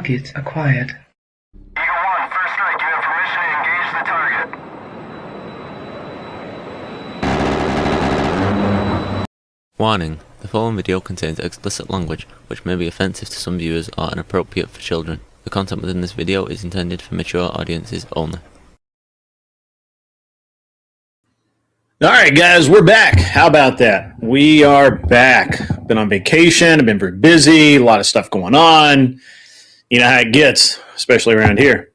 Target acquired. Eagle 1, first strike. You have permission to engage the target. Warning, the following video contains explicit language which may be offensive to some viewers or inappropriate for children. The content within this video is intended for mature audiences only. Alright guys, we're back. How about that? We are back. Been on vacation, I've been very busy, a lot of stuff going on. You know how it gets, especially around here.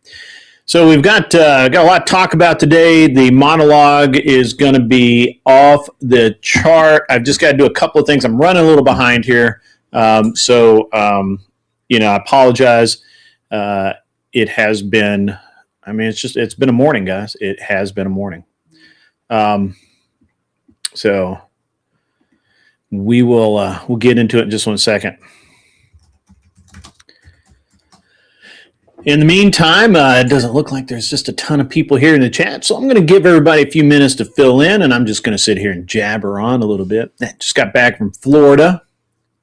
So we've got a lot to talk about today. The monologue is going to be off the chart. I've just got to do a couple of things. I'm running a little behind here. I apologize. It has been, it's been a morning, guys. It has been a morning. So we will, we'll get into it in just 1 second. In the meantime, it doesn't look like there's just a ton of people here in the chat, so I'm going to give everybody a few minutes to fill in, and I'm just going to sit here and jabber on a little bit. I just got back from Florida.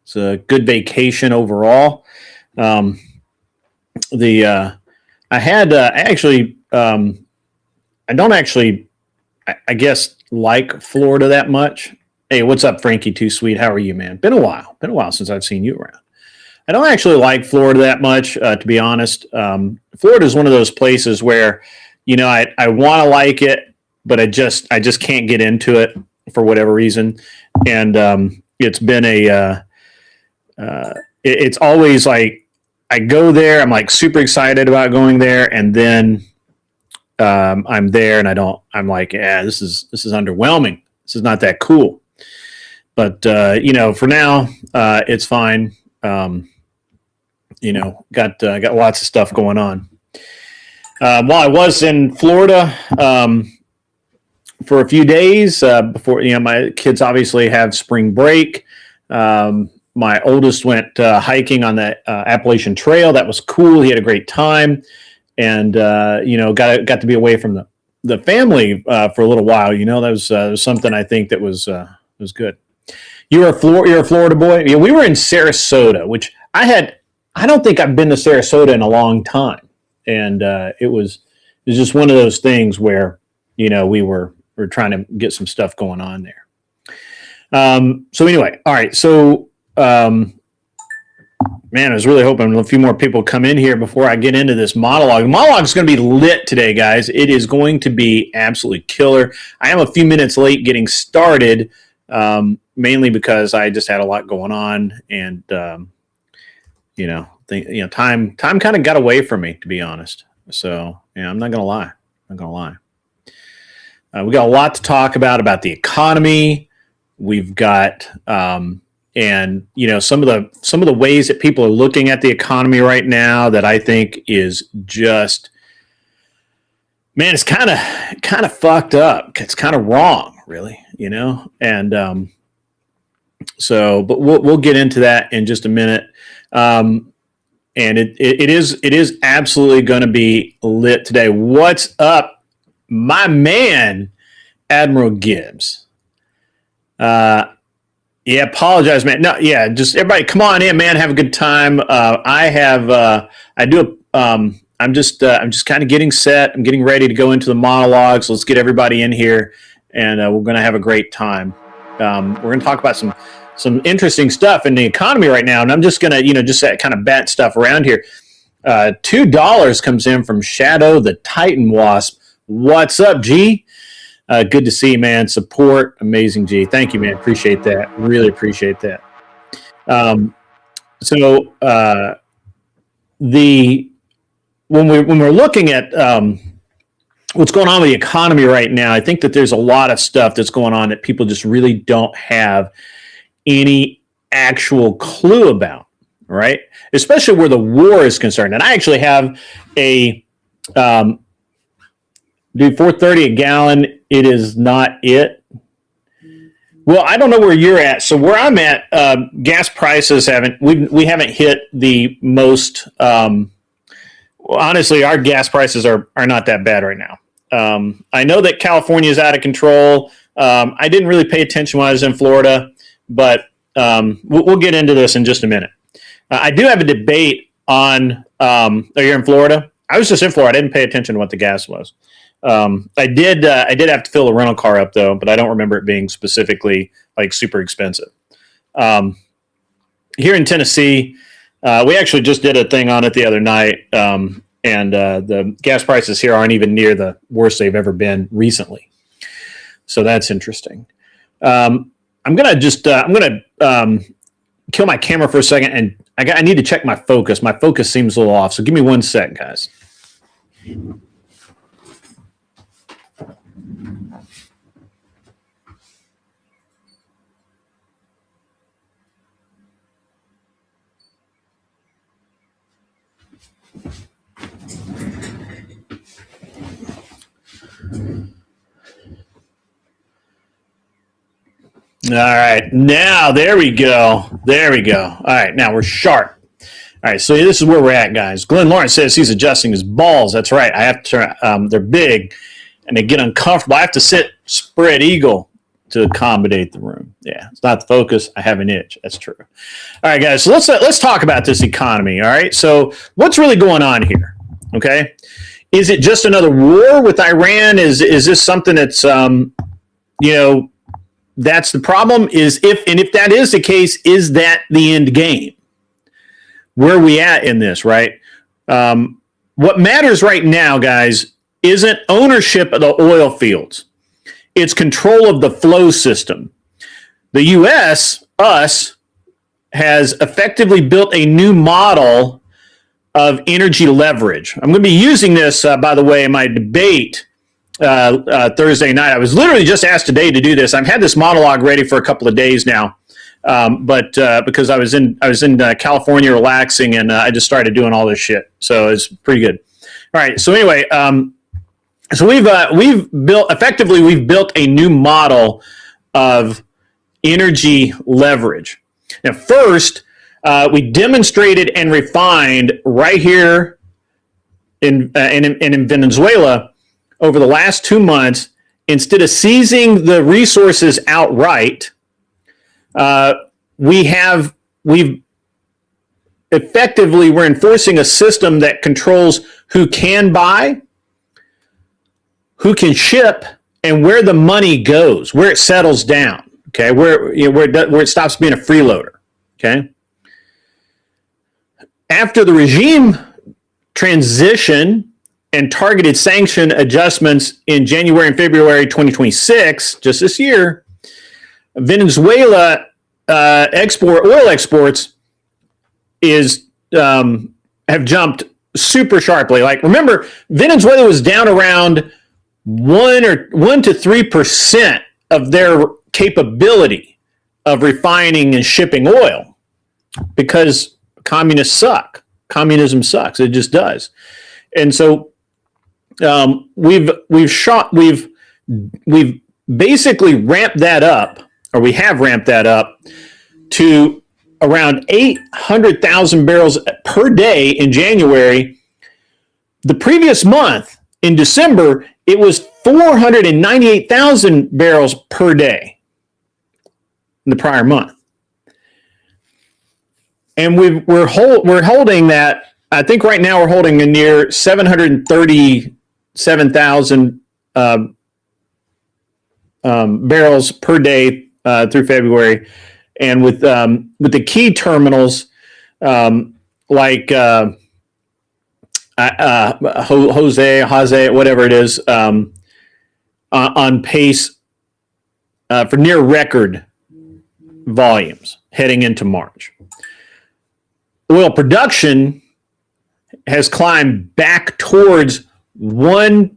It's a good vacation overall. I don't actually, I guess, like Florida that much. Hey, what's up, Frankie Too Sweet? How are you, man? Been a while since I've seen you around. I don't actually like Florida that much, to be honest. Florida is one of those places where, I want to like it, but I just can't get into it for whatever reason. And it's been it's always like I go there, I'm like super excited about going there, and then I'm there and I'm like, yeah, this is underwhelming. This is not that cool. But for now, it's fine. Got lots of stuff going on. While I was in Florida for a few days before, my kids obviously have spring break. My oldest went hiking on the Appalachian Trail. That was cool. He had a great time, and got to be away from the family for a little while. That was something I think that was good. You're a Florida boy. Yeah, we were in Sarasota, which I don't think I've been to Sarasota in a long time, and it was just one of those things where we were trying to get some stuff going on there. So anyway, all right. So man, I was really hoping a few more people come in here before I get into this monologue. The monologue is going to be lit today, guys. It is going to be absolutely killer. I am a few minutes late getting started, mainly because I just had a lot going on, and time kind of got away from me, to be honest. So I'm not gonna lie. We got a lot to talk about the economy. We've got some of the ways that people are looking at the economy right now that I think is just, man, it's kind of fucked up. It's kind of wrong, really, and but we'll get into that in just a minute. And it is absolutely going to be lit today. What's up, my man, Admiral Gibbs? Apologize, man. No, yeah, just everybody come on in, man. Have a good time. I'm just kind of getting set. I'm getting ready to go into the monologue. So let's get everybody in here, and we're going to have a great time. We're going to talk about some interesting stuff in the economy right now, and I'm just going to, just kind of bat stuff around here. $2 comes in from Shadow the Titan Wasp. What's up, G? Good to see you, man. Support, amazing, G. Thank you, man. Appreciate that. Really appreciate that. When we're looking at what's going on with the economy right now, I think that there's a lot of stuff that's going on that people just really don't have any actual clue about, right? Especially where the war is concerned. And I actually have a $4.30 a gallon. It is not it. Well, I don't know where you're at. So where I'm at, gas prices we haven't hit the most. Honestly, our gas prices are not that bad right now. I know that California is out of control. I didn't really pay attention when I was in Florida, but we'll get into this in just a minute. I do have a debate on, you're in Florida? I was just in Florida. I didn't pay attention to what the gas was. I did have to fill a rental car up though, but I don't remember it being specifically like super expensive. Here in Tennessee, we actually just did a thing on it the other night. And the gas prices here aren't even near the worst they've ever been recently. So that's interesting. I'm going to kill my camera for a second, and I need to check my focus. My focus seems a little off. So give me 1 sec, guys. All right, now there we go. There we go. All right, now we're sharp. All right, so this is where we're at, guys. Glenn Lawrence says he's adjusting his balls. That's right. I have to. They're big, and they get uncomfortable. I have to sit spread eagle to accommodate the room. Yeah, it's not the focus. I have an itch. That's true. All right, guys. So let's talk about this economy. All right. So what's really going on here? Okay, is it just another war with Iran? Is this something that's that's the problem? If that is the case, is that the end game? Where are we at in this, right? What matters right now, guys, isn't ownership of the oil fields. It's control of the flow system. The U.S., has effectively built a new model of energy leverage. I'm going to be using this, by the way, in my debate Thursday night. I was literally just asked today to do this. I've had this monologue ready for a couple of days now, but because I was in California relaxing, and I just started doing all this shit, so it's pretty good. All right. So anyway, so we've built a new model of energy leverage. Now, first, we demonstrated and refined right here in Venezuela. Over the last 2 months, instead of seizing the resources outright, we're enforcing a system that controls who can buy, who can ship, and where the money goes, where it settles down. Okay, where it stops being a freeloader. Okay. After the regime transition and targeted sanction adjustments in January and February 2026, just this year, Venezuela oil exports have jumped super sharply. Like, remember, Venezuela was down around 1 to 3% of their capability of refining and shipping oil because communists suck. Communism sucks. It just does. And so we've basically ramped that up, or we have ramped that up to around 800,000 barrels per day in January. The previous month, in December, it was 498,000 barrels per day in the prior month. And we're holding that. I think right now we're holding a near 737,000 barrels per day through February, and with the key terminals like Jose, whatever it is, on pace for near record volumes heading into March. Oil production has climbed back towards 1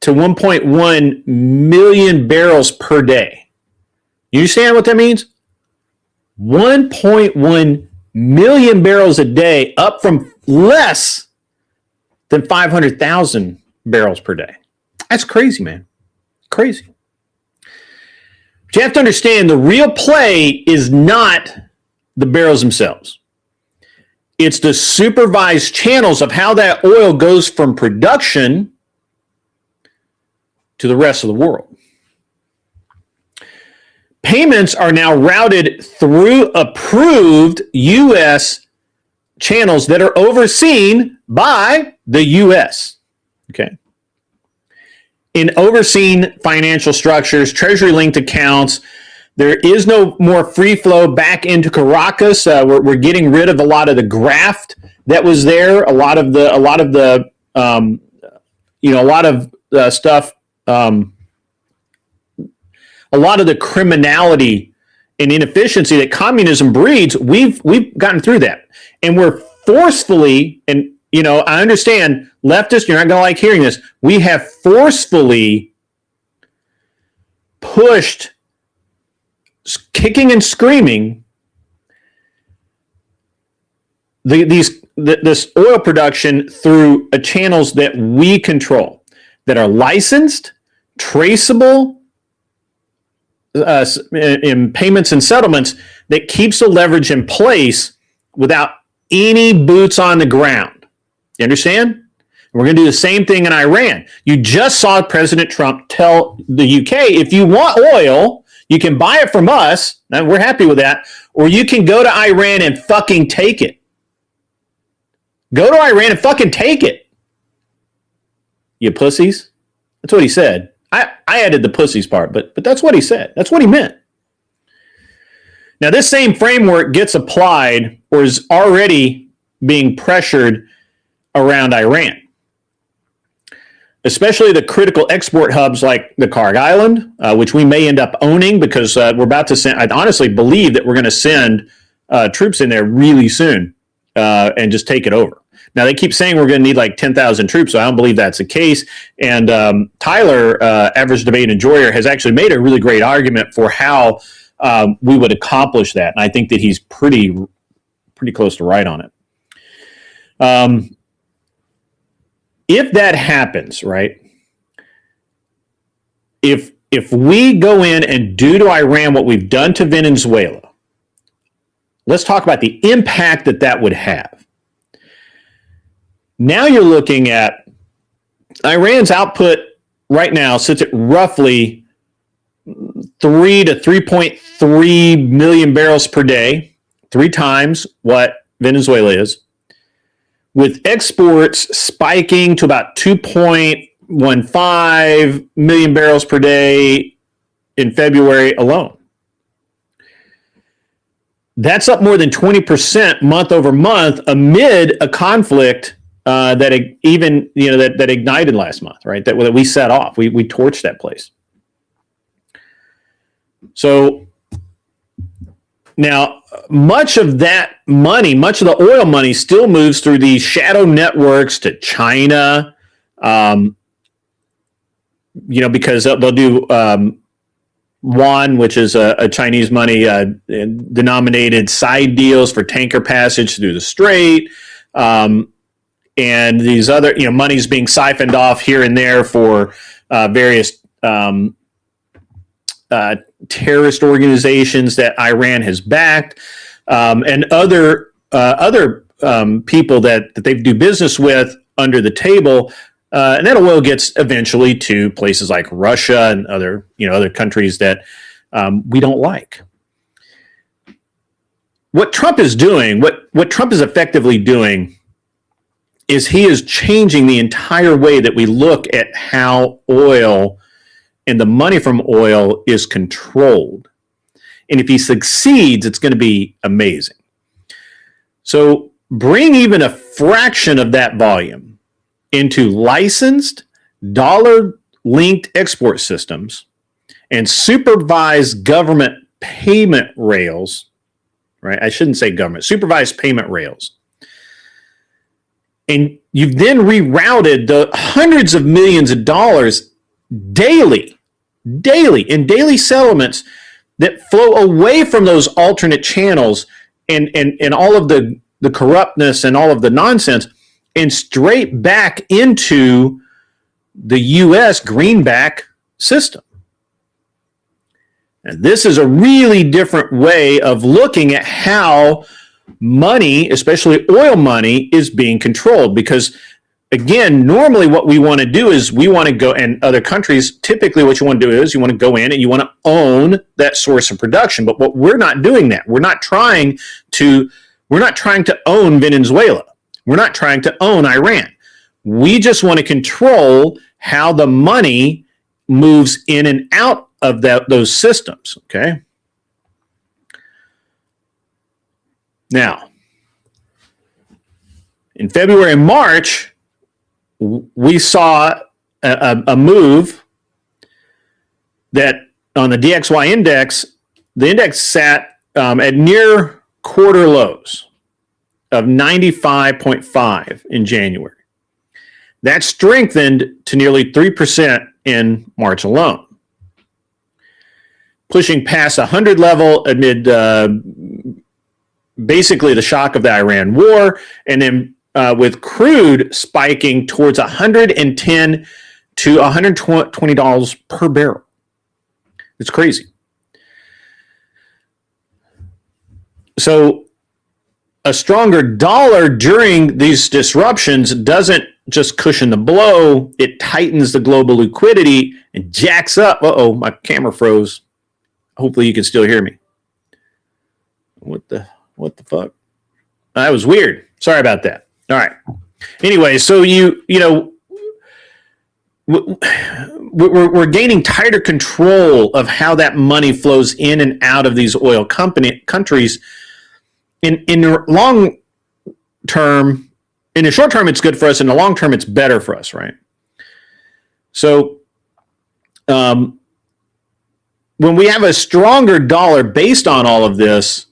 to 1.1 million barrels per day. You understand what that means? 1.1 million barrels a day, up from less than 500,000 barrels per day. That's crazy, man. Crazy. But you have to understand, the real play is not the barrels themselves. It's the supervised channels of how that oil goes from production to the rest of the world. Payments are now routed through approved U.S. channels that are overseen by the U.S. Okay. In overseen financial structures, treasury-linked accounts, there is no more free flow back into Caracas. We're getting rid of a lot of the graft that was there. A lot of the stuff. A lot of the criminality and inefficiency that communism breeds. We've gotten through that, and we're forcefully. And I understand leftists. You're not going to like hearing this. We have forcefully pushed, kicking and screaming, this oil production through channels that we control, that are licensed, traceable, in payments and settlements, that keeps the leverage in place without any boots on the ground. You understand? We're going to do the same thing in Iran. You just saw President Trump tell the UK, if you want oil, you can buy it from us, and we're happy with that, or you can go to Iran and fucking take it. Go to Iran and fucking take it. You pussies. That's what he said. I added the pussies part, but that's what he said. That's what he meant. Now, this same framework gets applied or is already being pressured around Iran, especially the critical export hubs like the Karg Island, which we may end up owning because we're about to send. I honestly believe that we're going to send troops in there really soon and just take it over. Now, they keep saying we're going to need like 10,000 troops, so I don't believe that's the case. And Tyler, Average Debate Enjoyer, has actually made a really great argument for how we would accomplish that. And I think that he's pretty close to right on it. If that happens, right, if we go in and do to Iran what we've done to Venezuela, let's talk about the impact that would have. Now you're looking at Iran's output right now sits at roughly 3 to 3.3 million barrels per day, 3 times what Venezuela is, with exports spiking to about 2.15 million barrels per day in February alone. That's up more than 20% month over month amid a conflict that ignited last month, right? That we set off. We torched that place. So now much of that money, much of the oil money, still moves through these shadow networks to China. Because they'll do yuan, which is a Chinese money denominated side deals for tanker passage through the strait. And these other, money's being siphoned off here and there for various terrorist organizations that Iran has backed, and other people that they do business with under the table. And that oil gets eventually to places like Russia and other countries that we don't like. What Trump is doing, what Trump is effectively doing, is he is changing the entire way that we look at how oil and the money from oil is controlled. And if he succeeds, it's going to be amazing. So bring even a fraction of that volume into licensed dollar-linked export systems and supervised government payment rails, right? I shouldn't say government, supervised payment rails. And you've then rerouted the hundreds of millions of dollars daily in daily settlements that flow away from those alternate channels and all of the corruptness and all of the nonsense and straight back into the U.S. greenback system. And this is a really different way of looking at how money, especially oil money, is being controlled. Because, again, normally what we want to do is we want to go, and other countries, typically what you want to do is you want to go in and you want to own that source of production. But what we're not doing that. We're not trying to We're not trying to own Venezuela. We're not trying to own Iran. We just want to control how the money moves in and out of those systems, okay? Now, in February and March, we saw a move that on the DXY index, the index sat at near quarter lows of 95.5 in January. That strengthened to nearly 3% in March alone, pushing past 100 level amid basically the shock of the Iran war, and then with crude spiking towards $110 to $120 per barrel. It's crazy. So a stronger dollar during these disruptions doesn't just cushion the blow, it tightens the global liquidity and jacks up. Uh-oh, my camera froze. Hopefully you can still hear me. What the fuck? That was weird. Sorry about that. All right. Anyway, so we're gaining tighter control of how that money flows in and out of these oil countries. In the long term, in the short term, it's good for us. In the long term, it's better for us, right? So, when we have a stronger dollar based on all of this,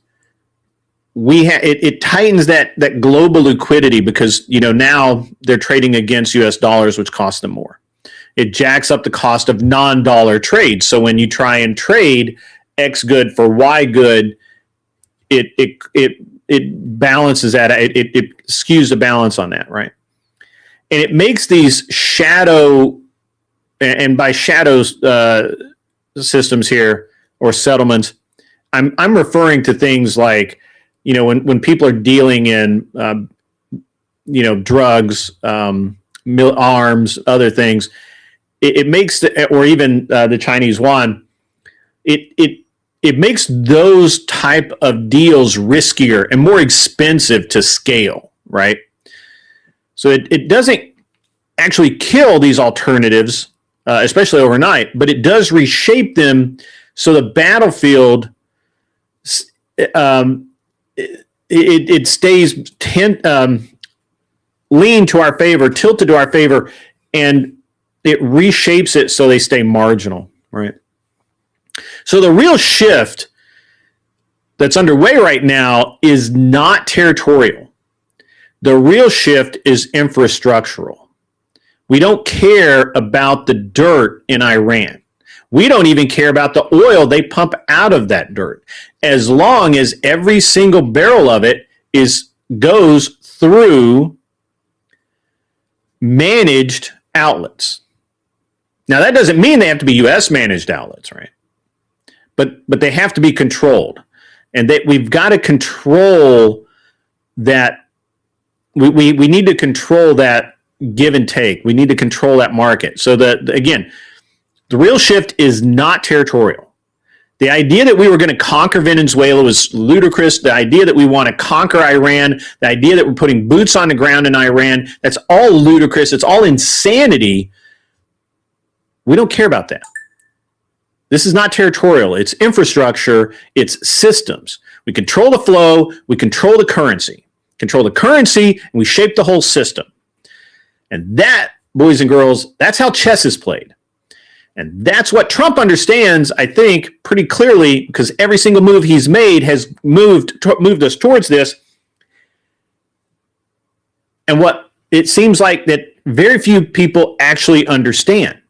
it tightens that global liquidity because now they're trading against U.S. dollars, which costs them more. It jacks up the cost of non-dollar trades. So when you try and trade X good for Y good, it balances that. It skews the balance on that, right? And it makes these shadow, and by shadows systems here or settlements, I'm referring to things like when people are dealing in drugs, arms, other things. It makes or even the Chinese yuan. It makes those type of deals riskier and more expensive to scale, right? So it doesn't actually kill these alternatives, especially overnight, but it does reshape them so the battlefield it stays lean to our favor, tilted to our favor, and it reshapes it so they stay marginal, right? So the real shift that's underway right now is not territorial. The real shift is infrastructural. We don't care about the dirt in Iran. We don't even care about the oil they pump out of that dirt, as long as every single barrel of it goes through managed outlets. Now, that doesn't mean they have to be U.S. managed outlets, right? But they have to be controlled, and we've got to control that. We need to control that give and take. We need to control that market. So again, the real shift is not territorial. The idea that we were going to conquer Venezuela was ludicrous. The idea that we want to conquer Iran, the idea that we're putting boots on the ground in Iran, that's all ludicrous. It's all insanity. We don't care about that. This is not territorial. It's infrastructure. It's systems. We control the flow. We control the currency. Control the currency, and we shape the whole system. And that, boys and girls, that's how chess is played. And that's what Trump understands, I think, pretty clearly, because every single move he's made has moved us towards this. And what it seems like that very few people actually understand.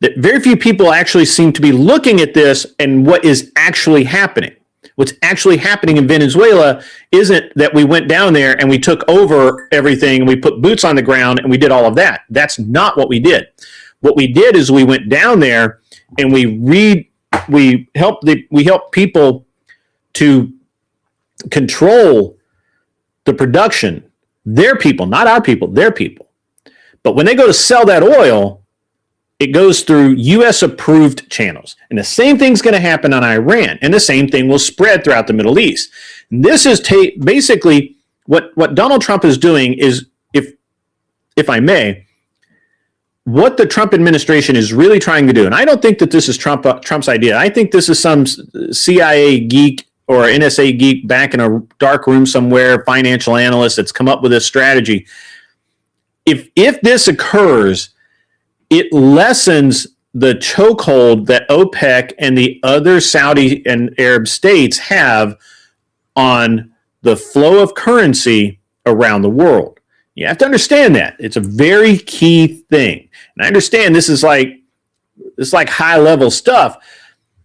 That very few people actually seem to be looking at this and what is actually happening. What's actually happening in Venezuela isn't that we went down there and we took over everything and we put boots on the ground and we did all of that. That's not what we did. What we did is we went down there and we helped people to control the production. Their people, not our people, their people. But when they go to sell that oil, it goes through U.S. approved channels. And the same thing's going to happen on Iran. And the same thing will spread throughout the Middle East. And this is basically what Donald Trump is doing is, if I may, what the Trump administration is really trying to do. And I don't think that this is Trump's idea. I think this is some CIA geek or NSA geek back in a dark room somewhere, financial analyst that's come up with this strategy. If this occurs, it lessens the chokehold that OPEC and the other Saudi and Arab states have on the flow of currency around the world. You have to understand that. It's a very key thing. And I understand this is like high level stuff,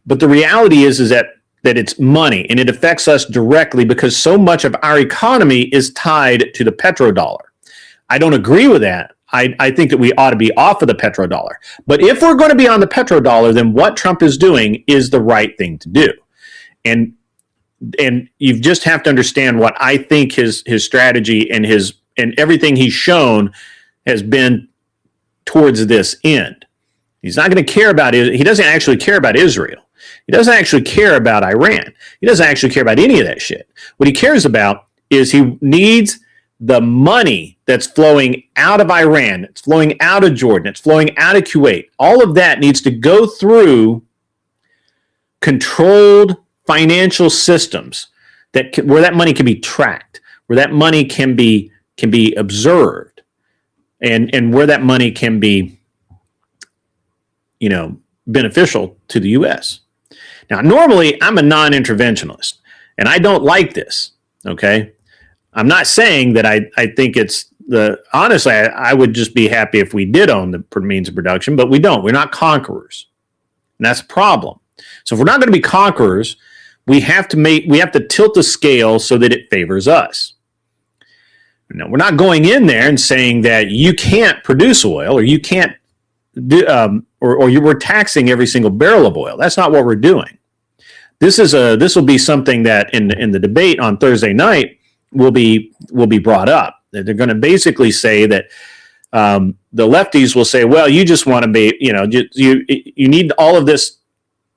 but the reality is that it's money, and it affects us directly because so much of our economy is tied to the petrodollar. I don't agree with that. I think that we ought to be off of the petrodollar. But if we're going to be on the petrodollar, then what Trump is doing is the right thing to do. And you just have to understand what I think his strategy and everything he's shown has been towards this end. He's not going to care about it. He doesn't actually care about Israel. He doesn't actually care about Iran. He doesn't actually care about any of that shit. What he cares about is he needs the money that's flowing out of Iran, it's flowing out of Jordan, it's flowing out of Kuwait. All of that needs to go through controlled financial systems where that money can be tracked, where that money can be observed, and where that money can be, beneficial to the U.S. Now, normally I'm a non-interventionalist, and I don't like this. Okay. I'm not saying that I think it's honestly, I would just be happy if we did own the means of production, but we don't. We're not conquerors. And that's a problem. So if we're not going to be conquerors, we have to tilt the scale so that it favors us. Now, we're not going in there and saying that you can't produce oil or you can't do, or you were taxing every single barrel of oil. That's not what we're doing. This will be something that in the debate on Thursday night will be brought up. They're going to basically say that the lefties will say, well, you just want to be, you need all of this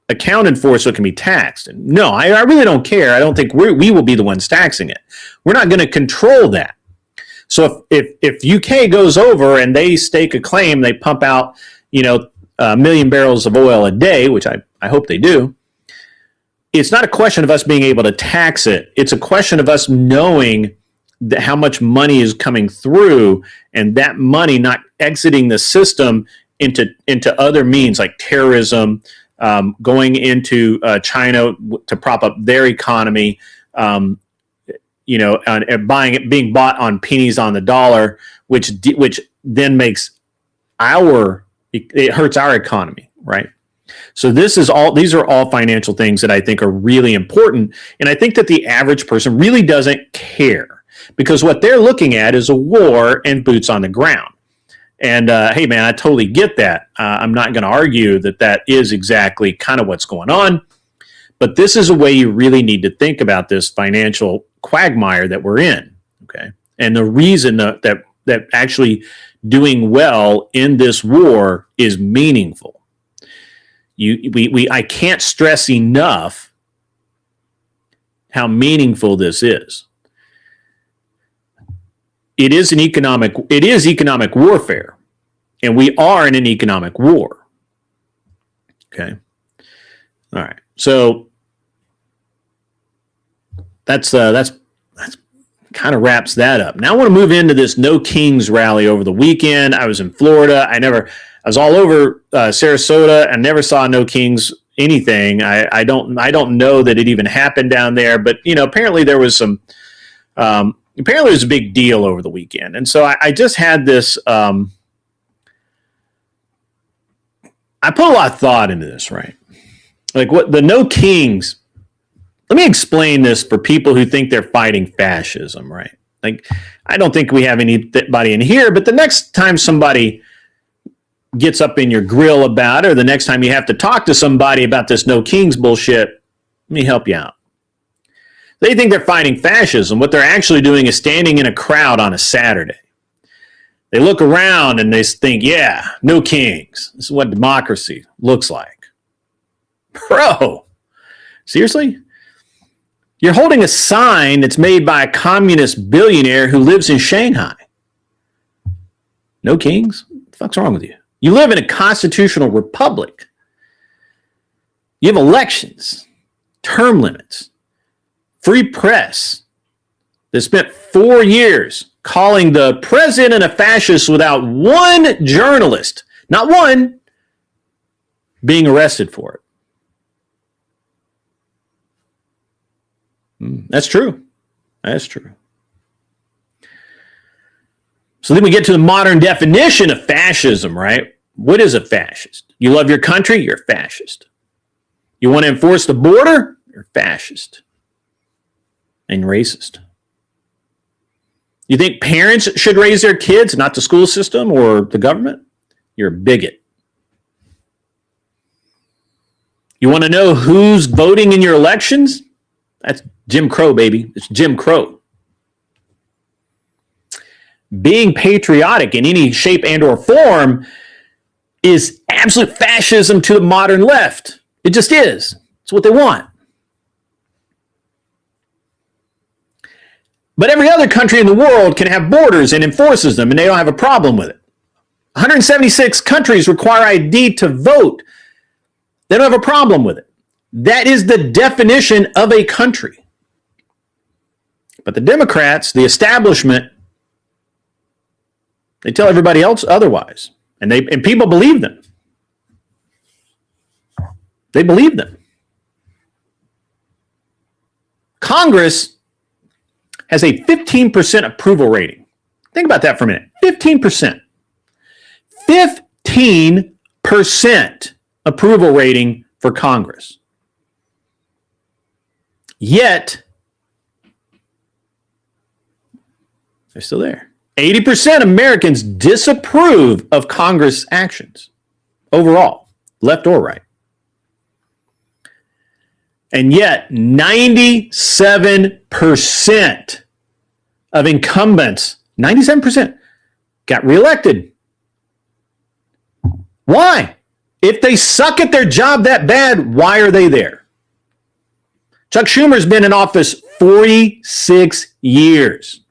accounted for so it can be taxed. And no, I really don't care. I don't think we will be the ones taxing it. We're not going to control that. So if UK goes over and they stake a claim, they pump out, 1 million barrels of oil a day, which I hope they do. It's not a question of us being able to tax it. It's a question of us knowing how much money is coming through, and that money not exiting the system into other means like terrorism, going into China to prop up their economy, and being bought on pennies on the dollar, which then makes it hurts our economy, right? So these are all financial things that I think are really important. And I think that the average person really doesn't care because what they're looking at is a war and boots on the ground. And hey, man, I totally get that. I'm not going to argue that is exactly kind of what's going on. But this is a way you really need to think about this financial quagmire that we're in. Okay. And the reason that actually doing well in this war is meaningful. I can't stress enough how meaningful this is. It is economic warfare, and we are in an economic war. Okay. All right. So that's kind of wraps that up. Now I want to move into this No Kings rally over the weekend. I was in Florida. I was all over Sarasota and never saw No Kings anything. I don't know that it even happened down there, but apparently there was some. Apparently it was a big deal over the weekend, and so I just had this. I put a lot of thought into this, right? Like what the No Kings. Let me explain this for people who think they're fighting fascism, right? Like, I don't think we have anybody in here, but the next time somebody gets up in your grill about it, or the next time you have to talk to somebody about this No Kings bullshit, let me help you out. They think they're fighting fascism. What they're actually doing is standing in a crowd on a Saturday. They look around and they think, yeah, no kings. This is what democracy looks like. Bro, seriously? You're holding a sign that's made by a communist billionaire who lives in Shanghai. No kings? What the fuck's wrong with you? You live in a constitutional republic. You have elections, term limits, free press. They spent 4 years calling the president a fascist without one journalist, not one, being arrested for it. That's true. That's true. So then we get to the modern definition of fascism, right? What is a fascist? You love your country? You're a fascist. You want to enforce the border? You're a fascist. And racist. You think parents should raise their kids, not the school system or the government? You're a bigot. You want to know who's voting in your elections? That's Jim Crow, baby. It's Jim Crow. Being patriotic in any shape and or form is absolute fascism to the modern left. It just is. It's what they want. But every other country in the world can have borders and enforces them, and they don't have a problem with it. 176 countries require ID to vote. They don't have a problem with it. That is the definition of a country. But the Democrats, the establishment, they tell everybody else otherwise. And people believe them. They believe them. Congress has a 15% approval rating. Think about that for a minute. 15%. 15% approval rating for Congress. Yet, they're still there. 80% of Americans disapprove of Congress actions overall, left or right. And yet, 97% of incumbents, 97%, got reelected. Why? If they suck at their job that bad, why are they there? Chuck Schumer's been in office 46 years.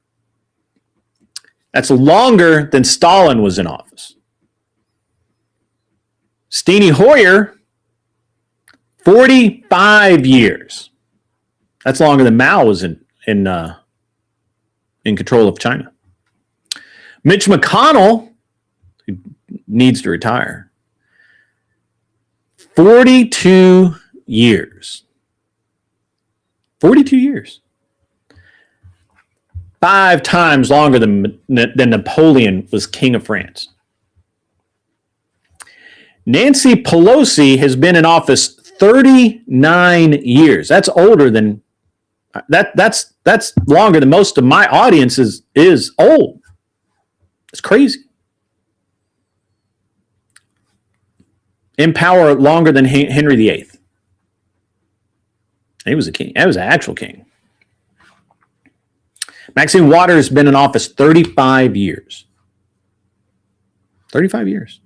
That's longer than Stalin was in office. Steny Hoyer, 45 years. That's longer than Mao was in control of China. Mitch McConnell, who needs to retire, 42 years. 42 years. 5 times longer than Napoleon was king of France. Nancy Pelosi has been in office 39 years. That's older than that's longer than most of my audience is old. It's crazy. In power longer than Henry VIII. He was a king. That was an actual king. Maxine Waters has been in office 35 years. 35 years.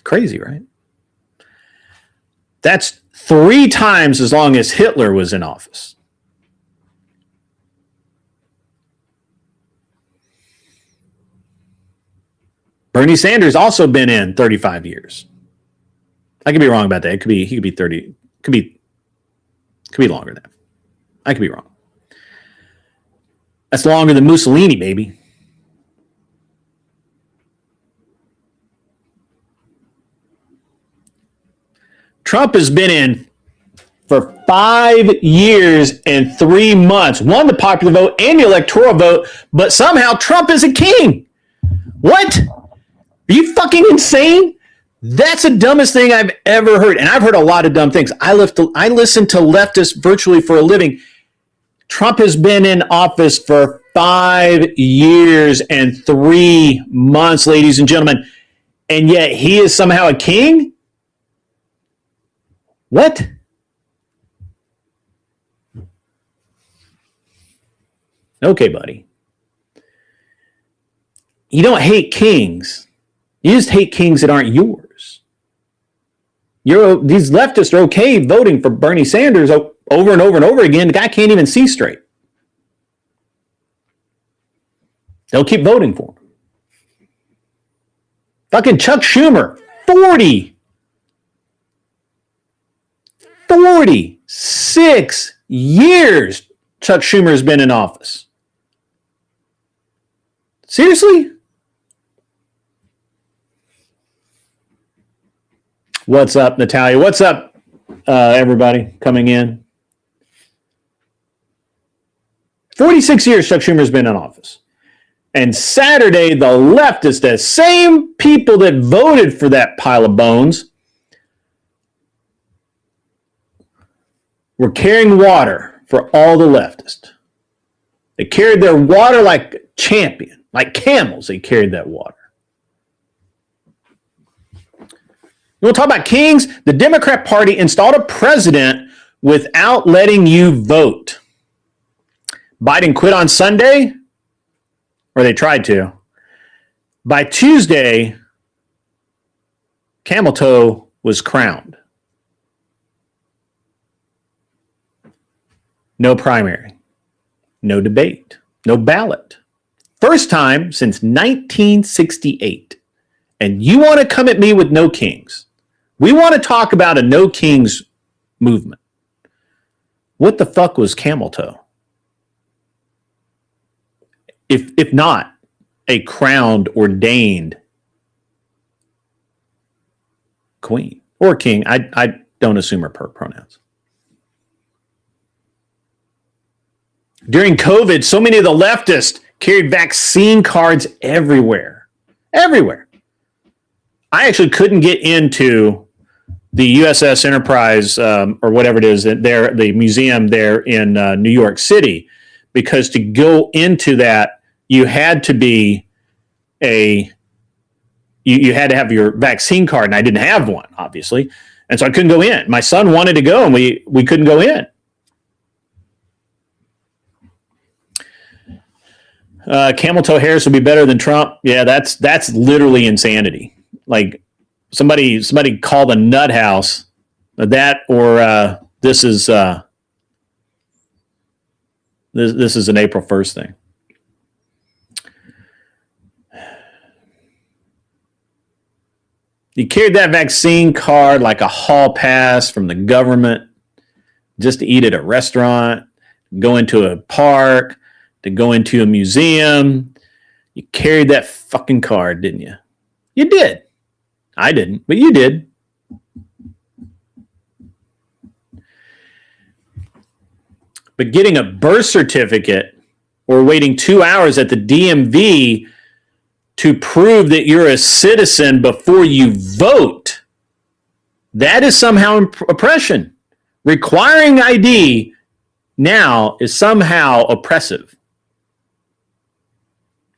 Crazy, right? That's 3 times as long as Hitler was in office. Bernie Sanders also been in 35 years. I could be wrong about that. He could be 30. Could be longer than that. I could be wrong. That's longer than Mussolini, baby. Trump has been in for 5 years and 3 months. Won the popular vote and the electoral vote, but somehow Trump is a king. What? Are you fucking insane? That's the dumbest thing I've ever heard. And I've heard a lot of dumb things. I listen to leftists virtually for a living. Trump has been in office for 5 years and 3 months, ladies and gentlemen. And yet he is somehow a king? What? Okay, buddy. You don't hate kings. You just hate kings that aren't yours. These leftists are okay voting for Bernie Sanders over and over and over again. The guy can't even see straight. They'll keep voting for him. Fucking Chuck Schumer, 46 years Chuck Schumer has been in office. Seriously? What's up, Natalia? What's up, everybody coming in? 46 years Chuck Schumer has been in office. And Saturday, the leftists, the same people that voted for that pile of bones, were carrying water for all the leftists. They carried their water like a champion, like camels. They carried that water. You want to talk about kings? The Democrat Party installed a president without letting you vote. Biden quit on Sunday, or they tried to. By Tuesday, Camel Toe was crowned. No primary, no debate, no ballot. First time since 1968. And you want to come at me with no kings. We want to talk about a no kings movement. What the fuck was Camel Toe? If not a crowned, ordained queen or king. I don't assume her pronouns. During COVID, so many of the leftists carried vaccine cards everywhere. Everywhere. I actually couldn't get into the USS Enterprise or whatever it is, there, the museum there in New York City, because to go into that, you had to be you had to have your vaccine card, and I didn't have one, obviously, and so I couldn't go in. My son wanted to go, and we couldn't go in. Camel Toe Harris would be better than Trump. Yeah, that's literally insanity. Like somebody called a nut house that, or this is this is an April 1st thing. You carried that vaccine card like a hall pass from the government just to eat at a restaurant, go into a park, to go into a museum. You carried that fucking card, didn't you? You did. I didn't, but you did. But getting a birth certificate or waiting 2 hours at the DMV to prove that you're a citizen before you vote, that is somehow oppression. Requiring ID now is somehow oppressive.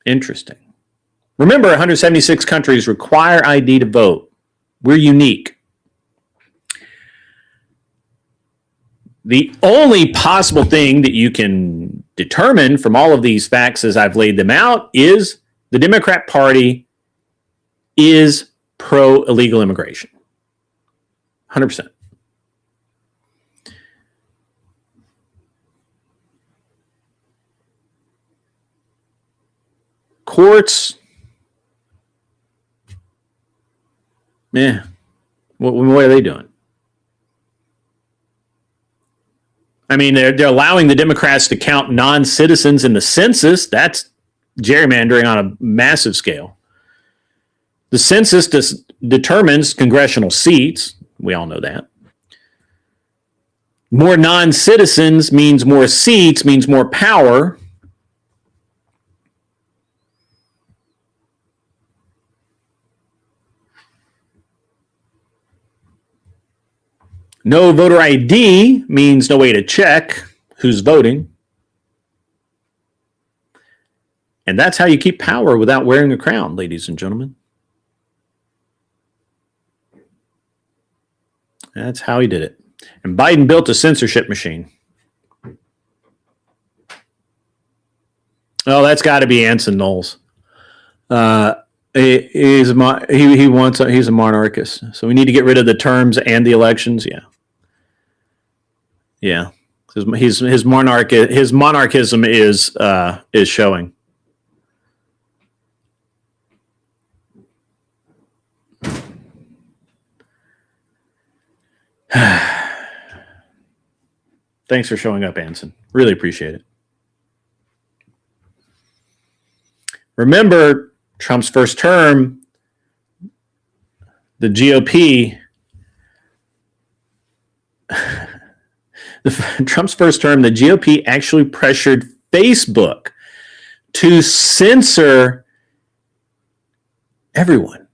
Interesting. Remember, 176 countries require ID to vote. We're unique. The only possible thing that you can determine from all of these facts as I've laid them out is the Democrat Party is pro-illegal immigration. 100%. Courts, what are they doing? I mean, they're allowing the Democrats to count non-citizens in the census. That's gerrymandering on a massive scale. The census determines congressional seats. We all know that. More non-citizens means more seats, means more power. No voter ID means no way to check who's voting. And that's how you keep power without wearing a crown, ladies and gentlemen. That's how he did it. And Biden built a censorship machine. Oh, that's got to be Anson Knowles. He's a monarchist. So we need to get rid of the terms and the elections. Yeah. His monarchism is showing. Thanks for showing up, Anson. Really appreciate it. Remember, Trump's first term, the GOP, Trump's first term, the GOP actually pressured Facebook to censor everyone.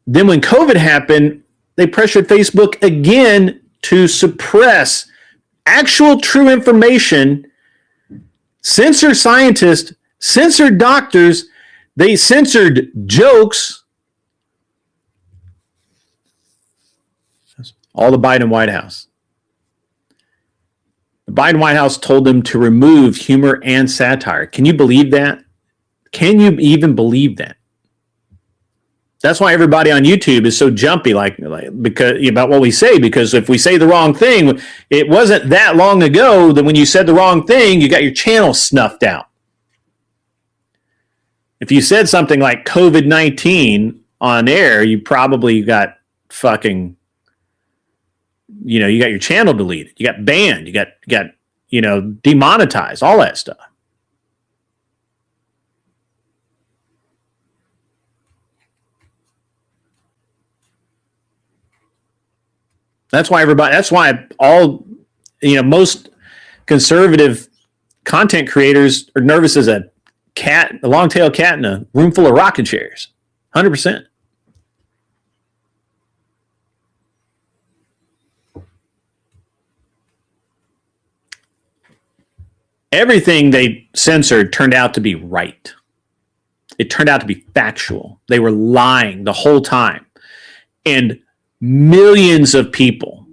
Then when COVID happened, they pressured Facebook again to suppress actual true information, censor scientists, censor doctors, they censored jokes. All the Biden White House. The Biden White House told them to remove humor and satire. Can you believe that? Can you even believe that? That's why everybody on YouTube is so jumpy, because about what we say. Because if we say the wrong thing, it wasn't that long ago that when you said the wrong thing, you got your channel snuffed out. If you said something like COVID-19 on air, you probably got fucking, you got your channel deleted, you got banned, you got demonetized, all that stuff. That's why most conservative content creators are nervous as a long-tailed cat in a room full of rocking chairs. 100%. Everything they censored turned out to be right. It turned out to be factual. They were lying the whole time. And millions of people,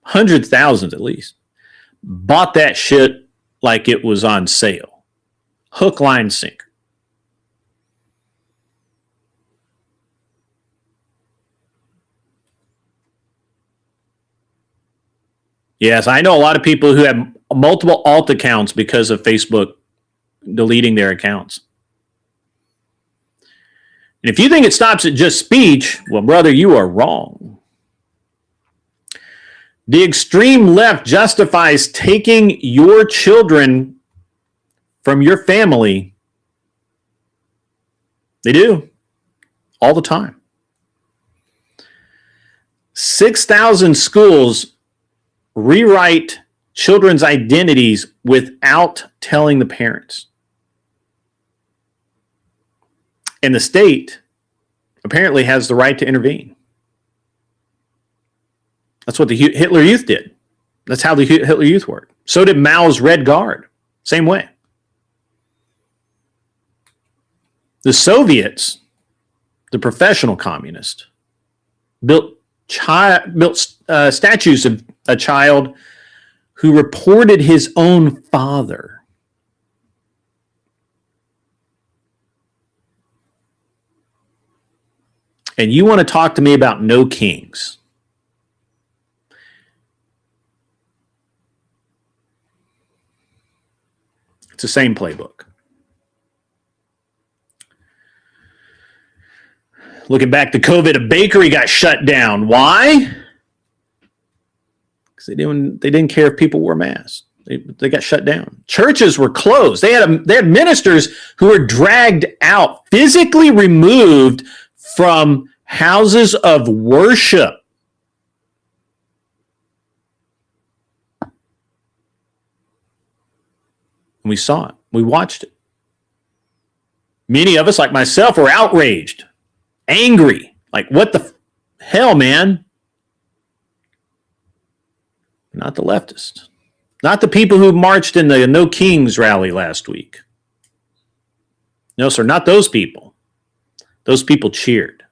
hundreds, thousands at least, bought that shit like it was on sale. Hook, line, sinker. Yes, I know a lot of people who have multiple alt accounts because of Facebook deleting their accounts. And if you think it stops at just speech, well, brother, you are wrong. The extreme left justifies taking your children from your family. They do. All the time. 6,000 schools rewrite children's identities without telling the parents. And the state apparently has the right to intervene. That's what the Hitler Youth did. That's how the Hitler Youth worked. So did Mao's Red Guard. Same way. The Soviets, the professional communists, built statues of a child who reported his own father. And you want to talk to me about no kings? It's the same playbook. Looking back to COVID, a bakery got shut down. Why? Because they didn't care if people wore masks. They got shut down. Churches were closed. They had ministers who were dragged out, physically removed from houses of worship. And we saw it. We watched it. Many of us, like myself, were outraged, angry. Like, what the hell, man? Not the leftists. Not the people who marched in the No Kings rally last week. No, sir, not those people. Those people cheered.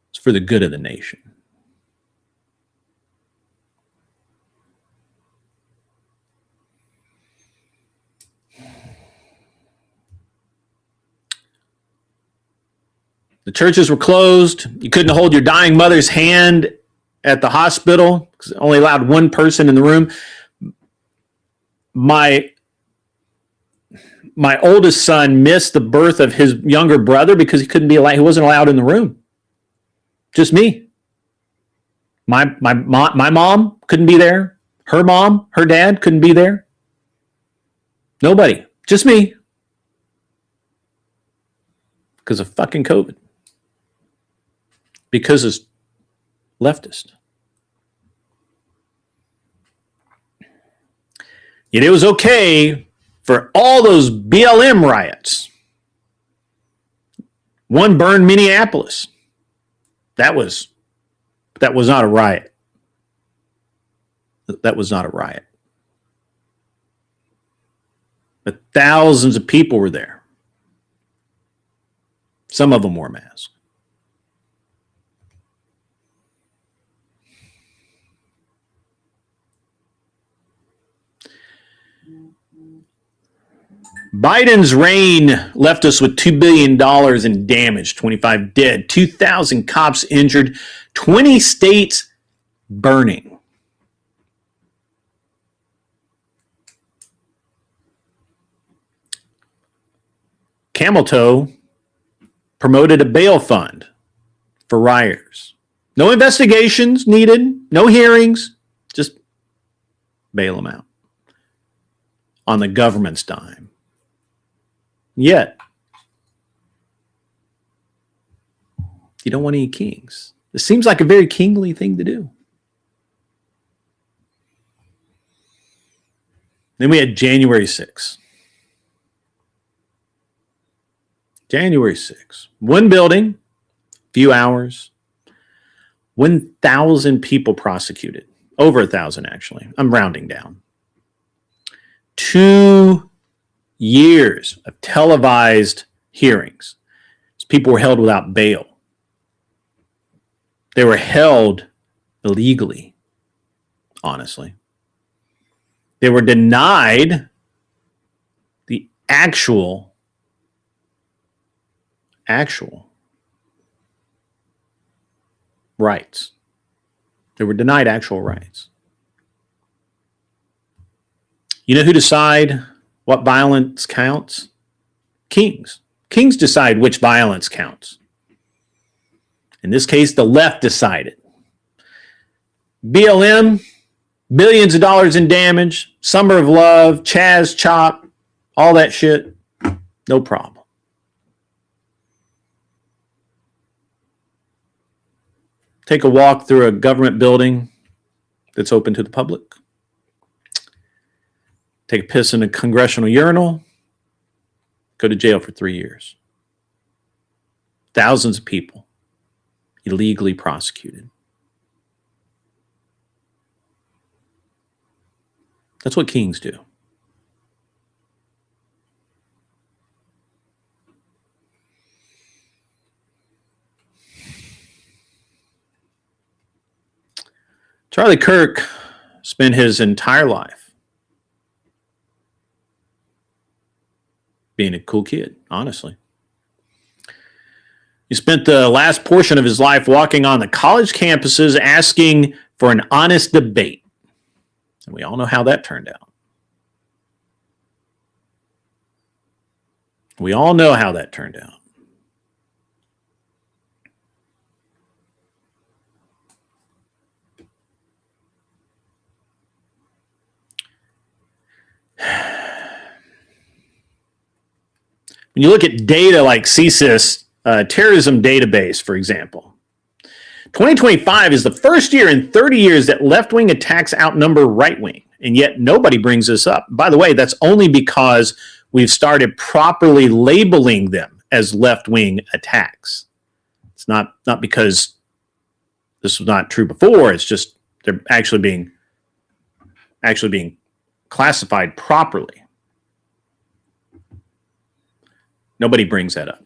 It's for the good of the nation. The churches were closed. You couldn't hold your dying mother's hand at the hospital, because only allowed one person in the room. My oldest son missed the birth of his younger brother because he wasn't allowed in the room. Just me. My mom couldn't be there. Her mom, her dad couldn't be there. Nobody. Just me. Because of fucking COVID. Because it's leftist. Yet it was okay for all those BLM riots. One burned Minneapolis. That was not a riot. That was not a riot. But thousands of people were there. Some of them wore masks. Biden's reign left us with $2 billion in damage, 25 dead, 2,000 cops injured, 20 states burning. Camel Toe promoted a bail fund for rioters. No investigations needed, no hearings, just bail them out on the government's dime. Yet, you don't want any kings. It seems like a very kingly thing to do. Then we had January 6th. January 6th. One building, few hours, 1,000 people prosecuted. Over 1,000, actually. I'm rounding down. 2 years of televised hearings. People were held without bail. They were held illegally, honestly. They were denied the actual rights. They were denied actual rights. You know who decide what violence counts? Kings. Kings decide which violence counts. In this case, the left decided. BLM, billions of dollars in damage, Summer of Love, Chaz, Chop, all that shit, no problem. Take a walk through a government building that's open to the public. Take a piss in a congressional urinal. Go to jail for 3 years. Thousands of people illegally prosecuted. That's what kings do. Charlie Kirk spent his entire life being a cool kid, honestly. He spent the last portion of his life walking on the college campuses asking for an honest debate. And we all know how that turned out. We all know how that turned out. When you look at data like CSIS, terrorism database, for example, 2025 is the first year in 30 years that left-wing attacks outnumber right-wing, and yet nobody brings this up. By the way, that's only because we've started properly labeling them as left-wing attacks. It's not because this was not true before. It's just they're actually being classified properly. Nobody brings that up.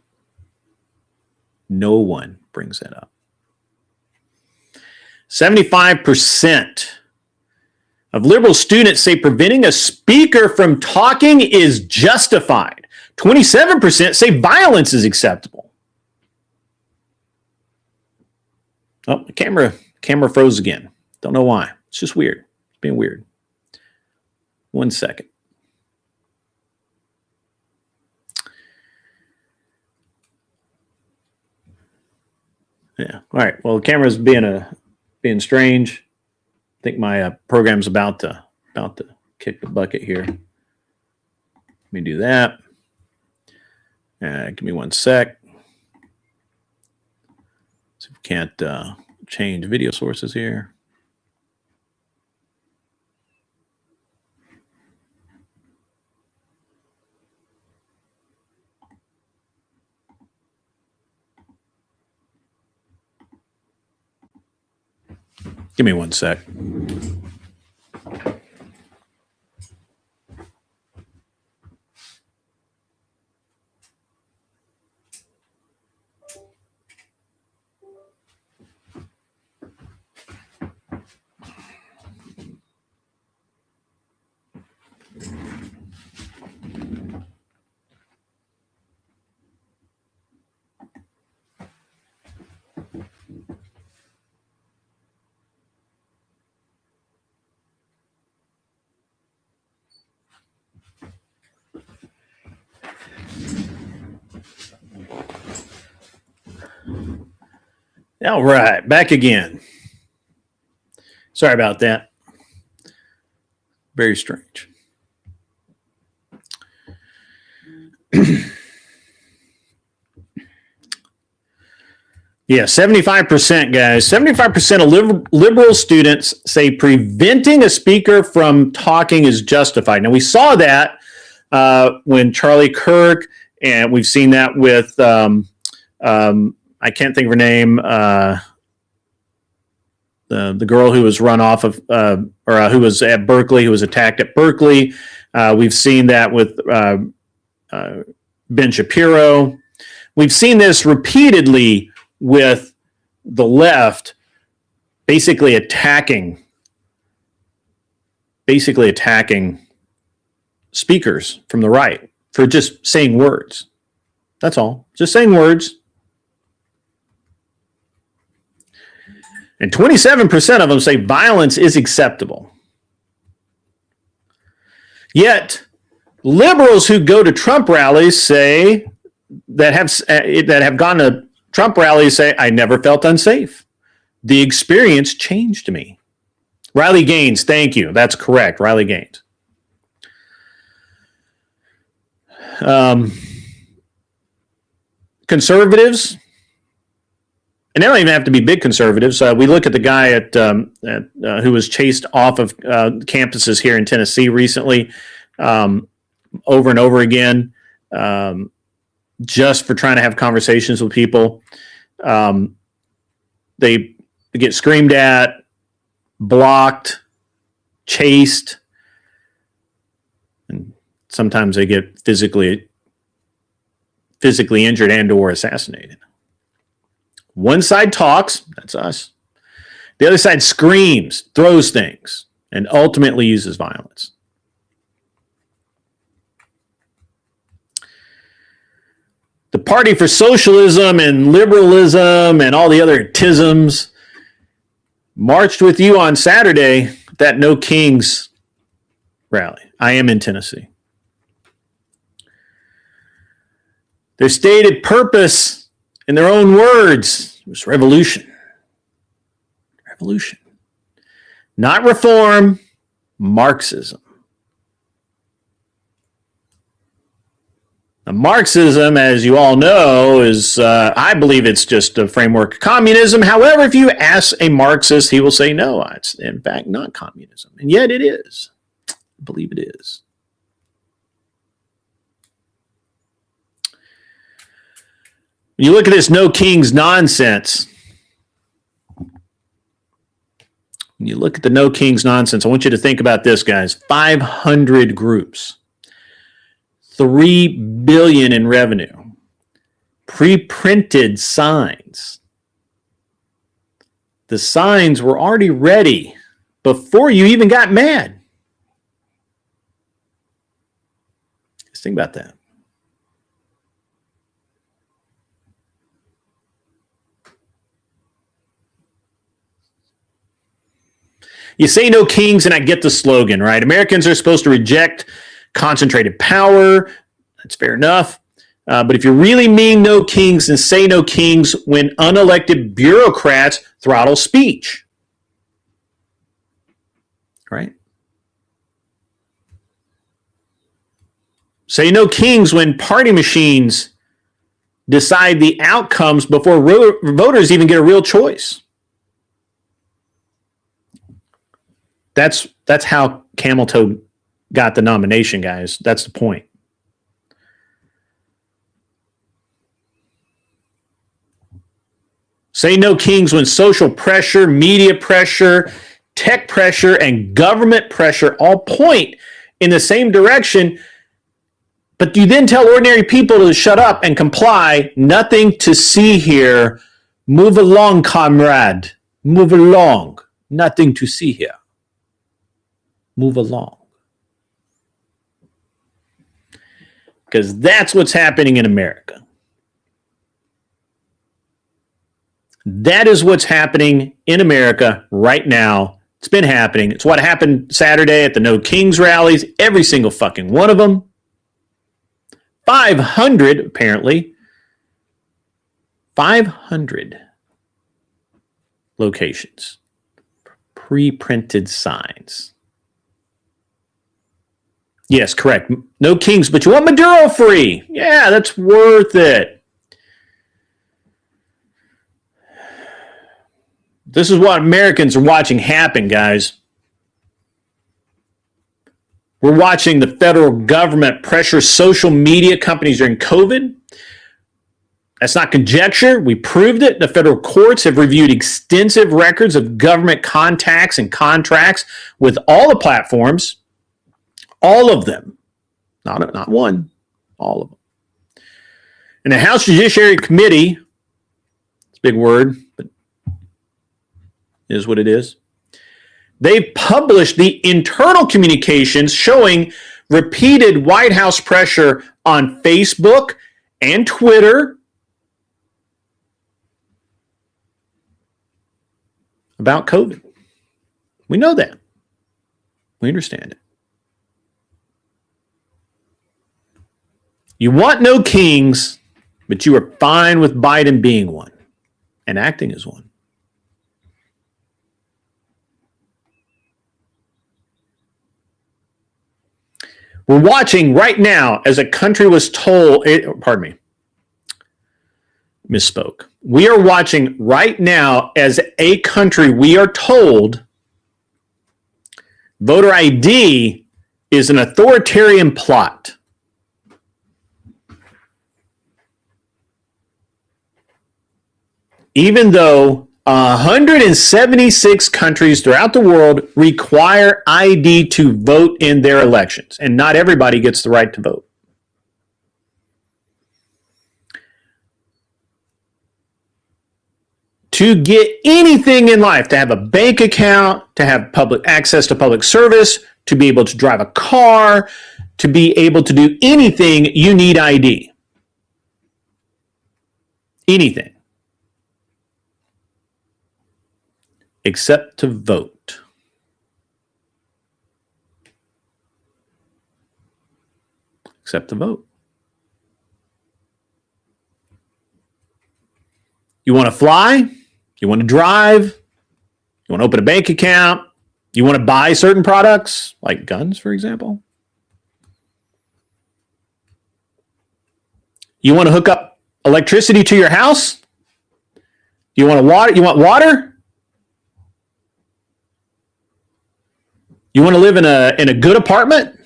No one brings that up. 75% of liberal students say preventing a speaker from talking is justified. 27% say violence is acceptable. Oh, the camera Camera froze again. Don't know why. It's just weird. It's being weird. 1 second. Yeah. All right. Well, the camera's being strange. I think my program's about to kick the bucket here. Let me do that. Give me 1 sec. See if we can't change video sources here. Give me 1 sec. All right, back again. Sorry about that. Very strange. Yeah, 75%, guys. 75% of liberal students say preventing a speaker from talking is justified. Now, we saw that when Charlie Kirk, and we've seen that with, I can't think of her name, the girl who was run off of, or who was at Berkeley, who was attacked at Berkeley. We've seen that with Ben Shapiro. We've seen this repeatedly with the left basically attacking speakers from the right for just saying words. That's all. Just saying words. And 27% of them say violence is acceptable. Yet, liberals who go to Trump rallies say that have gone to Trump rallies say, I never felt unsafe. The experience changed me. Riley Gaines, thank you. That's correct. Riley Gaines. Conservatives, and they don't even have to be big conservatives. We look at the guy who was chased off of campuses here in Tennessee recently, over and over again, just for trying to have conversations with people. They get screamed at, blocked, chased, and sometimes they get physically injured and or assassinated. One side talks, that's us. The other side screams, throws things, and ultimately uses violence. The Party for Socialism and Liberalism and all the other tisms marched with you on Saturday at that No Kings rally. I am in Tennessee. Their stated purpose, in their own words, was revolution. Revolution. Not reform, Marxism. Now, Marxism, as you all know, is, I believe it's just a framework of communism. However, if you ask a Marxist, he will say, no, it's in fact not communism. And yet it is. I believe it is. When you look at this No Kings nonsense, when you look at the No Kings nonsense, I want you to think about this, guys. 500 groups. $3 billion in revenue, pre-printed signs. The signs were already ready before you even got mad. Just think about that. You say no kings, and I get the slogan, right? Americans are supposed to reject concentrated power. That's fair enough. But if you really mean no kings, then say no kings when unelected bureaucrats throttle speech. Right? Say no kings when party machines decide the outcomes before voters even get a real choice. That's how Camel Toe got the nomination, guys. That's the point. Say no kings when social pressure, media pressure, tech pressure, and government pressure all point in the same direction. But you then tell ordinary people to shut up and comply. Nothing to see here. Move along, comrade. Move along. Nothing to see here. Move along. Because that's what's happening in America. That is what's happening in America right now. It's been happening. It's what happened Saturday at the No Kings rallies. Every single fucking one of them. 500, apparently. 500 locations. Pre-printed signs. Yes, correct. No kings, but you want Maduro free. Yeah, that's worth it. This is what Americans are watching happen, guys. We're watching the federal government pressure social media companies during COVID. That's not conjecture. We proved it. The federal courts have reviewed extensive records of government contacts and contracts with all the platforms. All of them. Not one. All of them. And the House Judiciary Committee, it's a big word, but it is what it is. They published the internal communications showing repeated White House pressure on Facebook and Twitter about COVID. We know that. We understand it. You want no kings, but you are fine with Biden being one and acting as one. We're watching right now as a country was told, misspoke. We are watching right now as a country, we are told voter ID is an authoritarian plot. Even though 176 countries throughout the world require ID to vote in their elections, and not everybody gets the right to vote. To get anything in life, to have a bank account, to have public access to public service, to be able to drive a car, to be able to do anything, you need ID. Anything. Except to vote. Except to vote. You want to fly? You want to drive? You want to open a bank account? You want to buy certain products, like guns, for example? You want to hook up electricity to your house? You want water? You want water? You want to live in a good apartment?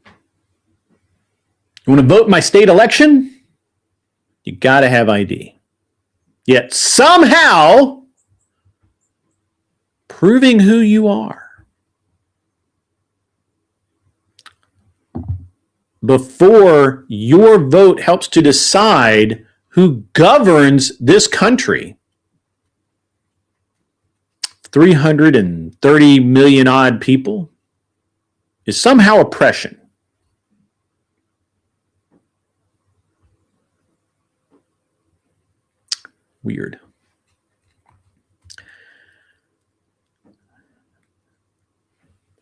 You want to vote in my state election? You got to have ID. Yet somehow proving who you are before your vote helps to decide who governs this country. 330 million odd people is somehow oppression. Weird.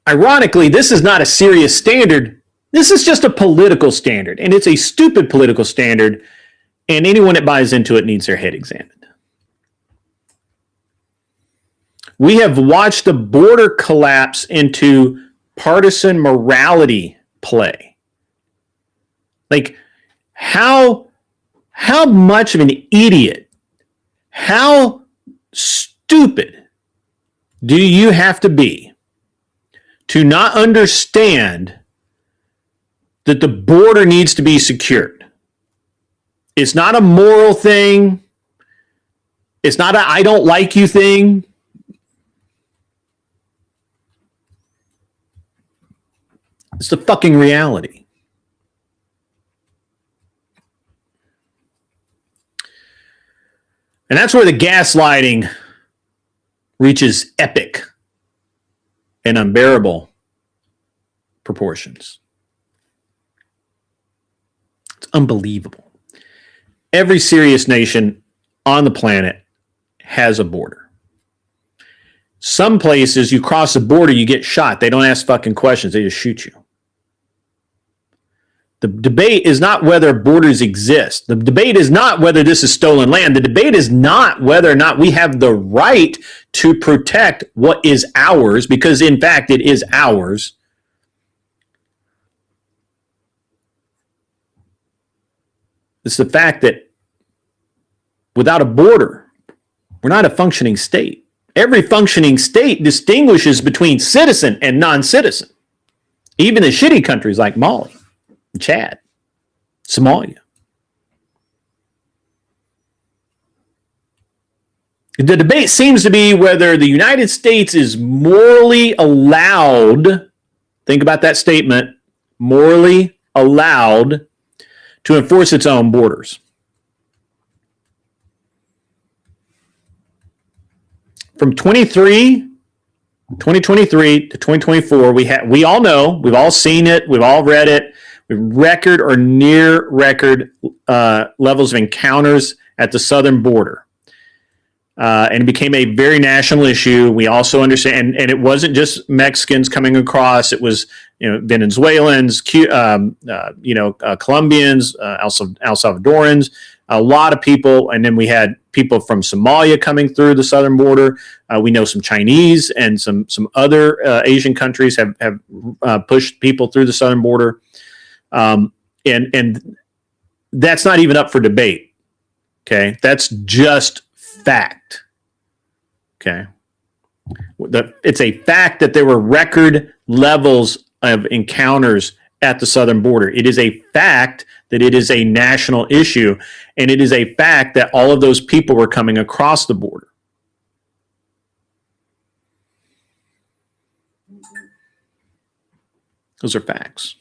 ironically, this is not a serious standard. This is just a political standard, and it's a stupid political standard, and anyone that buys into it needs their head examined. We have watched the border collapse into partisan morality play. Like, how much of an idiot, how stupid do you have to be to not understand that the border needs to be secured? It's not a moral thing. It's not a I don't like you thing. It's the fucking reality. And that's where the gaslighting reaches epic and unbearable proportions. It's unbelievable. Every serious nation on the planet has a border. Some places you cross the border, you get shot. They don't ask fucking questions. They just shoot you. The debate is not whether borders exist. The debate is not whether this is stolen land. The debate is not whether or not we have the right to protect what is ours, because in fact it is ours. It's the fact that without a border, we're not a functioning state. Every functioning state distinguishes between citizen and non-citizen. Even the shitty countries like Mali, Chad, Somalia. The debate seems to be whether the United States is morally allowed, think about that statement, morally allowed to enforce its own borders. From 2023 to 2024, we all know, we've all seen it, we've all read it, record or near record levels of encounters at the southern border. And it became a very national issue. We also understand, and it wasn't just Mexicans coming across, it was Venezuelans, Colombians, El Salvadorans, a lot of people, and then we had people from Somalia coming through the southern border. We know some Chinese and some other Asian countries have pushed people through the southern border. And that's not even up for debate. Okay, that's just fact. Okay, it's a fact that there were record levels of encounters at the southern border. It is a fact that it is a national issue, and it is a fact that all of those people were coming across the border. Those are facts.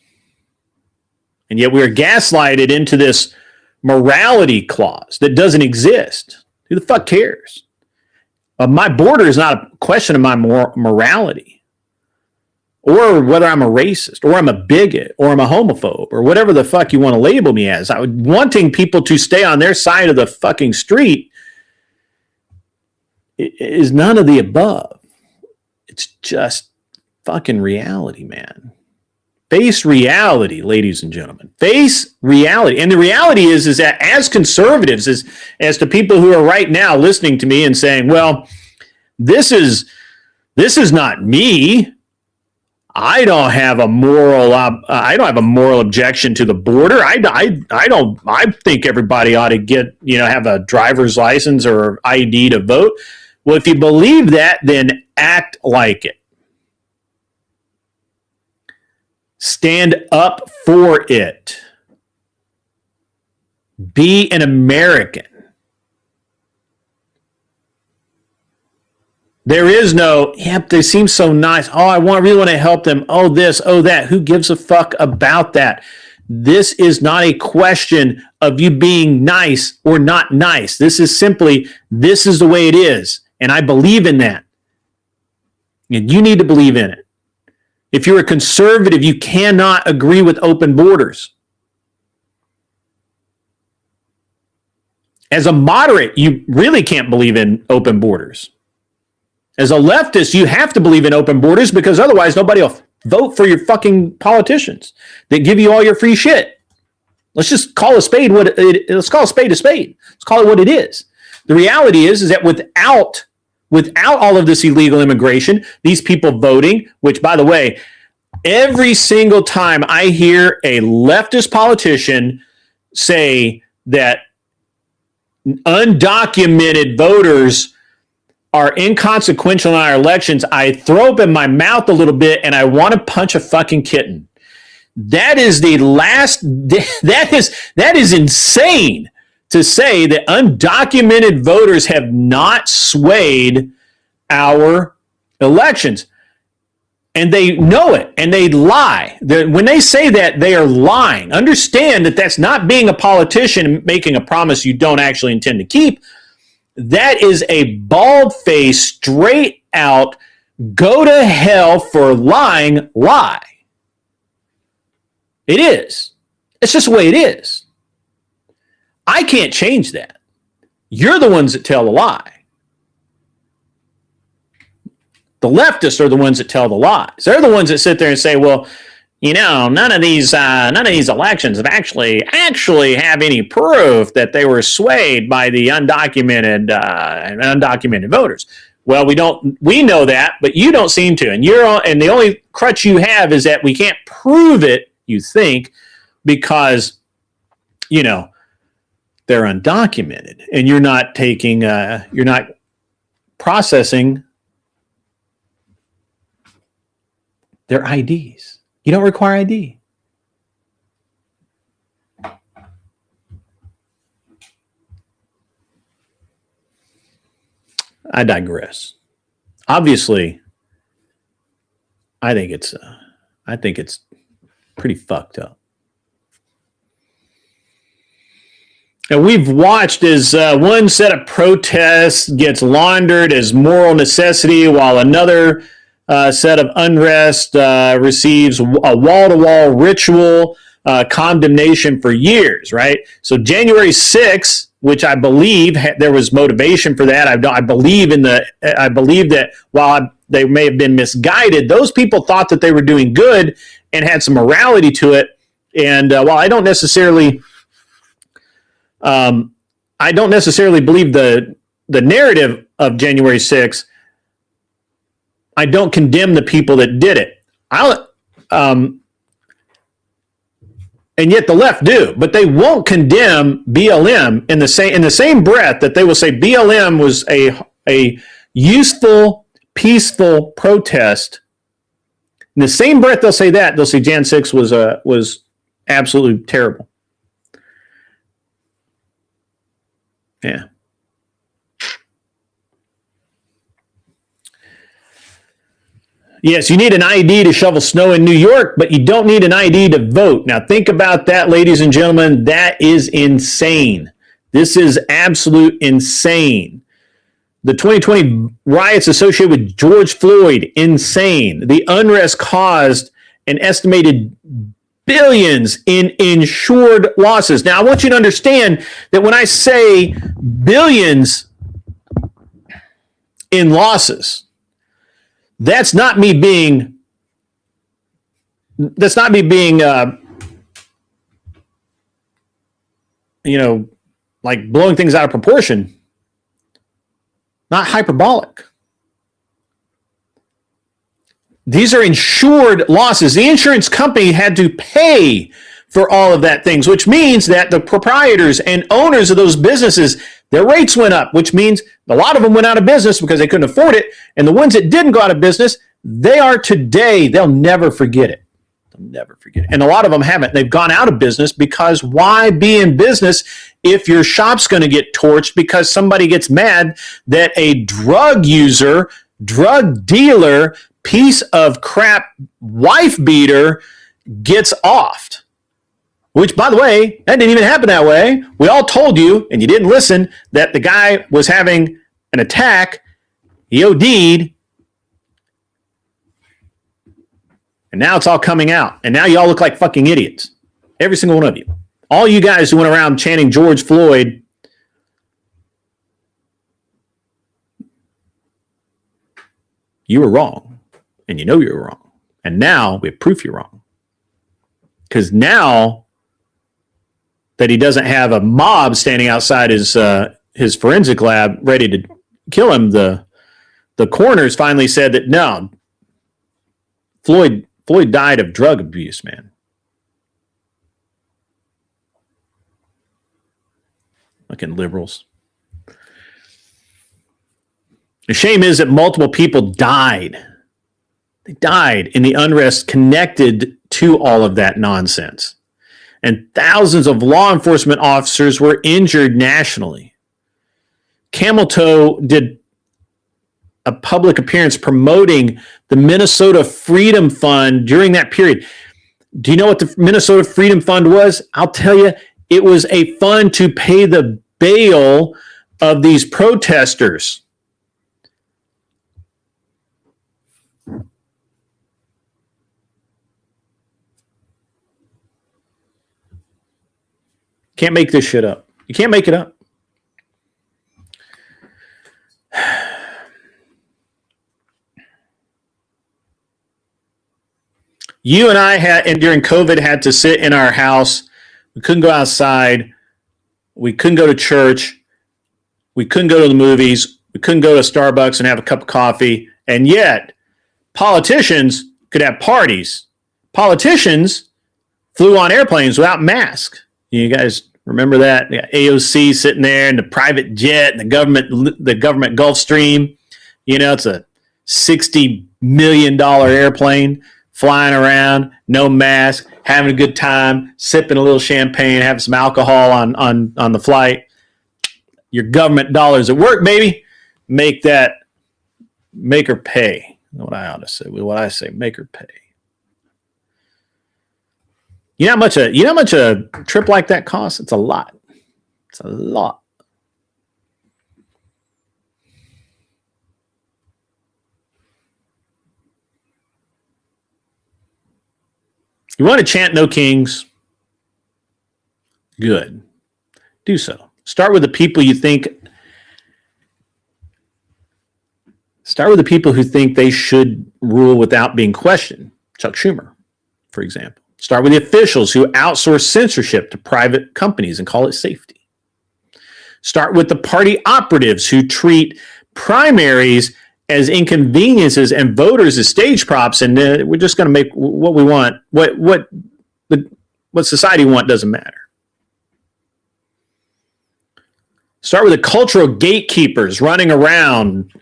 And yet we are gaslighted into this morality clause that doesn't exist. Who the fuck cares? My border is not a question of my morality, or whether I'm a racist, or I'm a bigot, or I'm a homophobe, or whatever the fuck you want to label me as. Wanting people to stay on their side of the fucking street is none of the above. It's just fucking reality, man. Face reality, ladies and gentlemen. Face reality. And the reality is that as conservatives, as to people who are right now listening to me and saying, well, this is not me. I don't have a moral objection to the border. I think everybody ought to have a driver's license or ID to vote. Well, if you believe that, then act like it. Stand up for it. Be an American. There is no, yep, they seem so nice. Oh, I really want to help them. Oh, this, oh, that. Who gives a fuck about that? This is not a question of you being nice or not nice. This is simply, this is the way it is. And I believe in that. And you need to believe in it. If you're a conservative, you cannot agree with open borders. As a moderate, you really can't believe in open borders. As a leftist, you have to believe in open borders because otherwise nobody will vote for your fucking politicians that give you all your free shit. Let's just call a spade let's call a spade a spade. Let's call it what it is. The reality is that without all of this illegal immigration, these people voting, which by the way, every single time I hear a leftist politician say that undocumented voters are inconsequential in our elections, I throw up in my mouth a little bit and I want to punch a fucking kitten. That is that is insane to say that undocumented voters have not swayed our elections. And they know it, and they lie. When they say that, they are lying. Understand that that's not being a politician and making a promise you don't actually intend to keep. That is a bald-faced, straight-out, go to hell for lying lie. It is. It's just the way it is. I can't change that. You're the ones that tell the lie. The leftists are the ones that tell the lies. They're the ones that sit there and say, well, you know, none of these elections have actually have any proof that they were swayed by the undocumented voters. Well, we know that, but you don't seem to. And the only crutch you have is that we can't prove it, you think, because, you know, they're undocumented and you're not processing their IDs. You don't require ID. I digress. Obviously, I think it's pretty fucked up. And we've watched as one set of protests gets laundered as moral necessity, while another set of unrest receives a wall-to-wall ritual condemnation for years, right? So January 6th, which I believe there was motivation for that. I believe that while they may have been misguided, those people thought that they were doing good and had some morality to it. And while I don't necessarily believe the narrative of January 6th, I don't condemn the people that did it. And yet the left do, but they won't condemn BLM in the same breath that they will say BLM was a useful, peaceful protest. In the same breath they'll say that, they'll say Jan 6 was absolutely terrible. Yeah. Yes, you need an ID to shovel snow in New York, but you don't need an ID to vote. Now, think about that, ladies and gentlemen. That is insane. This is absolute insane. The 2020 riots associated with George Floyd, insane. The unrest caused an estimated billions in insured losses. Now, I want you to understand that when I say billions in losses, that's not me being like blowing things out of proportion. Not hyperbolic. These are insured losses. The insurance company had to pay for all of that things, which means that the proprietors and owners of those businesses, their rates went up, which means a lot of them went out of business because they couldn't afford it. And the ones that didn't go out of business, they are today, they'll never forget it. They'll never forget it. And a lot of them haven't. They've gone out of business because why be in business if your shop's going to get torched because somebody gets mad that a drug user, drug dealer, piece of crap wife beater gets offed? Which, by the way, that didn't even happen that way. We all told you, and you didn't listen, that the guy was having an attack. He OD'd. And now it's all coming out. And now you all look like fucking idiots. Every single one of you. All you guys who went around chanting George Floyd. You were wrong, and you know you were wrong. And now we have proof you're wrong. Because now that he doesn't have a mob standing outside his forensic lab ready to kill him, the coroners finally said that no, Floyd died of drug abuse, man. Fucking liberals. The shame is that multiple people died. They died in the unrest connected to all of that nonsense. And thousands of law enforcement officers were injured nationally. Camel Toe did a public appearance promoting the Minnesota Freedom Fund during that period. Do you know what the Minnesota Freedom Fund was? I'll tell you, it was a fund to pay the bail of these protesters. Can't make this shit up. You can't make it up. You and I and during COVID, had to sit in our house. We couldn't go outside. We couldn't go to church. We couldn't go to the movies. We couldn't go to Starbucks and have a cup of coffee. And yet, politicians could have parties. Politicians flew on airplanes without masks. You guys remember that? They got AOC sitting there in the private jet and the government Gulfstream. You know, it's a $60 million airplane flying around, no mask, having a good time, sipping a little champagne, having some alcohol on the flight. Your government dollars at work, baby. Make her pay. What I ought to say. What I say, make her pay. You know how much a trip like that costs? It's a lot. It's a lot. You want to chant no kings? Good. Do so. Start with the people who think they should rule without being questioned. Chuck Schumer, for example. Start with the officials who outsource censorship to private companies and call it safety. Start with the party operatives who treat primaries as inconveniences and voters as stage props, and we're just going to make what we want. What society wants doesn't matter. Start with the cultural gatekeepers running around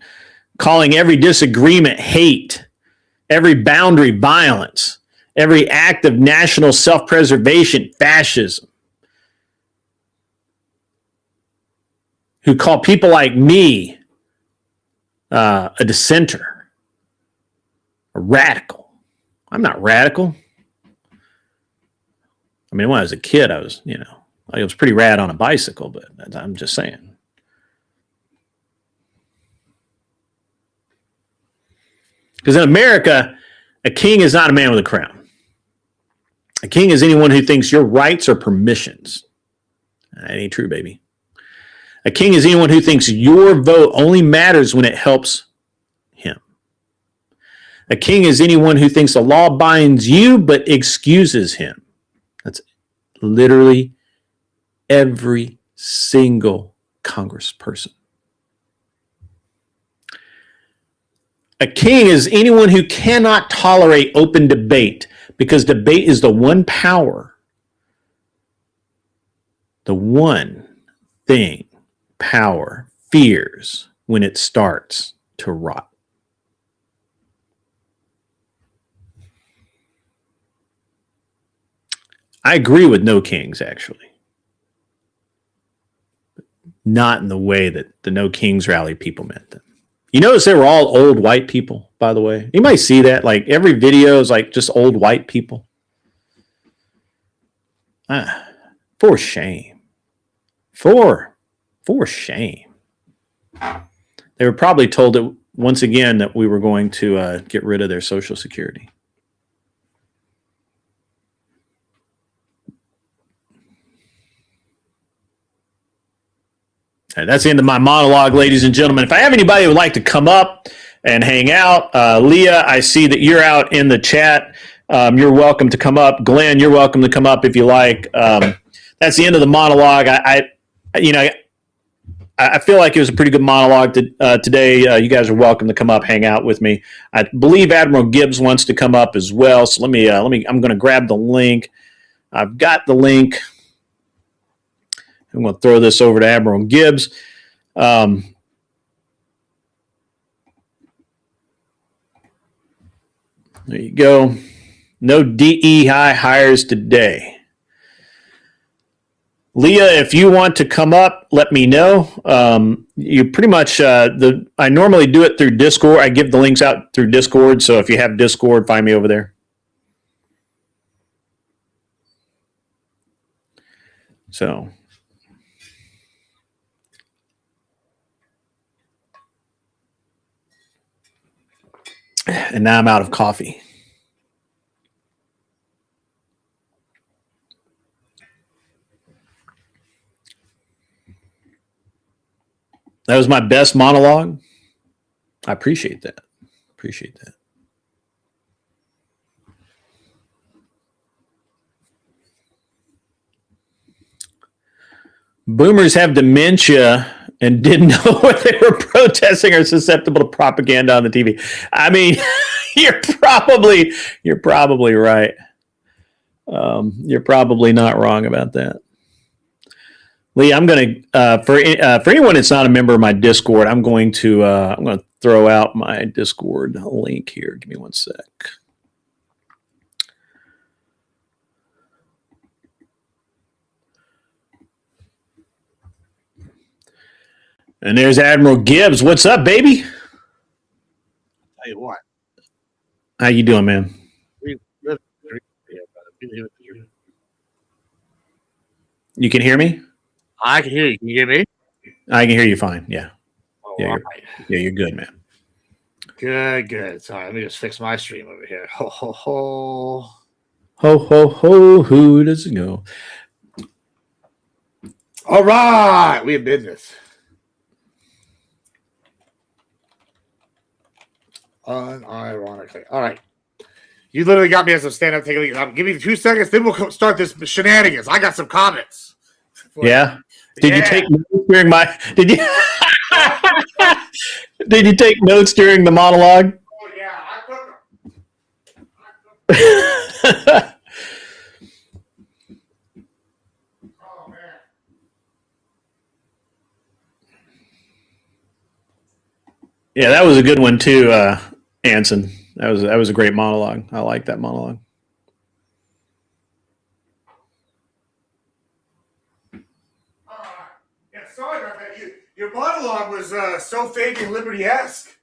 calling every disagreement hate, every boundary violence, every act of national self-preservation fascism, who call people like me a dissenter, a radical. I'm not radical. I mean, when I was a kid, I was pretty rad on a bicycle, but I'm just saying. Because in America, a king is not a man with a crown. A king is anyone who thinks your rights are permissions. That ain't true, baby. A king is anyone who thinks your vote only matters when it helps him. A king is anyone who thinks the law binds you but excuses him. That's literally every single congressperson. A king is anyone who cannot tolerate open debate because debate is the one power, the one thing power fears when it starts to rot. I agree with no kings, actually. Not in the way that the No Kings rally people meant them. You notice they were all old white people, by the way. You might see that. Like every video is like just old white people. For shame. For shame. They were probably told that once again that we were going to get rid of their Social Security. All right, that's the end of my monologue, ladies and gentlemen. If I have anybody who would like to come up and hang out. Leah, I see that you're out in the chat. You're welcome to come up. Glenn, you're welcome to come up if you like. That's the end of the monologue. I feel like it was a pretty good monologue today. You guys are welcome to come up, hang out with me. I believe Admiral Gibbs wants to come up as well. So let me. I'm going to grab the link. I've got the link. I'm going to throw this over to Admiral Gibbs. There you go. No DEI hires today. Leah, if you want to come up, let me know. You pretty much, I normally do it through Discord. I give the links out through Discord. So if you have Discord, find me over there. So. And now I'm out of coffee. That was my best monologue. I appreciate that. Appreciate that. Boomers have dementia and didn't know what they were protesting or susceptible to propaganda on the TV. I mean, you're probably right. You're probably not wrong about that. Lee, I'm going to for anyone that's not a member of my Discord, I'm going to throw out my Discord link here. Give me one sec. And there's Admiral Gibbs. What's up, baby? Tell you what. How you doing, man? You can hear me? I can hear you. Can you hear me? I can hear you fine. Yeah. Oh, Yeah, you're good, man. Good. Sorry, let me just fix my stream over here. Ho, ho, ho. Ho, ho, ho. Who does it go? All right. We have business. Unironically. All right. You literally got me as a stand-up. Take a look. Give me 2 seconds, then we'll start this shenanigans. I got some comments. Yeah. Did you take notes during my? Did you? Did you take notes during the monologue? Oh yeah, I took them. Oh man. Yeah, that was a good one too, Anson. That was a great monologue. I like that monologue. Sorry about that. Your monologue was so fake and Liberty-esque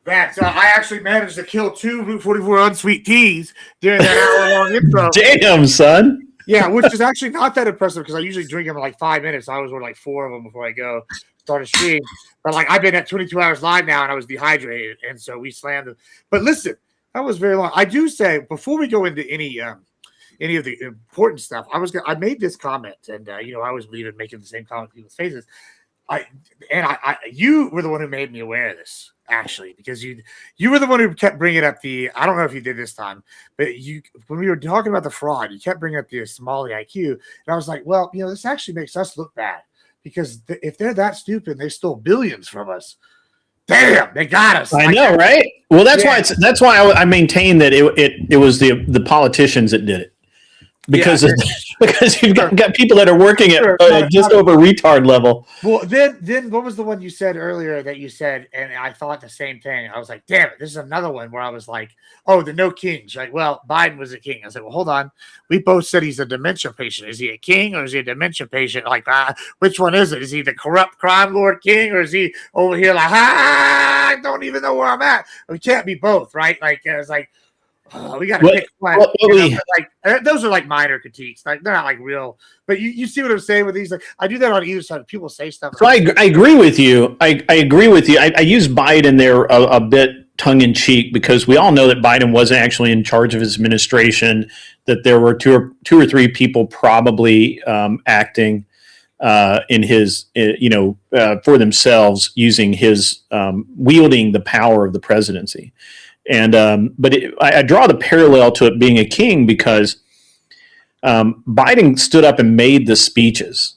that I actually managed to kill 2 Route 44 unsweet teas during that hour-long intro. Damn, son. Yeah, which is actually not that impressive because I usually drink them in like 5 minutes. I always order like 4 of them before I go start a stream. But like I've been at 22 hours live now and I was dehydrated, and so we slammed it. But listen, that was very long. I do say before we go into any of the important stuff, I made this comment, and I always believe in making the same comment in people's faces. You were the one who made me aware of this, actually, because you were the one who kept bringing up I don't know if you did this time, but when we were talking about the fraud, you kept bringing up the Somali IQ, and I was like, well, this actually makes us look bad because if they're that stupid, they stole billions from us. Damn, they got us. I know, right? Well, that's why I maintain that it was the politicians that did it. Because you've got people that are working at just over retard level. Well, then what was the one you said earlier that you said, and I thought the same thing. I was like, damn it, this is another one where I was like, oh, the no kings. Right? Well, Biden was a king. I said, well, hold on. We both said he's a dementia patient. Is he a king or is he a dementia patient? Like, which one is it? Is he the corrupt crime lord king or is he over here like, I don't even know where I'm at? We can't be both, right? Like, it was like, we got to pick one. Those are like minor critiques. Like they're not like real. But you see what I'm saying with these? Like I do that on either side. People say stuff. So I agree with you. I agree with you. I use Biden there a bit tongue in cheek because we all know that Biden wasn't actually in charge of his administration. That there were two or three people probably acting. in his, for themselves using his wielding the power of the presidency. And but I draw the parallel to it being a king because Biden stood up and made the speeches.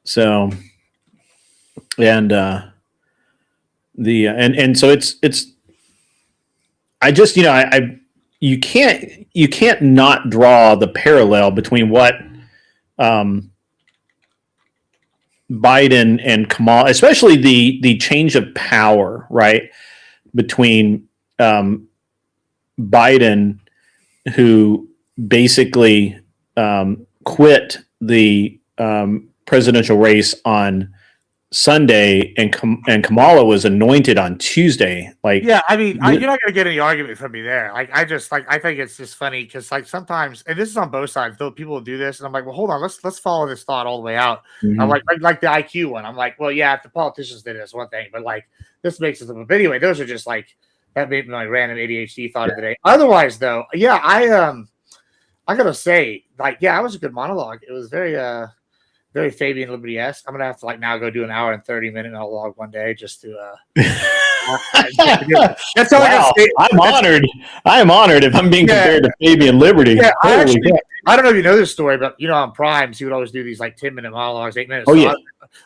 So, and so it's I just you can't not draw the parallel between what Biden and Kamala, especially the change of power, right, between Biden, who basically quit the presidential race on Sunday, and Kamala was anointed on Tuesday. Like, yeah, I mean, you're not gonna get any argument from me there. Like, I think it's just funny because, like, sometimes, and this is on both sides, though, people will do this, and I'm like, well, hold on, let's follow this thought all the way out. Mm-hmm. I'm like the IQ one. I'm like, well, yeah, if the politicians did it, it's one thing, but like, this makes it. But anyway, those are just like that made my random ADHD thought of the day. Otherwise, though, yeah, I gotta say, like, yeah, it was a good monologue. It was very very Fabian Liberty-esque. I'm gonna have to like now go do an hour and 30-minute monologue one day just to that's all. Wow, I'm honored. I am honored if I'm being compared to Fabian Liberty. Yeah, I don't know if you know this story, but on Primes, he would always do these like 10-minute monologues, 8 minutes. Oh, yeah.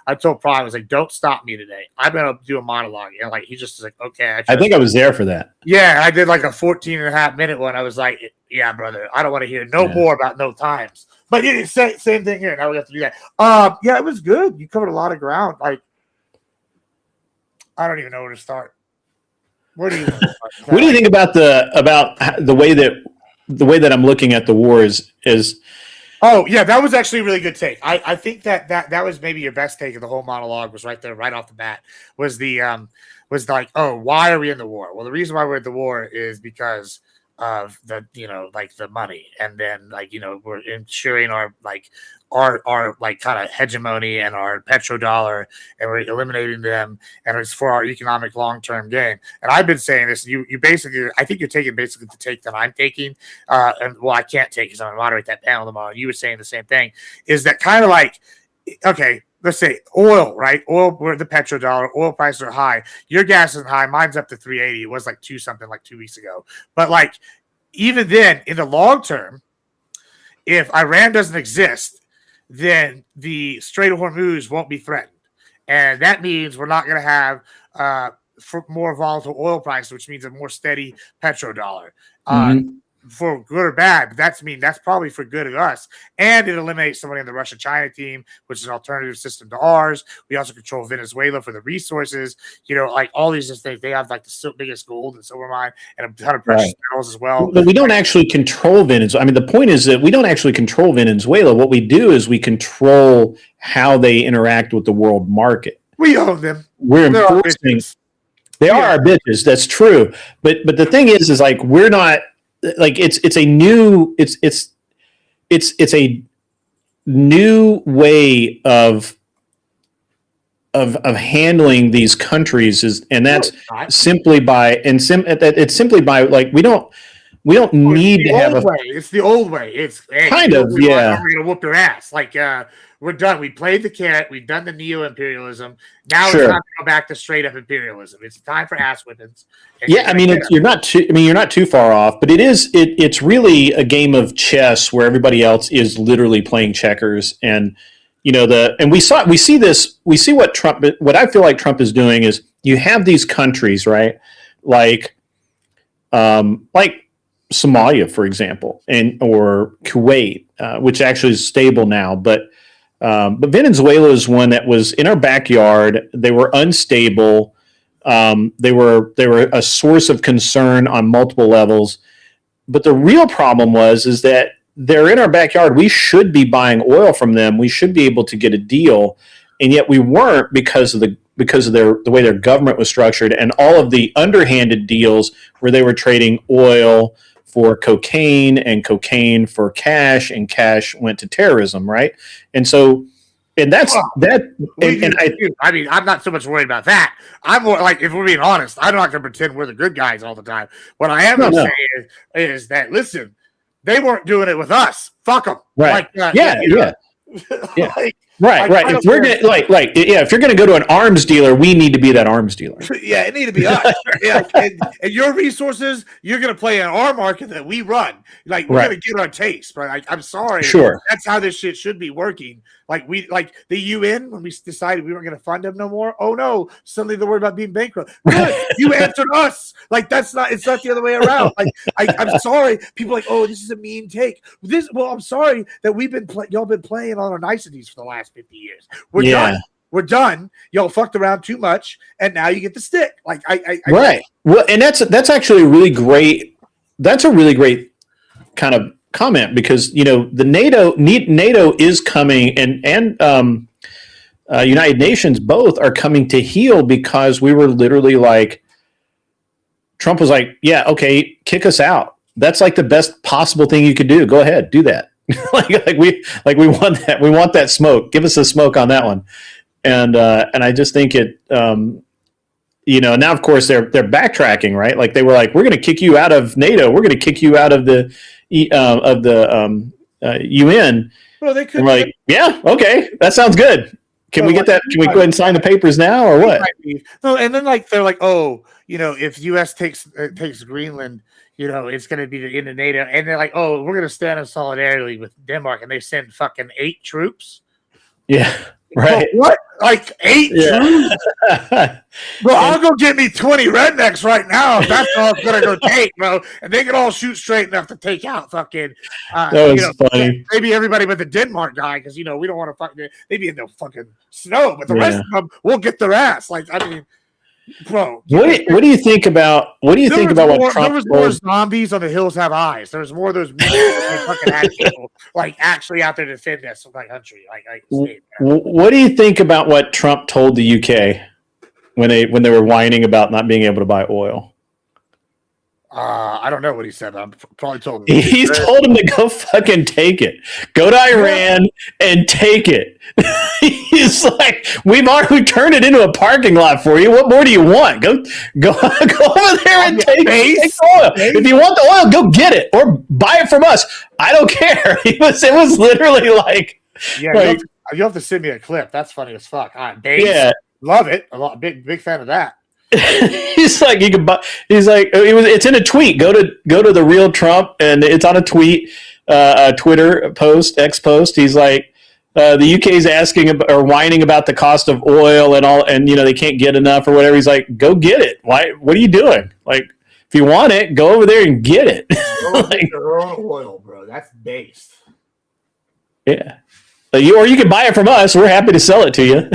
I told Prime, I was like, don't stop me today. I'm gonna do a monologue. And like he just was like, okay. I think I was there for that. Yeah, I did like a 14.5-minute one. I was like, yeah, brother, I don't want to hear more about no times. But it's same thing here. Now we have to do that. Yeah, it was good. You covered a lot of ground. Like, I don't even know where to start. Where do you want to start? What do you think about the way that I'm looking at the war is? Oh yeah, that was actually a really good take. I think that was maybe your best take of the whole monologue. Was right there, right off the bat. Was like, oh, why are we in the war? Well, the reason why we're in the war is because of the like the money, and then like we're ensuring our like kind of hegemony and our petrodollar, and we're eliminating them, and it's for our economic long-term gain. And I've been saying this. You basically, I think you're taking basically the take that I'm taking, and well, I can't take because I'm gonna moderate that panel tomorrow. And you were saying the same thing. Is that kind of like, okay, let's say oil, right? Oil, we're the petrodollar. Oil prices are high. Your gas isn't high. Mine's up to 380. It was like 2 something like 2 weeks ago. But like, even then, in the long term, if Iran doesn't exist, then the Strait of Hormuz won't be threatened. And that means we're not going to have more volatile oil prices, which means a more steady petrodollar. For good or bad, but that's probably for good of us. And it eliminates somebody on the Russia-China team, which is an alternative system to ours. We also control Venezuela for the resources. Like all these things, they have like the biggest gold and silver mine and a ton of precious metals as well. But we don't actually control Venezuela. I mean, the point is that we don't actually control Venezuela. What we do is we control how they interact with the world market. We own them. We're enforcing. They are our bitches. That's true. But the thing is like we're not. Like it's a new way of handling these countries and that's simply by like we don't need to have it's the old way. It's kind of we're gonna whoop their ass. Like we're done. We played the carrot. We've done the neo-imperialism. Now it's time to go back to straight up imperialism. It's time for ass whippings. Yeah, I mean, you're not too far off, but it's really a game of chess where everybody else is literally playing checkers, and we see what I feel like Trump is doing is you have these countries, right, like Somalia, for example, or Kuwait, which actually is stable now, but Venezuela is one that was in our backyard. They were unstable. They were a source of concern on multiple levels. But the real problem is that they're in our backyard. We should be buying oil from them. We should be able to get a deal, and yet we weren't because of the way their government was structured and all of the underhanded deals where they were trading oil for cocaine and cocaine for cash, and cash went to terrorism, right? And so, and that's that. I mean, I'm not so much worried about that. I'm more like, if we're being honest, I'm not going to pretend we're the good guys all the time. What I am going to say is that, listen, they weren't doing it with us. Fuck them. Right. Like, Yeah. Like, Right. I If don't we're care. gonna if you're gonna go to an arms dealer, we need to be that arms dealer. Yeah, it need to be us. Yeah, and your resources, you're gonna play in our market that we run. Like we're gonna get our taste, but I'm sorry. Sure. That's how this shit should be working. Like the UN when we decided we weren't gonna fund them no more. Oh no, suddenly they're worried about being bankrupt. Good, you answered us. Like it's not the other way around. Like I'm sorry. People are like, oh, this is a mean take. I'm sorry that y'all been playing on our niceties for the last 50 years. We're done. We're done. Y'all fucked around too much, and now you get the stick. Like right. Well, and that's actually a really great. That's a really great kind of comment because the NATO is coming and United Nations both are coming to heel because we were literally like Trump was like, yeah, okay, kick us out. That's like the best possible thing you could do. Go ahead, do that. like we want that. We want that smoke. Give us the smoke on that one. And I just think it, now of course they're backtracking, right? Like they were like, we're going to kick you out of NATO. We're going to kick you out of the UN. Well, they could. And we're like, yeah, okay, that sounds good. Can we get that? Can we go ahead and sign the papers now, or what? No, and then they're like, oh, if U.S. takes Greenland, it's going to be the end of NATO, and they're like, oh, we're going to stand in solidarity with Denmark, and they send fucking 8 troops. Yeah. Right. What? Like 8 troops? Well, I'll go get me 20 rednecks right now if that's all it's gonna go take, bro. And they can all shoot straight enough to take out fucking that was funny. Maybe everybody but the Denmark guy, because we don't want to fucking they be in the fucking snow, but the rest of them will get their ass. Like, I mean, bro. What do you think about what Trump there was more zombies on the hills have eyes. There's more of those fucking had people like actually out there to defend this like country. What do you think about what Trump told the UK when they were whining about not being able to buy oil? I don't know what he said, but I'm probably told him. He's told him to go fucking take it. Go to Iran and take it. He's like, we've turned it into a parking lot for you. What more do you want? Go over there and take oil. If you want the oil, go get it or buy it from us. I don't care. It was literally like, yeah. You have to send me a clip. That's funny as fuck. Yeah, love it. Big fan of that. He's like, you can buy. He's like, it's in a tweet. Go to the real Trump, and it's on a tweet, a Twitter post, X post. He's like, the UK is asking or whining about the cost of oil and all, and they can't get enough or whatever. He's like, go get it. Why? What are you doing? Like, if you want it, go over there and get it. Like, your own oil, bro. That's based. Yeah. Or you can buy it from us. We're happy to sell it to you.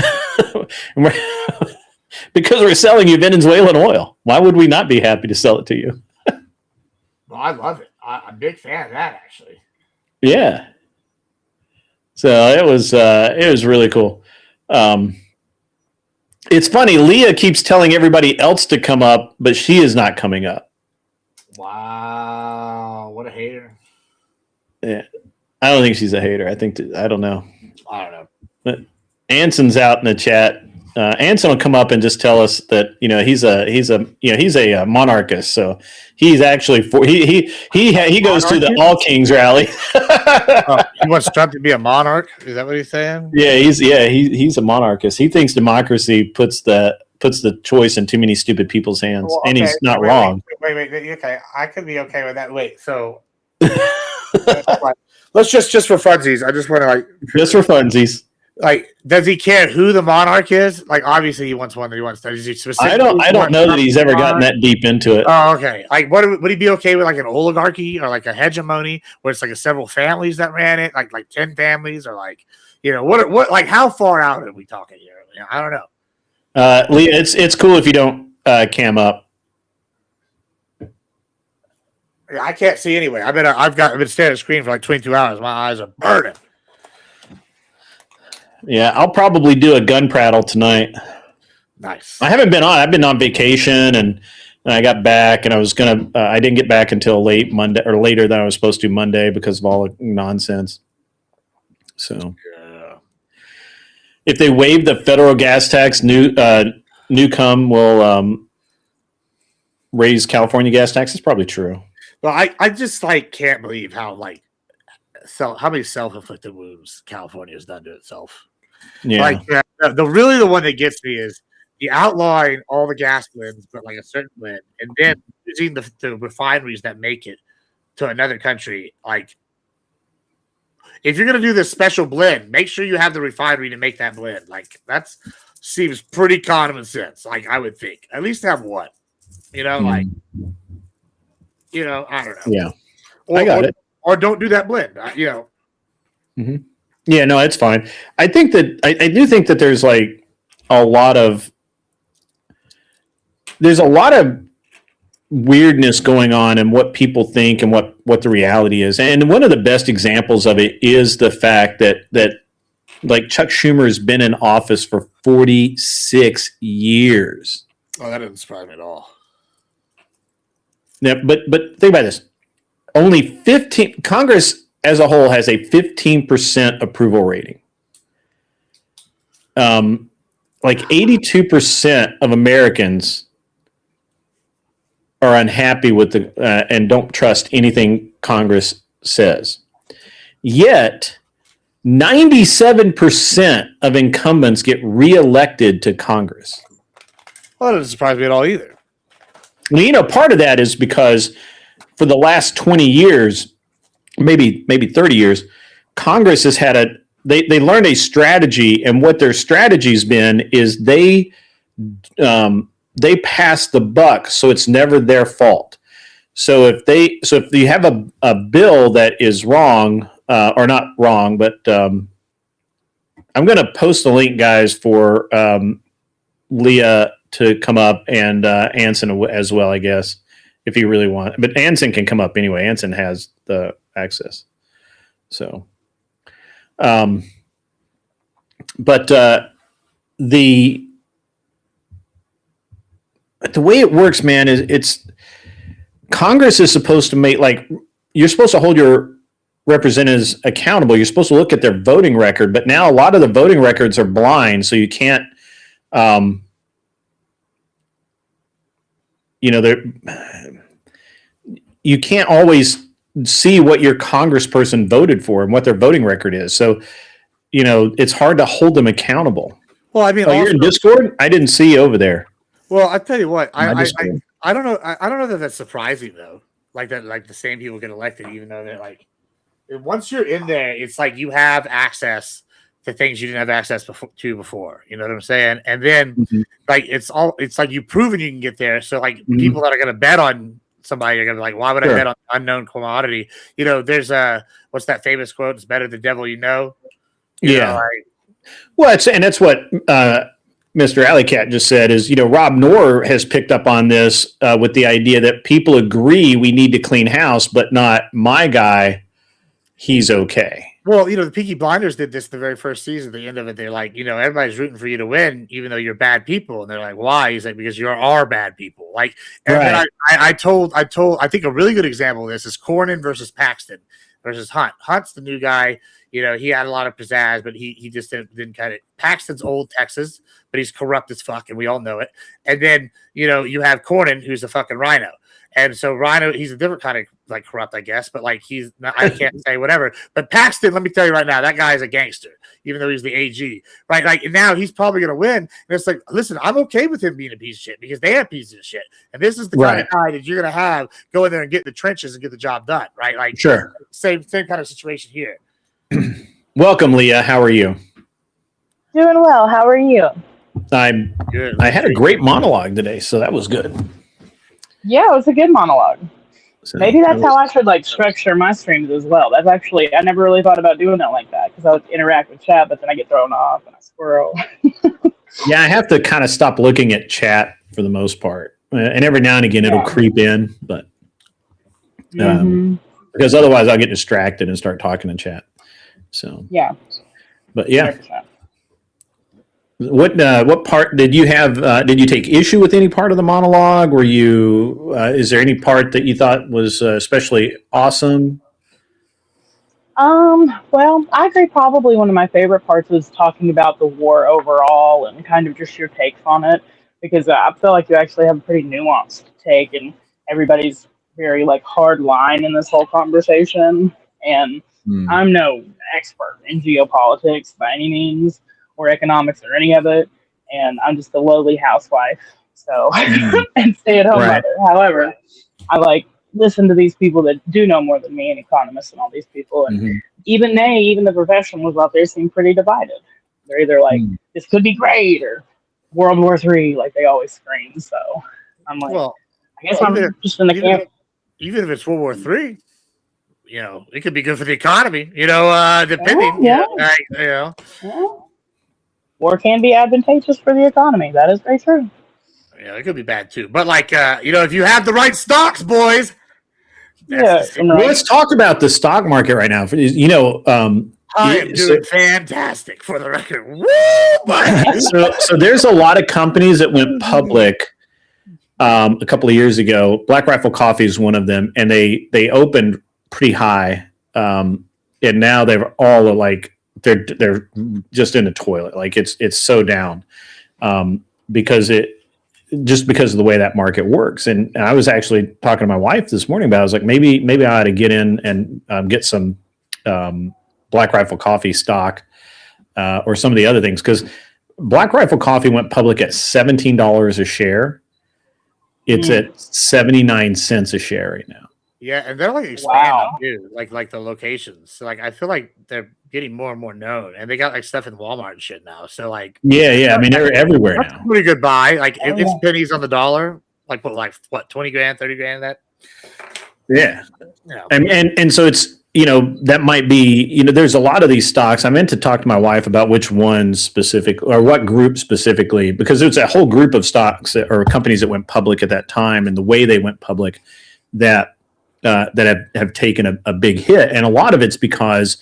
Because we're selling you Venezuelan oil. Why would we not be happy to sell it to you? Well, I love it. I'm a big fan of that, actually. Yeah. So it was really cool. It's funny. Leah keeps telling everybody else to come up, but she is not coming up. Wow. What a hater. Yeah. I don't think she's a hater. I don't know. I don't know. But Anson's out in the chat. Anson will come up and just tell us that he's a monarchist. So he's actually he goes to the All Kings rally. He wants Trump to be a monarch. Is that what he's saying? Yeah, he's a monarchist. He thinks democracy puts the choice in too many stupid people's hands, well, okay. And he's not wrong. Wait. Okay, I could be okay with that. Wait, so. Let's just for funsies. I just want to just for funsies. Like, does he care who the monarch is? Like, obviously, he wants one that he wants. Does he specifically? I don't know that he's ever gotten that deep into it. Oh, okay. Like, would he be okay with like an oligarchy or like a hegemony where it's like several families that ran it, like 10 families, or like what like how far out are we talking here? I don't know. Leah, it's cool if you don't cam up. I can't see anyway. I've been staring at the screen for like 22 hours. My eyes are burning. Yeah, I'll probably do a gun prattle tonight. Nice. I haven't been on. I've been on vacation, and I got back, and I was gonna. I didn't get back until late Monday, or later than I was supposed to Monday because of all the nonsense. So, if they waive the federal gas tax, Newcomb will raise California gas tax. It's probably true. Well, I just can't believe how self-inflicted wounds California has done to itself. Yeah. Like the one that gets me is the outlawing all the gas blends, but like a certain blend, and then using the refineries that make it to another country. Like, if you're gonna do this special blend, make sure you have the refinery to make that blend. Like, that seems pretty common sense. Like, I would think at least have one. You know, like, you know, I don't know. Yeah, or, I got it. Or don't do that blend. You know. Mm-hmm. Yeah, no, it's fine. I think that I do think that there's a lot of weirdness going on in what people think and what the reality is. And one of the best examples of it is the fact that like Chuck Schumer has been in office for 46 years. Oh, that doesn't surprise me at all. Yeah, but think about this. Only 15 Congress as a whole has a 15% approval rating. Like 82% of Americans are unhappy with and don't trust anything Congress says. Yet, 97% of incumbents get reelected to Congress. Well, that doesn't surprise me at all either. Well, you know, part of that is because for the last 20 years, maybe 30 years, Congress has had they learned a strategy, and what their strategy's been is they pass the buck, so it's never their fault. So if you have a bill that is wrong, or not wrong, but I'm going to post a link, guys, for Leah to come up and Anson as well, I guess, if you really want. But Anson can come up anyway. Anson has the access. So, but the way it works, man, is it's Congress is supposed to make, like, you're supposed to hold your representatives accountable. You're supposed to look at their voting record, but now a lot of the voting records are blind, so you can't, you can't always see what your congressperson voted for and what their voting record is. So, you know, it's hard to hold them accountable. Well, I mean, you're in Discord? I didn't see you over there. Well, I tell you what, I don't know. I don't know that that's surprising though. Like that, like the same people get elected, even though they're like, once you're in there, it's like you have access to things you didn't have access to before. You know what I'm saying? And then like it's like you've proven you can get there. So like people that are going to bet on somebody are going to be like, why would I bet on unknown commodity? You know, there's what's that famous quote? It's better the devil you know. You know, well, that's what Mr. Alleycat just said is, you know, Rob Knorr has picked up on this with the idea that people agree we need to clean house, but not my guy. He's okay. Well, you know, the Peaky Blinders did this the very first season. At the end of it, they're like, you know, everybody's rooting for you to win, even though you're bad people. And they're like, why? He's like, because you are bad people. Like, and then I think a really good example of this is Cornyn versus Paxton versus Hunt. Hunt's the new guy. You know, he had a lot of pizzazz, but he just didn't cut it. Paxton's old Texas, but he's corrupt as fuck, and we all know it. And then, you know, you have Cornyn, who's a fucking rhino. And so Rhino, he's a different kind of like corrupt, I guess, but like he's not, I can't say whatever. But Paxton, let me tell you right now, that guy is a gangster, even though he's the AG, right? Like, and now he's probably going to win. And it's like, listen, I'm okay with him being a piece of shit because they have pieces of shit. And this is the kind of guy that you're going to have go in there and get in the trenches and get the job done, right? Like, same kind of situation here. Welcome, Leah. How are you? Doing well. How are you? I'm good. I had a great monologue today, so that was good. Yeah, it was a good monologue. So maybe that's how I should like structure my streams as well. That's actually, I never really thought about doing that like that because I would interact with chat, but then I get thrown off and I squirrel. Yeah, I have to kind of stop looking at chat for the most part, and every now and again it'll creep in, but because otherwise I'll get distracted and start talking in chat. So yeah, but yeah. 100%. What part did you have? Did you take issue with any part of the monologue? Were you? Is there any part that you thought was especially awesome? Well, I agree. Probably one of my favorite parts was talking about the war overall and kind of just your takes on it, because I feel like you actually have a pretty nuanced take, and everybody's very like hard line in this whole conversation. And I'm no expert in geopolitics by any means, or economics or any of it, and I'm just a lowly housewife, so and stay-at-home mother. However, I listen to these people that do know more than me, and economists and all these people, and even the professionals out there seem pretty divided. They're either like, this could be great, or World War III, like they always scream. So I'm like, well, I guess I'm just in the camp. Even if it's World War III, it could be good for the economy, depending. Yeah. War can be advantageous for the economy. That is very true. Yeah, it could be bad too. But if you have the right stocks, boys. Let's talk about the stock market right now. I am doing fantastic, for the record. Woo! So there's a lot of companies that went public a couple of years ago. Black Rifle Coffee is one of them, and they opened pretty high, and now they're all they're just in the toilet. Like it's so down because of the way that market works. And I was actually talking to my wife this morning about it. I was like, maybe I ought to get in and get some Black Rifle Coffee stock or some of the other things, because Black Rifle Coffee went public at $17 a share. It's at 79 cents a share right now. Yeah, and they're expanding too, like the locations. So I feel like they're getting more and more known, and they got stuff in Walmart and shit now. So yeah, I mean they're everywhere now. Pretty good buy. It's pennies on the dollar. What 20 grand, 30 grand that. Yeah, and so it's that might be there's a lot of these stocks. I meant to talk to my wife about which ones specific or what group specifically, because there's a whole group of stocks or companies that went public at that time, and the way they went public that have taken a big hit. And a lot of it's because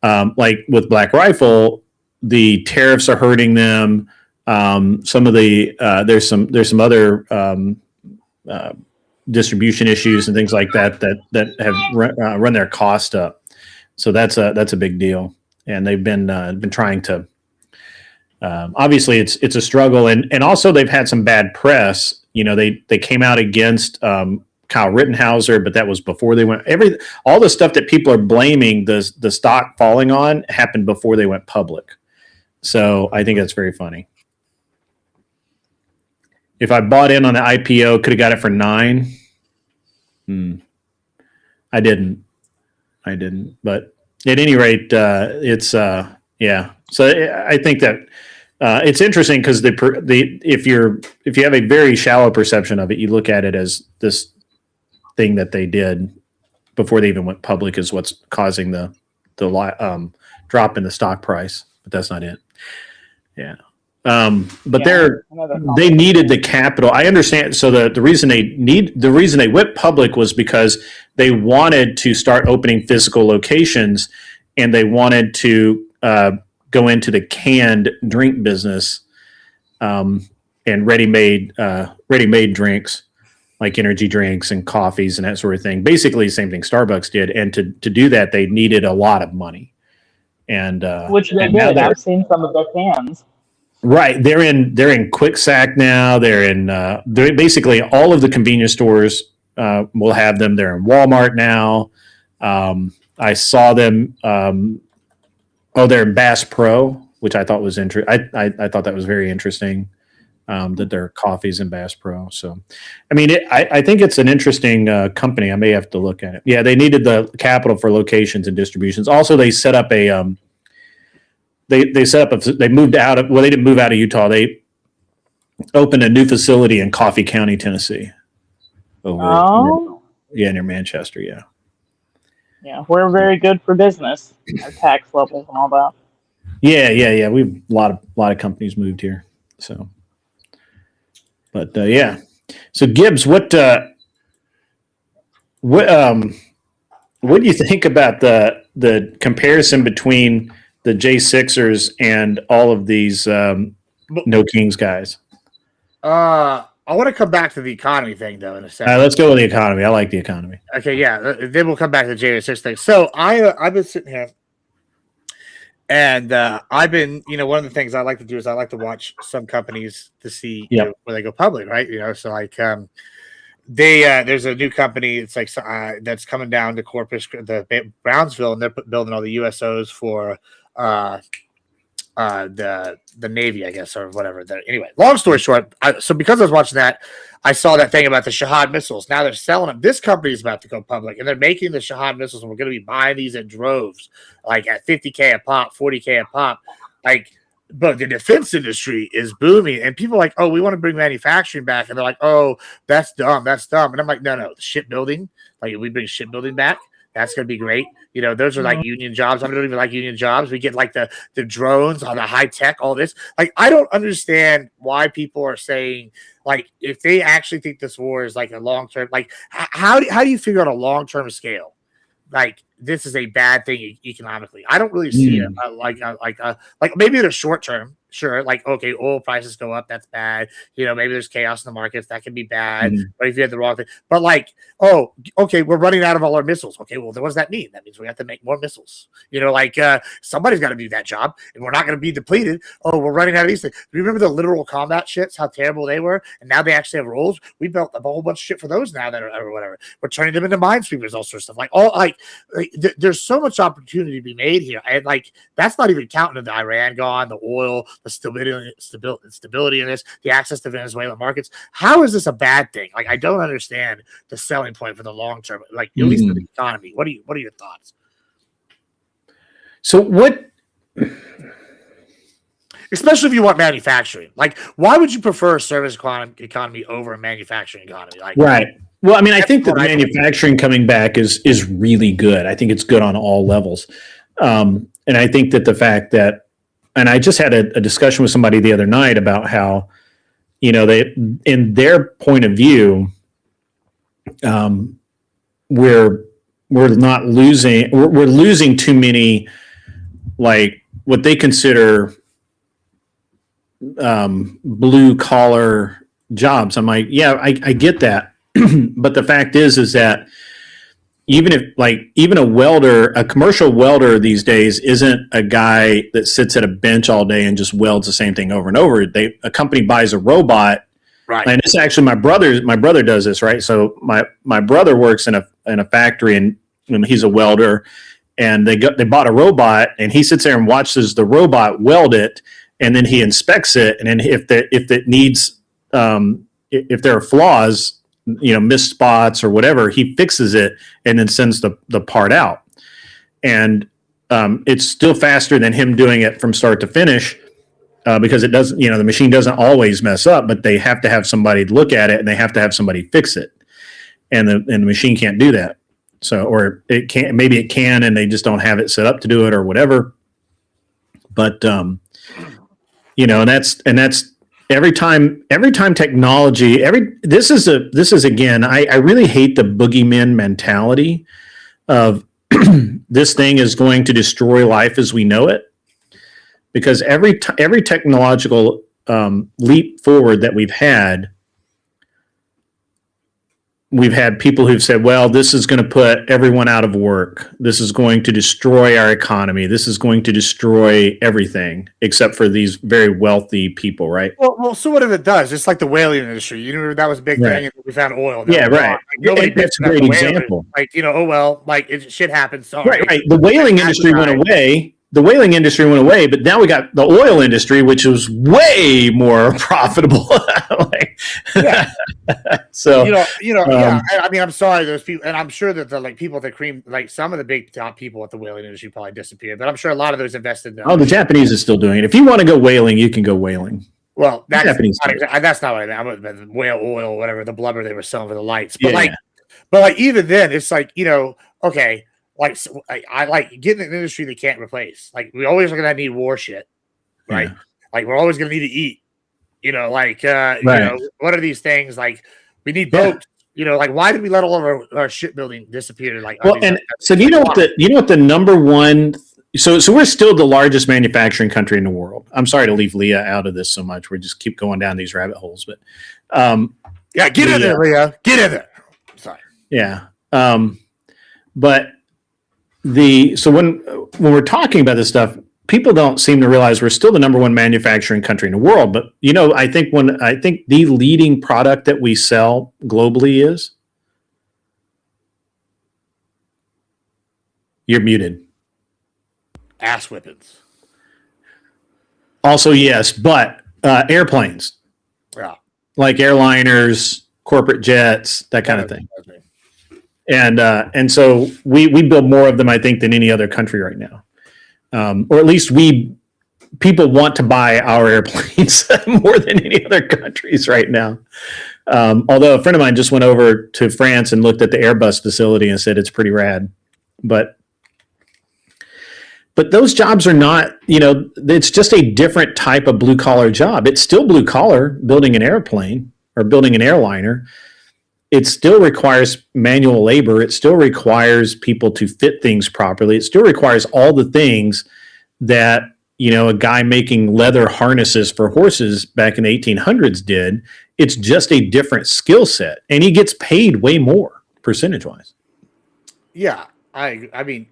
like with Black Rifle, the tariffs are hurting them. Some of the there's some other distribution issues and things like that have run their cost up. So that's a big deal. And they've been trying to obviously it's a struggle, and also they've had some bad press. They came out against Kyle Rittenhauser, but that was before they went. All the stuff that people are blaming the stock falling on happened before they went public. So I think that's very funny. If I bought in on the IPO, could have got it for $9. I didn't. But at any rate, it's yeah. So I think that it's interesting because if you have a very shallow perception of it, you look at it as this thing that they did before they even went public is what's causing the drop in the stock price, but that's not it. Yeah. But they needed the capital. I understand. So the reason they went public was because they wanted to start opening physical locations, and they wanted to go into the canned drink business and ready-made drinks like energy drinks and coffees and that sort of thing. Basically the same thing Starbucks did. And to do that, they needed a lot of money. And which they did. I've seen some of their cans. Right. They're in QuickSack now. They're basically all of the convenience stores will have them. They're in Walmart now. I saw them. They're in Bass Pro, which I thought was interesting. I thought that was very interesting that their coffee's in Bass Pro. So, I mean, I think it's an interesting company. I may have to look at it. Yeah, they needed the capital for locations and distributions. Also, they set up a they moved out of, well, they didn't move out of Utah. They opened a new facility in Coffee County, Tennessee. Near Manchester. Yeah. Yeah, we're very good for business. Our tax levels and all that. Yeah. We've a lot of companies moved here. So, but yeah. So Gibbs, what do you think about the comparison between the J6ers and all of these No Kings guys? I want to come back to the economy thing, though, in a second. Let's go with the economy. I like the economy. Okay, yeah. Then we'll come back to the J6 thing. So I've been sitting here, and I've been, one of the things I like to do is I like to watch some companies to see where they go public, right? So like they there's a new company. It's like that's coming down to Corpus, the Brownsville, and they're building all the USOs for the Navy, I guess, or whatever. Anyway, long story short, so because I was watching that, I saw that thing about the Shahad missiles. Now they're selling them. This company is about to go public, and they're making the Shahad missiles, and we're going to be buying these in droves, like at $50K a pop, $40K a pop, like. But the defense industry is booming, and people are like, oh, we want to bring manufacturing back, and they're like, oh, that's dumb, and I'm like, no, shipbuilding, like we bring shipbuilding back. That's going to be great. You know, those are like union jobs. I don't even like union jobs. We get like the drones on the high tech, all this. Like, I don't understand why people are saying, like, if they actually think this war is like a long term, like, how do you figure out a long term scale? Like, this is a bad thing economically. I don't really see it like maybe in a short term. Sure, like, okay, oil prices go up, that's bad. You know, maybe there's chaos in the markets, that can be bad. But if you had the wrong thing, but like, oh, okay, we're running out of all our missiles. Okay, well, then what does that mean? That means we have to make more missiles. You know, like somebody's got to do that job, and we're not going to be depleted. Oh, we're running out of these things. Remember the literal combat shits, how terrible they were, and now they actually have roles. We built a whole bunch of shit for those now that are or whatever. We're turning them into minesweepers, all sorts of stuff. Like there's so much opportunity to be made here, and like that's not even counting the Iran gone, the oil. The stability in this, the access to Venezuelan markets. How is this a bad thing? Like, I don't understand the selling point for the long term, like at least for the economy. What are your thoughts? So what, especially if you want manufacturing, like why would you prefer a service economy over a manufacturing economy? Like, right. Well, I mean, I think that manufacturing coming back is really good. I think it's good on all levels. And I think that the fact that, and I just had a discussion with somebody the other night about how, you know, they, in their point of view, we're not losing, we're losing too many, like what they consider blue collar jobs. I'm like, yeah, I get that. But the fact is that even a welder, a commercial welder these days isn't a guy that sits at a bench all day and just welds the same thing over and over. A company buys a robot, right? And it's actually my brother does this, right? So my brother works in a factory and he's a welder, and they bought a robot, and he sits there and watches the robot weld it, and then he inspects it, and then if it needs if there are flaws, you know, missed spots or whatever, he fixes it and then sends the part out. And it's still faster than him doing it from start to finish because it doesn't, you know, the machine doesn't always mess up, but they have to have somebody look at it and they have to have somebody fix it. And the machine can't do that. So, or it can't, maybe it can, and they just don't have it set up to do it or whatever. But, you know, and that's, Every time technology, this is again, I really hate the boogeyman mentality of this thing is going to destroy life as we know it, because every technological leap forward that we've had people who've said, well, this is going to put everyone out of work. This is going to destroy our economy. This is going to destroy everything except for these very wealthy people, right? Well, so what if it does? It's like the whaling industry. You know, that was a big thing, and we found oil. Yeah, right. Like, that's a great example. Like, you know, oh, well, like, shit happens. Sorry. Right. The whaling industry went away. But now we got the oil industry, which is way more profitable. So yeah. I mean, I'm sorry, those people, and I'm sure that the like people at the cream, like some of the big top people at the whaling industry probably disappeared, but I'm sure a lot of those invested. The Japanese is still doing it. If you want to go whaling, you can go whaling. Well, that's not what I meant. Whale oil, whatever, the blubber they were selling for the lights, but but even then, it's like, you know, okay. Like, so I like getting an industry they can't replace. Like, we always are going to need war shit, right? Yeah. Like, we're always going to need to eat. You know, like, you know, what are these things? Like, we need boats. You know, like, why did we let all of our shipbuilding disappear? Like, well, and so you know what the number one. So we're still the largest manufacturing country in the world. I'm sorry to leave Leah out of this so much. We just keep going down these rabbit holes, but yeah, get in there, Leah. Get in there. Sorry. Yeah, but. So when we're talking about this stuff, people don't seem to realize we're still the number one manufacturing country in the world. But I think the leading product that we sell globally is. You're muted. Ass whippings. Also, yes, but airplanes. Yeah. Like airliners, corporate jets, that kind of thing. And so we build more of them, I think, than any other country right now. Or at least people want to buy our airplanes more than any other countries right now. Although a friend of mine just went over to France and looked at the Airbus facility and said it's pretty rad. But those jobs are not, it's just a different type of blue collar job. It's still blue collar, building an airplane or building an airliner. It still requires manual labor. It still requires people to fit things properly. It still requires all the things that, a guy making leather harnesses for horses back in the 1800s did. It's just a different skill set, and he gets paid way more percentage-wise. Yeah, I mean,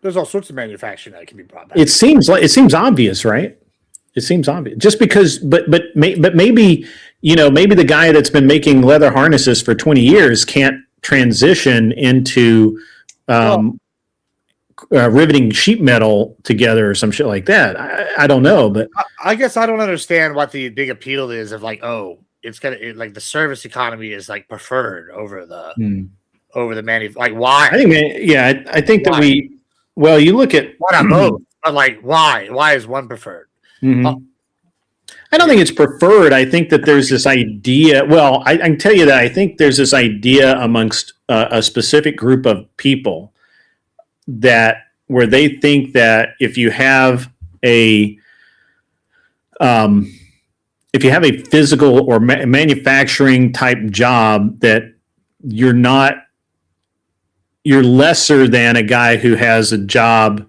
there's all sorts of manufacturing that can be brought back. It seems obvious, right? It seems obvious. Just because, but maybe, maybe the guy that's been making leather harnesses for 20 years can't transition into riveting sheet metal together or some shit like that. I don't know, but I guess I don't understand what the big appeal is of it's like the service economy is like preferred over the like why? I think, I think that you look at why not both, but like why is one preferred? Mm-hmm. I don't think it's preferred. I think that there's this idea. Well, I can tell you that I think there's this idea amongst a specific group of people where they think that if you have a physical or manufacturing type job, that you're lesser than a guy who has a job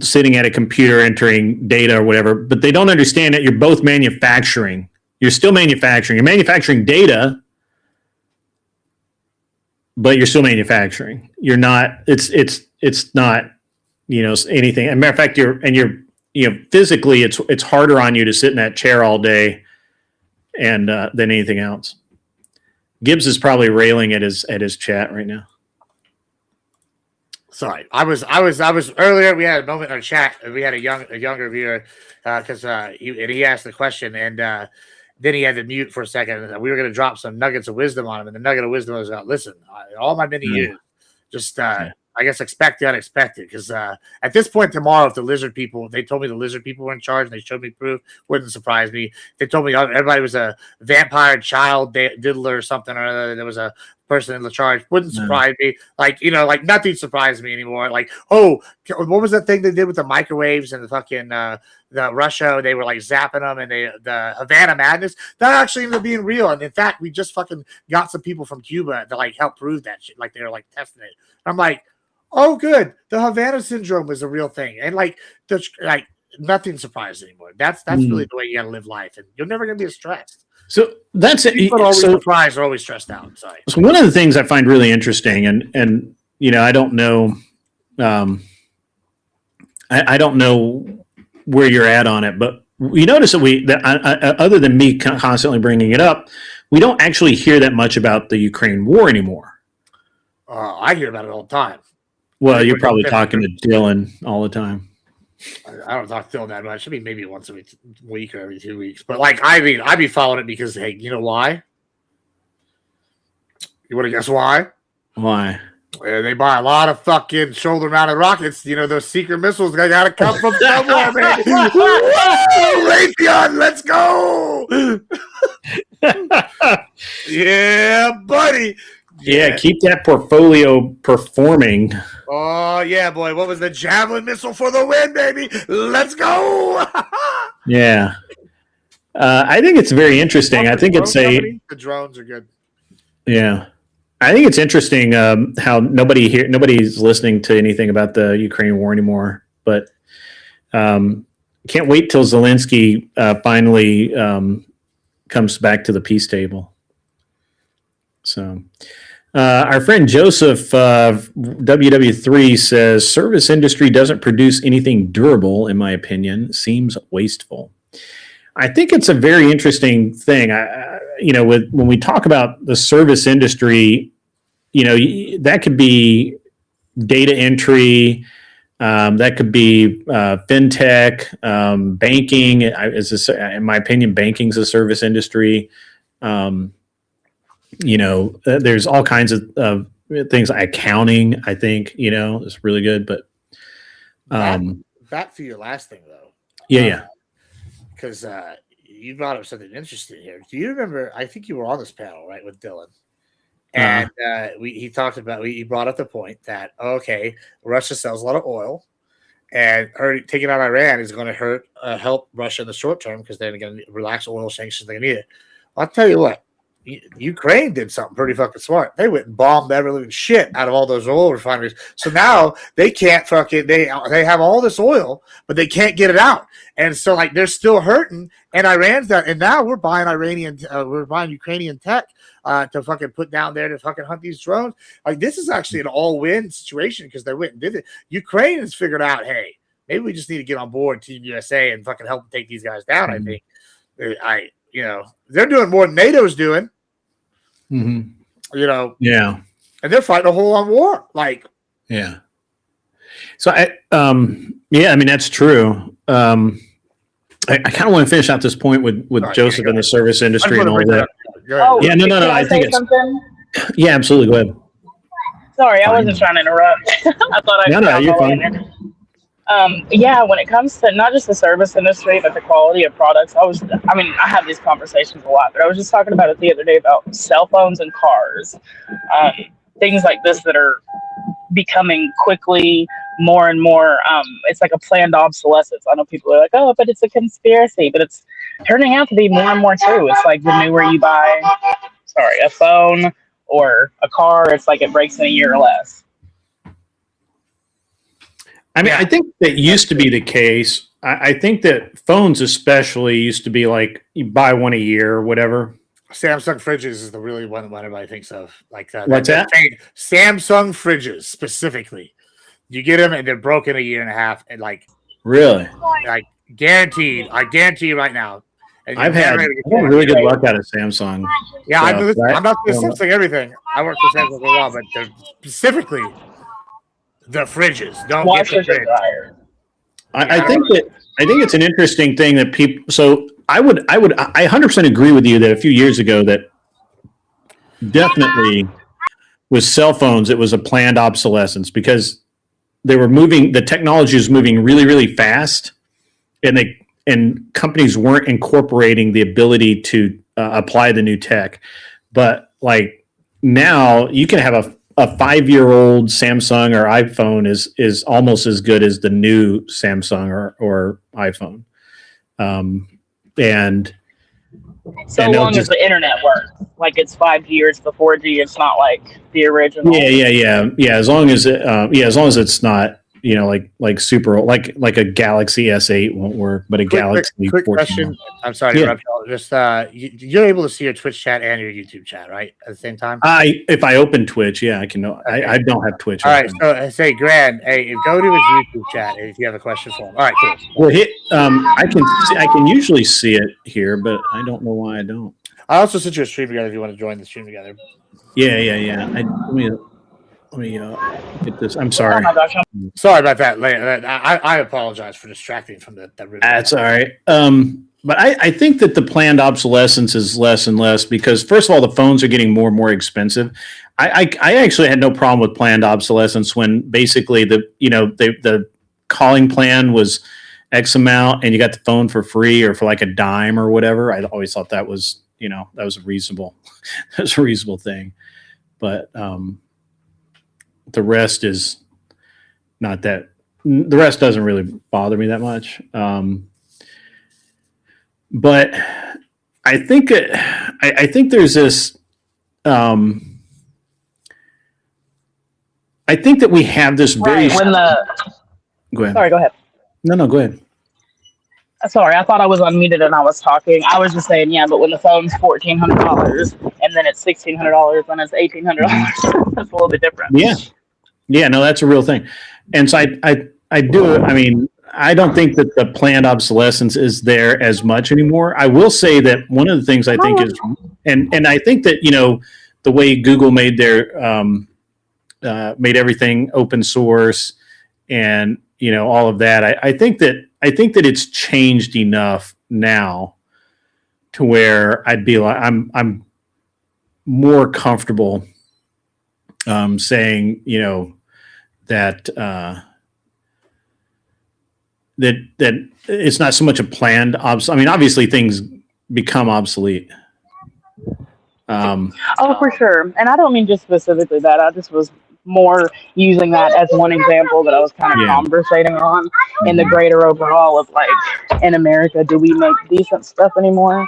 sitting at a computer entering data or whatever, but they don't understand that you're both manufacturing. You're still manufacturing. You're manufacturing data, but you're still manufacturing. You're not. It's not. Anything. As a matter of fact, you're physically, it's harder on you to sit in that chair all day, and than anything else. Gibbs is probably railing at his chat right now. Sorry, I was earlier. We had a moment in our chat. We had a younger viewer because he asked the question, and then he had to mute for a second. And we were going to drop some nuggets of wisdom on him, and the nugget of wisdom was, listen, all my many years, just I guess expect the unexpected. Because at this point tomorrow, if they told me the lizard people were in charge and they showed me proof, wouldn't surprise me. If they told me everybody was a vampire child diddler or something, or there was a person in the charge, wouldn't surprise me. Like nothing surprised me anymore. Like, what was that thing they did with the microwaves and the fucking the Russia? They were like zapping them, and the Havana Madness that actually ended up being real. And in fact, we just fucking got some people from Cuba to like help prove that shit. Like they were like testing it. I'm like, oh, good. The Havana syndrome was a real thing, and nothing surprised anymore. That's really the way you got to live life, and you're never gonna be stressed. So that's it. People are always surprised or always stressed out. Sorry. So one of the things I find really interesting, and I don't know, I don't know where you're at on it, but you notice that other than me constantly bringing it up, we don't actually hear that much about the Ukraine war anymore. I hear about it all the time. Well, you're probably talking to Dylan all the time. I don't talk to Dylan that much. I mean, maybe once a week or every 2 weeks. But I'd be following it because, hey, you know why? You want to guess why? Why? They buy a lot of fucking shoulder-mounted rockets. Those secret missiles they gotta come from somewhere, man. Raytheon, let's go! Yeah, buddy. Yeah, keep that portfolio performing. Oh, yeah, boy. What was the Javelin missile for the win, baby? Let's go. Yeah. I think it's very interesting. I think the drones are good. Yeah. I think it's interesting how nobody's listening to anything about the Ukraine war anymore, but can't wait till Zelensky finally comes back to the peace table. So Our friend Joseph WW3 says service industry doesn't produce anything durable, in my opinion. Seems wasteful. I think it's a very interesting thing. When we talk about the service industry, that could be data entry, that could be fintech, banking. In my opinion, banking's a service industry. There's all kinds of things. Accounting, I think, is really good. But back to your last thing, though. Yeah. Because you brought up something interesting here. Do you remember? I think you were on this panel, right, with Dylan, and he brought up the point that Russia sells a lot of oil, and taking out Iran is going to help Russia in the short term because they're going to relax oil sanctions. They need it. I'll tell you what. Ukraine did something pretty fucking smart. They went and bombed every living shit out of all those oil refineries. So now they can't they have all this oil, but they can't get it out. And so they're still hurting. And Iran's that. And now we're buying Ukrainian tech to fucking put down there to fucking hunt these drones. This is actually an all-win situation because they went and did it. Ukraine has figured out, hey, maybe we just need to get on board Team USA and fucking help take these guys down. Mm-hmm. I think. They're doing more than NATO's doing. Mm-hmm. Yeah, and they're fighting a whole on war. Yeah. So that's true. I kind of want to finish out this point with Joseph in the service industry and all that. Oh, yeah, no. I think it's something. Yeah, absolutely. Go ahead. Sorry, I wasn't trying to interrupt. I thought you're fine. When it comes to not just the service industry, but the quality of products, I have these conversations a lot, but I was just talking about it the other day about cell phones and cars, things like this that are becoming quickly more and more, it's like a planned obsolescence. I know people are like, oh, but it's a conspiracy, but it's turning out to be more and more true. It's like the newer you buy, a phone or a car, it's like it breaks in a year or less. I think that used to be the case. I think that phones especially used to be like you buy one a year or whatever. Samsung fridges is the really one everybody thinks of. What's that? Samsung fridges specifically. You get them and they're broken a year and a half and really guaranteed. I guarantee you right now. And I've had really good luck out of Samsung. Yeah, I'm not going to Samsung everything. I work for Samsung for a while, but specifically the fridges. Don't get the fridge. I think it's an interesting thing that people. So I 100% agree with you that a few years ago that definitely with cell phones it was a planned obsolescence because they were moving. The technology was moving really, really fast, and companies weren't incorporating the ability to apply the new tech. But now you can have a 5-year-old Samsung or iPhone is almost as good as the new Samsung or iPhone. And long as the internet works, it's 5 years to 4G, it's not like the original. Yeah. As long as it's not, super old, like a Galaxy S8 won't work, but a Galaxy. Quick question. I'm sorry to interrupt y'all. Just you're able to see your Twitch chat and your YouTube chat, right, at the same time? If I open Twitch, I can know. Okay. I don't have Twitch. All right, so say Grant, go to his YouTube chat if you have a question for him. All right, cool. Well, I can usually see it here, but I don't know why I don't. I also sent you a stream together if you want to join the stream together. Yeah. Let me get this. I'm sorry. Oh my gosh. Sorry about that. I apologize for distracting from that. That's all right. But I think that the planned obsolescence is less and less because, first of all, the phones are getting more and more expensive. I actually had no problem with planned obsolescence when basically the calling plan was X amount and you got the phone for free or for like a dime or whatever. I always thought that was a reasonable thing. But the rest is not that. The rest doesn't really bother me that much. But I think there's this. I think that we have this very. Go ahead. Go ahead. Sorry, go ahead. No, go ahead. Sorry, I thought I was unmuted and I was talking. I was just saying, yeah, but when the phone's $1,400 and then it's $1,600 and it's $1,800, that's a little bit different. Yeah, no, that's a real thing. And so I do. I mean, I don't think that the planned obsolescence is there as much anymore. I will say that one of the things I think is, and I think that, you know, the way Google made their made everything open source and, you know, all of that. I think that it's changed enough now to where I'd be like, I'm more comfortable saying, you know, that that it's not so much a planned I mean, obviously things become obsolete. Oh, for sure. And I don't mean just specifically that. I just was more using that as one example that I was kind of conversating on in the greater overall of like, in America, do we make decent stuff anymore?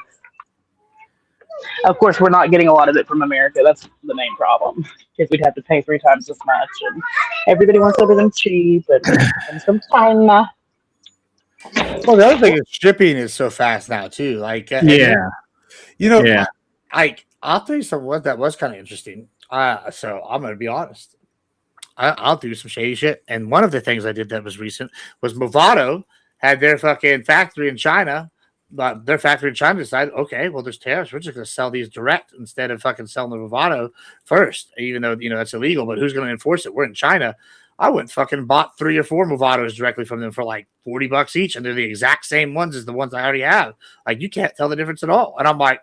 Of course, we're not getting a lot of it from America. That's the main problem, because we'd have to pay 3 times as much, and everybody wants everything cheap and from China. Well, the other thing is shipping is so fast now too. Like, you know, I'll tell you something that was kind of interesting. So I'm going to be honest. I'll do some shady shit. And one of the things I did that was recent was Movado had their fucking factory in China. But their factory in China decided, okay, well, there's tariffs. We're just going to sell these direct instead of fucking selling the Movado first, even though, you know, that's illegal. But who's going to enforce it? We're in China. I went fucking bought 3 or 4 Movados directly from them for like $40 each. And they're the exact same ones as the ones I already have. Like, you can't tell the difference at all. And I'm like,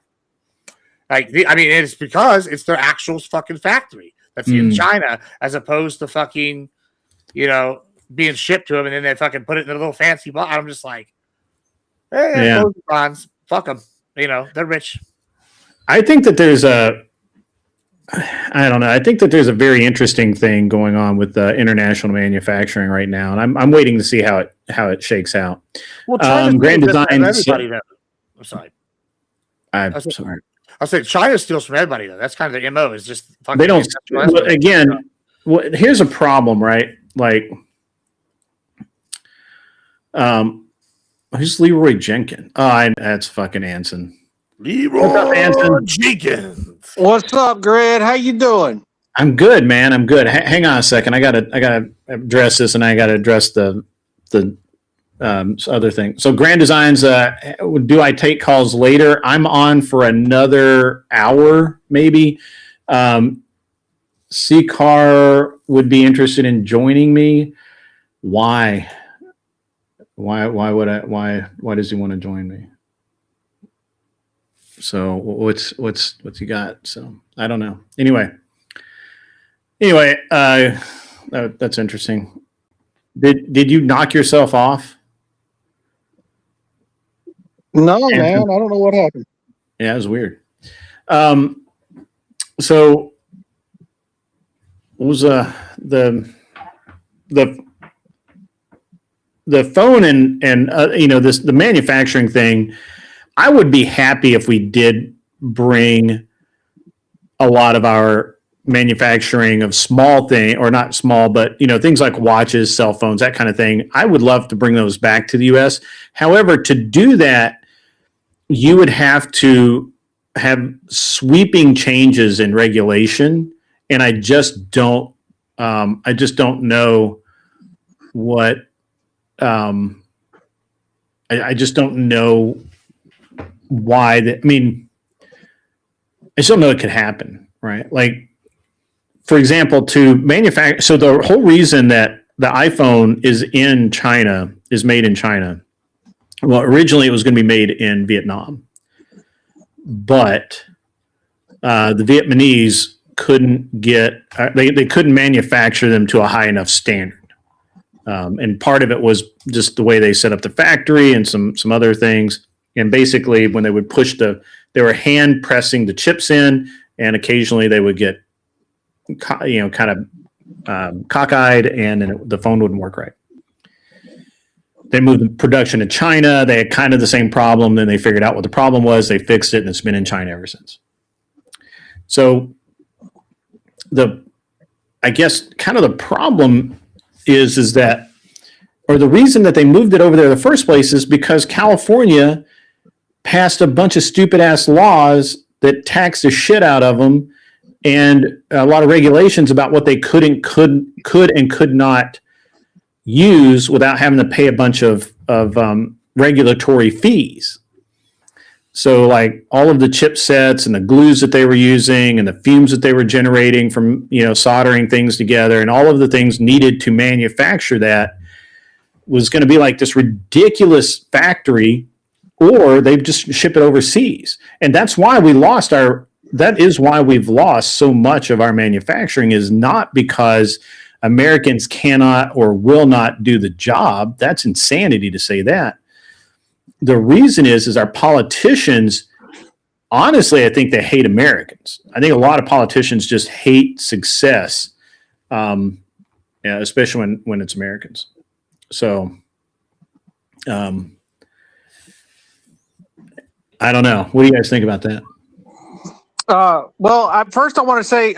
I mean, it's because it's their actual fucking factory that's in China, as opposed to fucking, you know, being shipped to them and then they fucking put it in a little fancy box. I'm just like, hey, bonds, fuck them. You know, they're rich. I think that there's I don't know. I think that there's a very interesting thing going on with international manufacturing right now, and I'm waiting to see how it shakes out. Well, Grand Design. Everybody though. I'm sorry. I'm sorry. I said China steals from everybody though. That's kind of their MO. Is just fucking. They don't. Again, here's a problem, right? Like, who's Leroy Jenkins? Oh, that's fucking Anson. Leroy What's up, Anson? Jenkins. What's up, Greg? How you doing? I'm good, man. I'm good. Hang on a second. I gotta address this, and I gotta address the other thing. So, Grand Designs. Do I take calls later? I'm on for another hour, maybe. C-Car would be interested in joining me. Why? Why does he want to join me? So what's he got? So I don't know. Anyway, that's interesting. Did you knock yourself off? No, man. I don't know what happened. Yeah, it was weird. So what was the phone and you know, the manufacturing thing? I would be happy if we did bring a lot of our manufacturing of small thing, or not small, but, you know, things like watches, cell phones, that kind of thing. I would love to bring those back to the U.S. However, to do that, you would have to have sweeping changes in regulation, and I just don't know what. I just don't know why. I mean, I still know it could happen, right? Like, for example, to manufacture. So the whole reason that the iPhone is made in China. Well, originally it was going to be made in Vietnam, but the Vietnamese couldn't get. They couldn't manufacture them to a high enough standard. And part of it was just the way they set up the factory and some other things. And basically, when they would they were hand pressing the chips in, and occasionally they would get, kind of cockeyed, and then the phone wouldn't work right. They moved the production to China. They had kind of the same problem. Then they figured out what the problem was. They fixed it, and it's been in China ever since. So I guess kind of the problem is that or the reason that they moved it over there in the first place is because California passed a bunch of stupid ass laws that taxed the shit out of them, and a lot of regulations about what they could and could not use without having to pay a bunch of regulatory fees. So like all of the chipsets and the glues that they were using and the fumes that they were generating from, soldering things together and all of the things needed to manufacture that was going to be like this ridiculous factory, or they just ship it overseas. And that's why we've lost so much of our manufacturing, is not because Americans cannot or will not do the job. That's insanity to say that. The reason is our politicians, honestly, I think they hate Americans. I think a lot of politicians just hate success, especially when it's Americans. So, I don't know. What do you guys think about that? Well, first I want to say,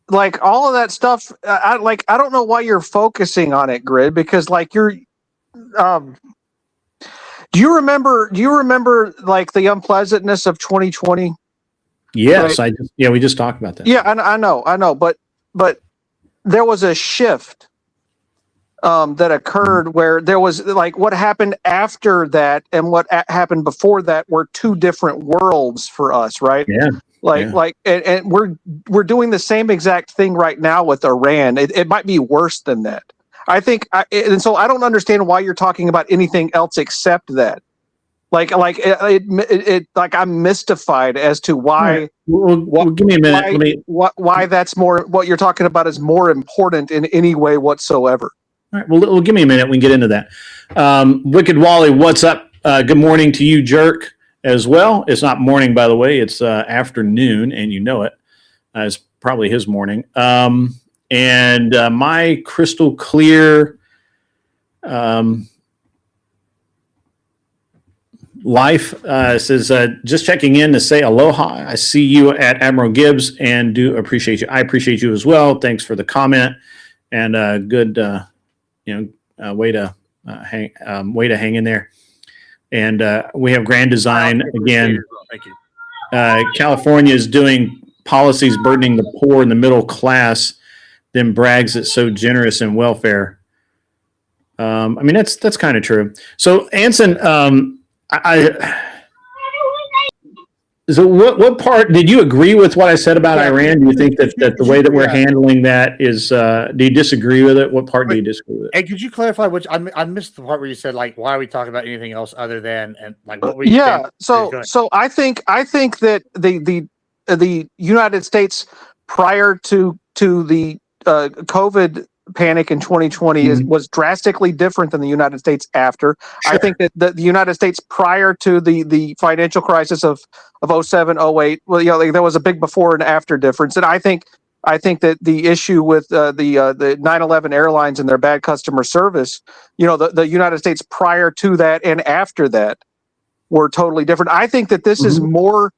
like all of that stuff, I don't know why you're focusing on it, Grid, because like you're, do you remember like the unpleasantness of 2020? Yes, right? We just talked about that. Yeah, I know, but there was a shift that occurred where there was like what happened after that and what happened before that were two different worlds for us, right? Yeah. And we're doing the same exact thing right now with Iran. It might be worse than that. I think, and so I don't understand why you're talking about anything else except that. Like I'm mystified as to why. Right. Well, give me a minute. Why that's more, what you're talking about is more important in any way whatsoever. All right. Well, give me a minute. We can get into that. Wicked Wally, what's up? Good morning to you, jerk, as well. It's not morning, by the way. It's afternoon, and you know it. It's probably his morning. And my crystal clear life says, just checking in to say aloha. I see you at Admiral Gibbs and do appreciate you. I appreciate you as well. Thanks for the comment, and good, way to hang in there. And we have Grand Design again. Thank you. California is doing policies burdening the poor and the middle class, then brags it's so generous in welfare. I mean, that's kind of true. So Anson, so what part did you agree with what I said about Iran? Do you think that the way that we're handling that is, do you disagree with it? What part do you disagree with? Hey, could you clarify which I missed the part where you said like, why are we talking about anything else other than, and like what were you saying? So I think that the United States prior to the COVID panic in 2020 was drastically different than the United States after. Sure. I think that the United States prior to the financial crisis of 07, 08, well, there was a big before and after difference. And I think that the issue with the 9/11 airlines and their bad customer service, the United States prior to that and after that were totally different. I think that this is more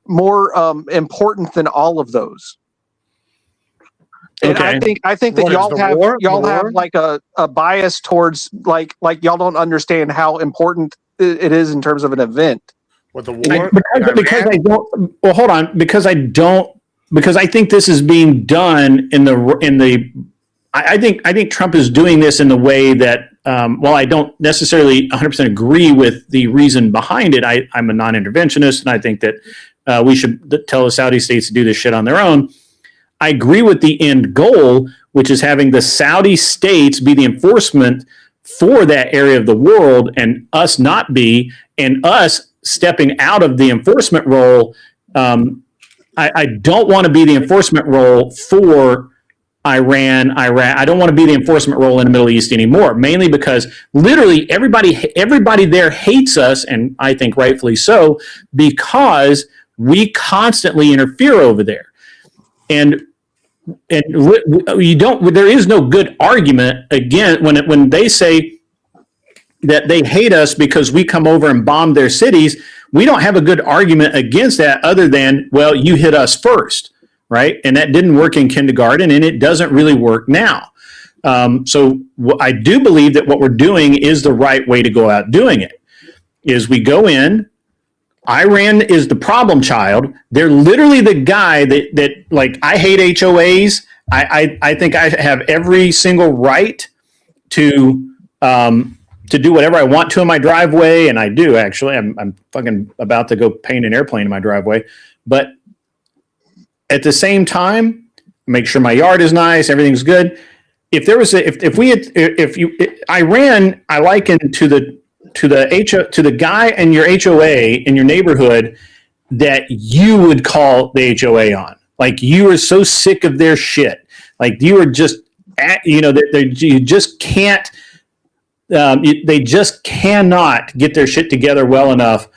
important than all of those. And okay. I think that y'all have like a bias towards like y'all don't understand how important it is in terms of an event. With the war, because I don't. Well, hold on. Because I think this is being done in the. I think Trump is doing this in the way that. While I don't necessarily 100% agree with the reason behind it, I'm a non-interventionist, and I think that we should tell the Saudi states to do this shit on their own. I agree with the end goal, which is having the Saudi states be the enforcement for that area of the world and us not be, and us stepping out of the enforcement role. I don't want to be the enforcement role for Iran, Iraq. I don't want to be the enforcement role in the Middle East anymore, mainly because literally everybody there hates us, and I think rightfully so, because we constantly interfere over there. And you don't. There is no good argument again when they say that they hate us because we come over and bomb their cities. We don't have a good argument against that other than, well, you hit us first, right? And that didn't work in kindergarten, and it doesn't really work now. So I do believe that what we're doing is the right way to go out doing it. Is we go in. Iran is the problem child. They're literally the guy that like, I hate HOAs. I think I have every single right to do whatever I want to in my driveway, and I do actually. I'm fucking about to go paint an airplane in my driveway, but at the same time, make sure my yard is nice, everything's good. If there was Iran, I liken to the guy in your HOA in your neighborhood that you would call the HOA on. Like, you are so sick of their shit. Like, you are just you just can't. They just cannot get their shit together well enough,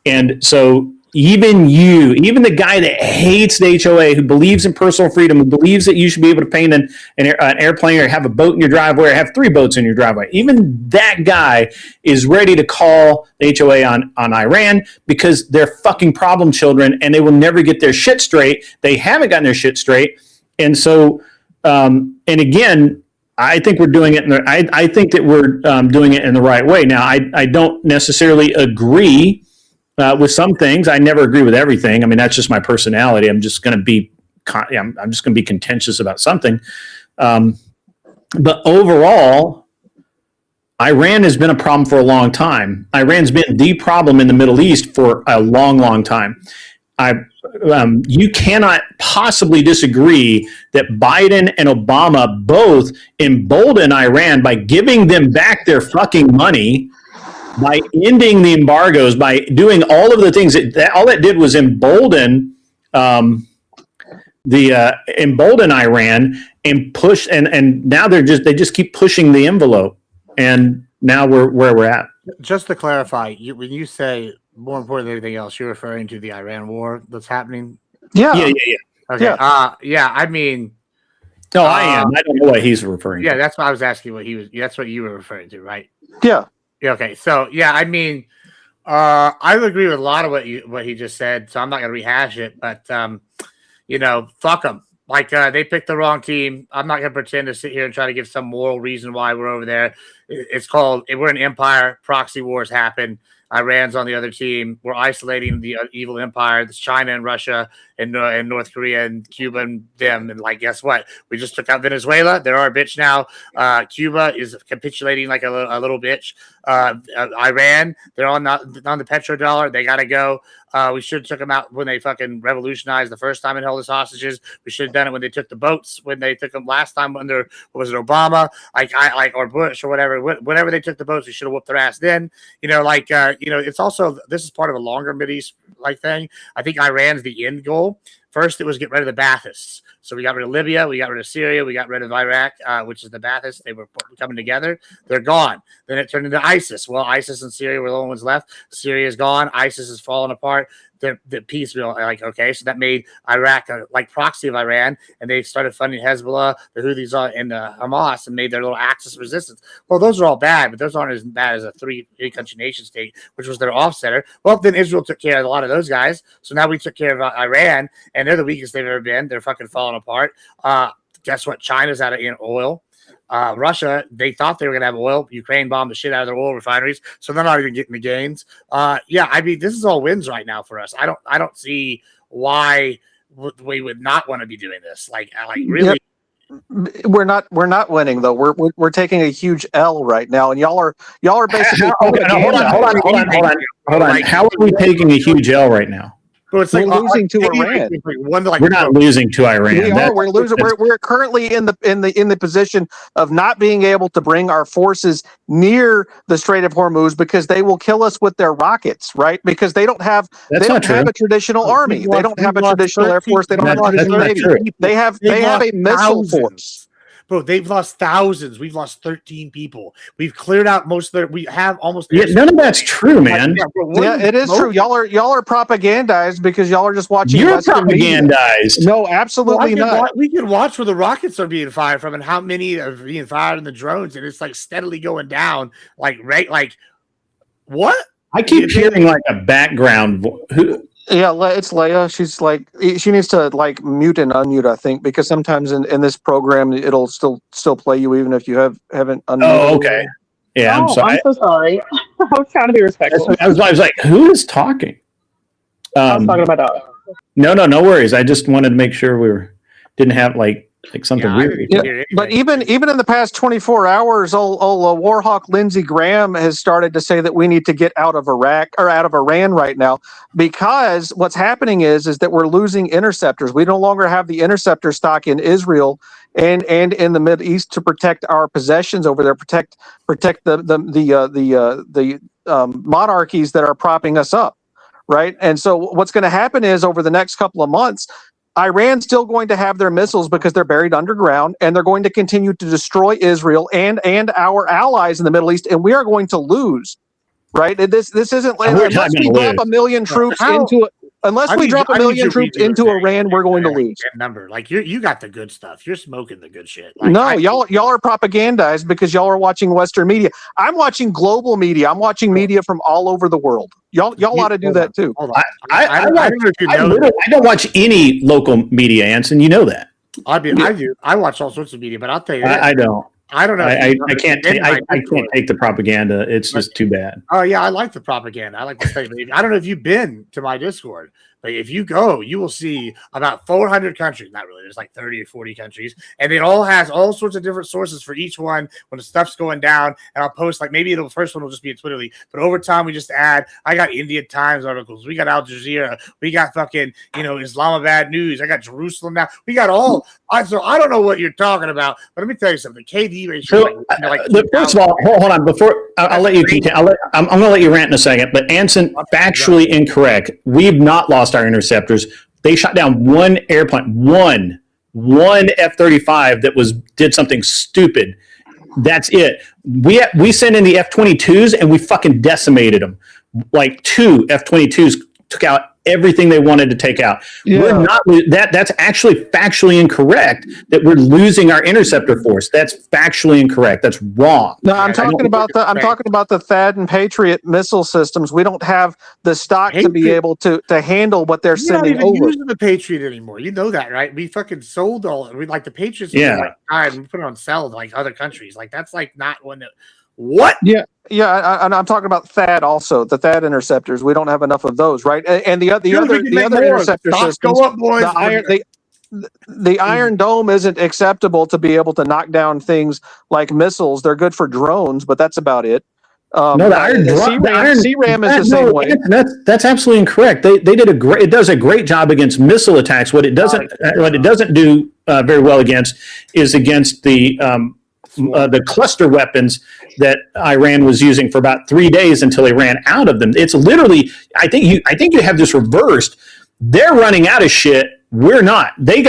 and so. Even the guy that hates the HOA, who believes in personal freedom, who believes that you should be able to paint an airplane or have a boat in your driveway or have 3 boats in your driveway, even that guy is ready to call the HOA on Iran because they're fucking problem children and they will never get their shit straight. They haven't gotten their shit straight. And so, and again, I think we're doing it. I think that we're doing it in the right way. Now, I don't necessarily agree with some things. I never agree with everything. I mean, that's just my personality. I'm just going to be contentious about something. But overall, Iran has been a problem for a long time. Iran's been the problem in the Middle East for a long, long time. You cannot possibly disagree that Biden and Obama both emboldened Iran by giving them back their fucking money, by ending the embargoes, by doing all of the things all that did was embolden Iran and push, and now they just keep pushing the envelope, and now we're where we're at. Just to clarify, when you say more important than anything else, you're referring to the Iran war that's happening? Yeah. Okay. Yeah. I mean, no, I am. I don't know what he's referring to. Yeah, that's what I was asking. That's what you were referring to, right? Yeah. Okay, so yeah, I mean, I would agree with a lot of what he just said, so I'm not going to rehash it. But fuck them. Like, they picked the wrong team. I'm not going to pretend to sit here and try to give some moral reason why we're over there. We're an empire. Proxy wars happen. Iran's on the other team. We're isolating the evil empire. It's China and Russia and North Korea and Cuba and them. And like, guess what? We just took out Venezuela. They're our bitch now. Cuba is capitulating like a little bitch. Iran, they're on the petrodollar. They got to go. We should have took them out when they fucking revolutionized the first time and held us hostages. We should have done it when they took the boats, when they took them last time under, what was it, Obama, or Bush or whatever. Whenever they took the boats, we should have whooped their ass then. It's also, this is part of a longer Mideast like thing. I think Iran's the end goal. First, it was get rid of the Baathists. So we got rid of Libya, we got rid of Syria, we got rid of Iraq, which is the Baathists. They were coming together. They're gone. Then it turned into ISIS. Well, ISIS and Syria were the only ones left. Syria is gone. ISIS is falling apart. The peace bill, okay, so that made Iraq a proxy of Iran, and they started funding Hezbollah, the Houthis, and Hamas, and made their little axis of resistance. Well, those are all bad, but those aren't as bad as a three-country nation state, which was their offsetter. Well, then Israel took care of a lot of those guys, so now we took care of Iran, and they're the weakest they've ever been. They're fucking falling apart. Guess what? China's out of oil. Russia, they thought they were going to have oil. Ukraine bombed the shit out of their oil refineries, so they're not even getting the gains. I mean, this is all wins right now for us. I don't see why we would not want to be doing this. Like really. Yep. We're not winning though. We're taking a huge L right now, and y'all are basically. Hold on. How are we taking a huge L right now? But it's we're losing to Iran. We're not losing to Iran. We are. We're losing. We're currently in the position of not being able to bring our forces near the Strait of Hormuz because they will kill us with their rockets, right? Because they don't have a traditional army. They don't have a traditional air force. They don't have a traditional navy. They have a missile force. Bro, they've lost thousands. We've lost 13 people. We've cleared out most of we have almost. None of that's true, man. Yeah, it is true. Y'all are propagandized because y'all are just watching. You're propagandized. No, absolutely not. We can watch where the rockets are being fired from and how many are being fired in the drones, and it's like steadily going down. Like what? I keep hearing like a background. Yeah, it's Leia. She's like she needs to like mute and unmute, I think, because sometimes in this program it'll still play you even if you haven't unmuted. Oh, okay. Yeah, I'm sorry. I'm so sorry. I was trying to be respectful. I was like, who is talking? I was talking about dog. No worries. I just wanted to make sure didn't have like something weird. Yeah, but even in the past 24 hours, old Warhawk Lindsey Graham has started to say that we need to get out of Iraq or out of Iran right now, because what's happening is that we're losing interceptors. We no longer have the interceptor stock in Israel and in the Middle East to protect our possessions over there, protect the monarchies that are propping us up, right? And so what's going to happen is over the next couple of months, Iran's still going to have their missiles because they're buried underground, and they're going to continue to destroy Israel and our allies in the Middle East, and we are going to lose, right? This isn't unless we drop a million troops into Iran, we're going to lose. Number like you got the good stuff. You're smoking the good shit. Like, y'all are propagandized because y'all are watching Western media. I'm watching global media. I'm watching media from all over the world. Y'all ought to do that too. I don't watch any local media, Anson. You know that. I do. I watch all sorts of media, but I'll tell you, I don't. I don't know. I can't take the propaganda. It's just too bad. Oh yeah, I like the propaganda. I like the statement. I don't know if you've been to my Discord, but if you go, you will see about 400 countries. Not really. There's like 30 or 40 countries, and it all has all sorts of different sources for each one when the stuff's going down. And I'll post like maybe the first one will just be a Twitterly, but over time we just add. I got India Times articles. We got Al Jazeera. We got fucking Islamabad News. I got Jerusalem now. We got all. So I don't know what you're talking about, but let me tell you something. KD ratio. First of all, hold on. Before I'll let you continue. I'm going to let you rant in a second. But Anson, factually incorrect. We've not lost our interceptors. They shot down one airplane, one F-35 that did something stupid. That's it. We sent in the F-22s and we fucking decimated them. Like 2 F-22s took out everything they wanted to take out. Yeah. We're not that's actually factually incorrect that we're losing our interceptor force. That's factually incorrect. That's wrong. No, I'm talking about the THAAD and Patriot missile systems. We don't have the stock to be able to handle what they're sending over. We're not even using the Patriot anymore. You know that, right? We fucking sold the Patriots. Yeah. We put it on sale to like other countries. Like that's like not one that. What? Yeah, I'm talking about THAAD also. The THAAD interceptors. We don't have enough of those, right? And the other interceptor systems. Go up, boys. The Iron Dome isn't acceptable to be able to knock down things like missiles. They're good for drones, but that's about it. No, the CRAM is the same way. That's absolutely incorrect. It does a great job against missile attacks. What it doesn't do very well against is against the cluster weapons that Iran was using for about 3 days until they ran out of them. It's literally, I think you have this reversed. They're running out of shit. We're not. They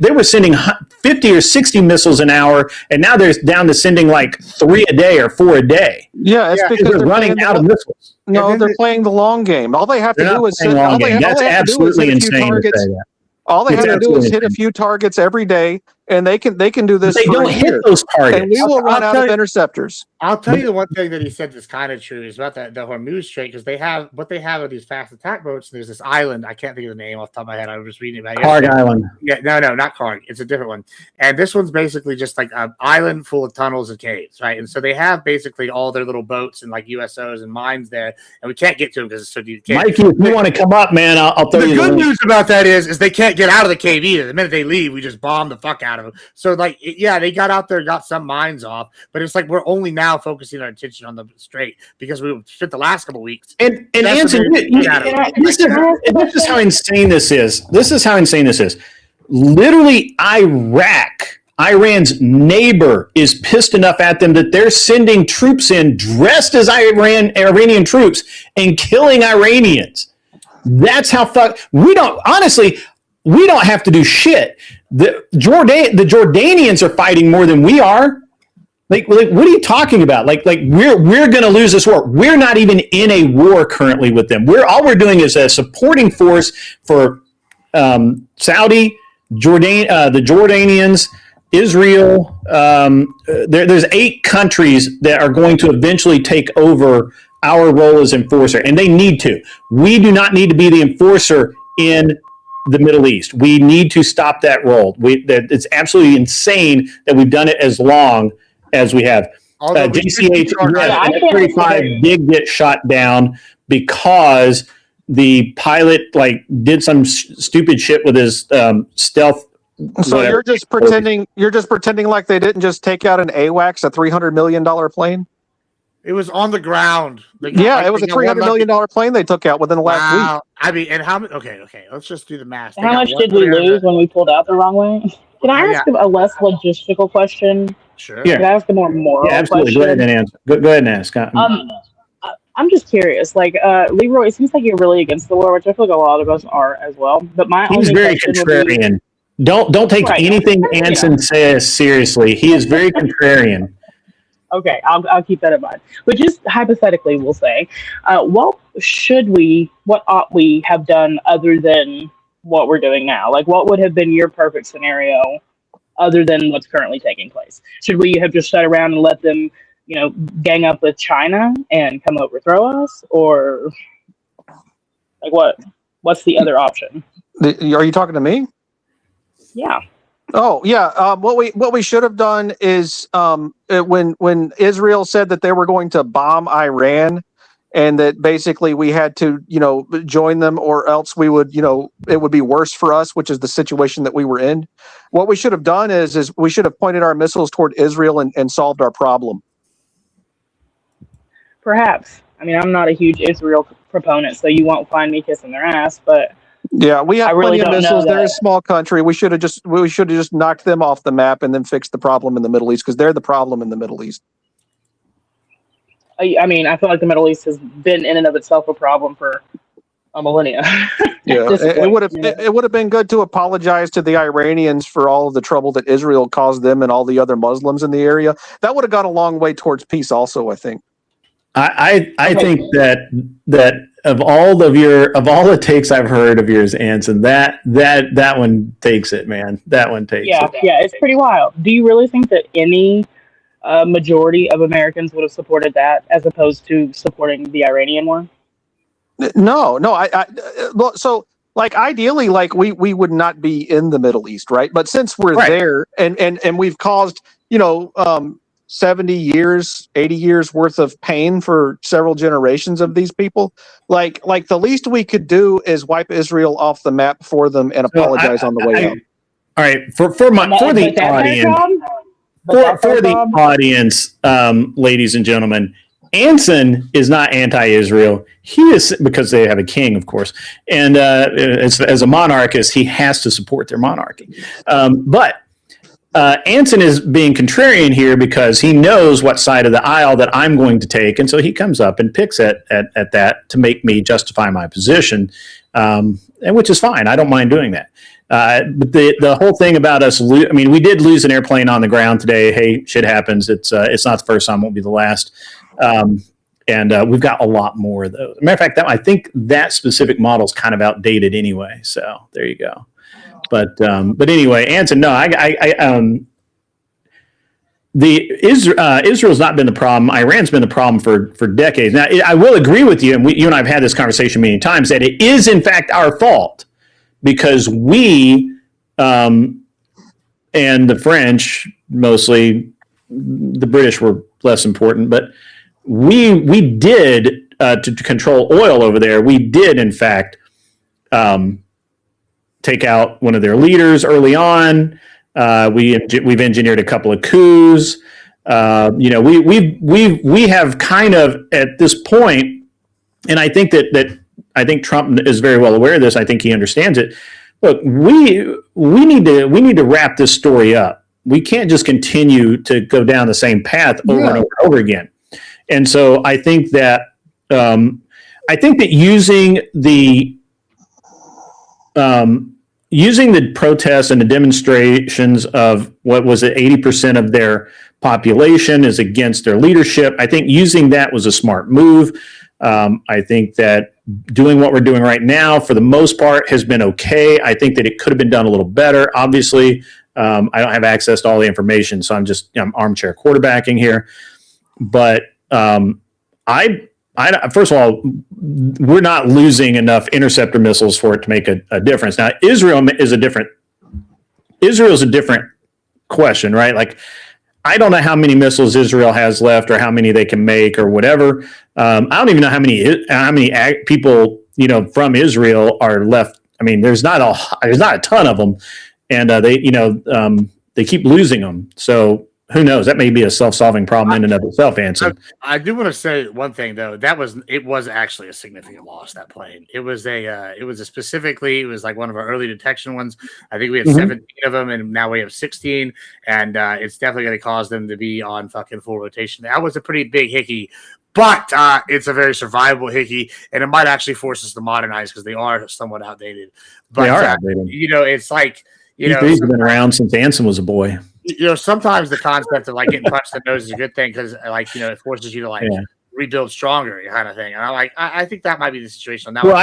were sending 50 or 60 missiles an hour, and now they're down to sending like 3 a day or 4 a day. Yeah, it's because they're running out of missiles. No, they're playing the long game. All they have to do is that's absolutely insane to say that. All they have to do is hit a few targets every day, and they can do this. They don't hit those targets, and we will run out of interceptors. I'll tell you the one thing that he said that's kind of true is about the Hormuz Strait, because they have are these fast attack boats. And there's this island, I can't think of the name off the top of my head. I was just reading about it. Karg Island. Yeah, no, not Karg. It's a different one. And this one's basically just like an island full of tunnels and caves, right? And so they have basically all their little boats and like USOs and mines there, and we can't get to them because it's so deep. Mikey, if you want to come up, man, I'll tell you. The good news about that is they can't get out of the cave either. The minute they leave, we just bomb the fuck out of them. So like, yeah, they got out there, got some mines off, but it's like we're only now focusing our attention on the strait because we spent the last couple of weeks. And Anson, this is how insane this is. This is how insane this is. Literally, Iran's neighbor, is pissed enough at them that they're sending troops in dressed as Iranian troops and killing Iranians. That's how we don't have to do shit. The Jordanians are fighting more than we are. Like, what are you talking about? Like we're going to lose this war. We're not even in a war currently with them. All we're doing is a supporting force for Saudi, the Jordanians, Israel. There's 8 countries that are going to eventually take over our role as enforcer, and they need to. We do not need to be the enforcer in the Middle East. We need to stop that role. It's absolutely insane that we've done it as long as we have. JCH and F-35 did get shot down because the pilot did some stupid shit with his stealth. So whatever. You're just pretending like they didn't just take out an AWACS, a $300 million plane. It was on the ground. It was a $300 million plane they took out within the last week. I mean, and how? Okay. Let's just do the math. How much did we lose when we pulled out the wrong way? Can I ask a less logistical question? Sure. Can I ask a more moral absolutely. question? Go ahead and answer. Go ahead and ask. I'm just curious. Leroy, it seems like you're really against the war, which I feel like a lot of us are as well. But he's very contrarian. Don't take anything Anson says seriously. He is very contrarian. Okay, I'll keep that in mind. But just hypothetically, we'll say, what ought we have done other than what we're doing now? What would have been your perfect scenario other than what's currently taking place? Should we have just sat around and let them, gang up with China and come overthrow us? Or, what? What's the other option? Are you talking to me? Yeah. Oh yeah. What we should have done is when Israel said that they were going to bomb Iran, and that basically we had to join them, or else we would it would be worse for us, which is the situation that we were in. What we should have done is we should have pointed our missiles toward Israel and solved our problem. Perhaps. I mean, I'm not a huge Israel proponent, so you won't find me kissing their ass, but. Yeah, we have plenty of missiles. They're a small country. We should have just knocked them off the map and then fixed the problem in the Middle East, because they're the problem in the Middle East. I mean, I feel like the Middle East has been in and of itself a problem for a millennia. Yeah, it would have been good to apologize to the Iranians for all of the trouble that Israel caused them and all the other Muslims in the area. That would have gone a long way towards peace, also. I think. I think that of all the takes I've heard of yours, Anson, that one takes it, man. That one takes it. Yeah, it's pretty wild. Do you really think that any majority of Americans would have supported that as opposed to supporting the Iranian war? No. So ideally, we would not be in the Middle East, right? But since we're there and we've caused 70 years, 80 years worth of pain for several generations of these people. The least we could do is wipe Israel off the map for them and apologize on the way out. All right, for the audience, ladies and gentlemen, Anson is not anti-Israel. He is, because they have a king, of course, and as a monarchist, he has to support their monarchy. But Anson is being contrarian here because he knows what side of the aisle that I'm going to take, and so he comes up and picks at that to make me justify my position, and which is fine. I don't mind doing that. But the whole thing about us, we did lose an airplane on the ground today. Hey, shit happens. It's not the first time, won't be the last. And we've got a lot more of those. As a matter of fact, I think that specific model is kind of outdated anyway. So there you go. But anyway, Anson, no, Israel's not been the problem. Iran's been the problem for decades. Now, I will agree with you, and you and I have had this conversation many times, that it is in fact our fault, because we and the French, mostly, the British were less important, but we did to control oil over there. We did in fact take out one of their leaders early on. We've engineered a couple of coups. We have kind of at this point, and I think that I think Trump is very well aware of this. I think he understands it. Look, we need to wrap this story up. We can't just continue to go down the same path over and over again. And so I think that using the protests and the demonstrations of what was it, 80% of their population is against their leadership. I think using that was a smart move. I think that doing what we're doing right now, for the most part, has been okay. I think that it could have been done a little better. Obviously, I don't have access to all the information, so I'm armchair quarterbacking here. But I first of all, we're not losing enough interceptor missiles for it to make a difference. Now, Israel's a different question, right? Like, I don't know how many missiles Israel has left, or how many they can make, or whatever. I don't even know how many people from Israel are left. I mean, there's not a ton of them, and they keep losing them. So who knows? That may be a self-solving problem in and of itself, Anson. I do want to say one thing though. It was actually a significant loss, that plane. It was specifically like one of our early detection ones. I think we had 17 of them, and now we have 16, and it's definitely going to cause them to be on fucking full rotation. That was a pretty big hickey, but it's a very survivable hickey, and it might actually force us to modernize because they are somewhat outdated. But they are outdated. It's like these things have been around since Anson was a boy. Sometimes the concept of like getting punched in the nose is a good thing because it forces you to rebuild stronger, kind of thing. And I think that might be the situation on that one.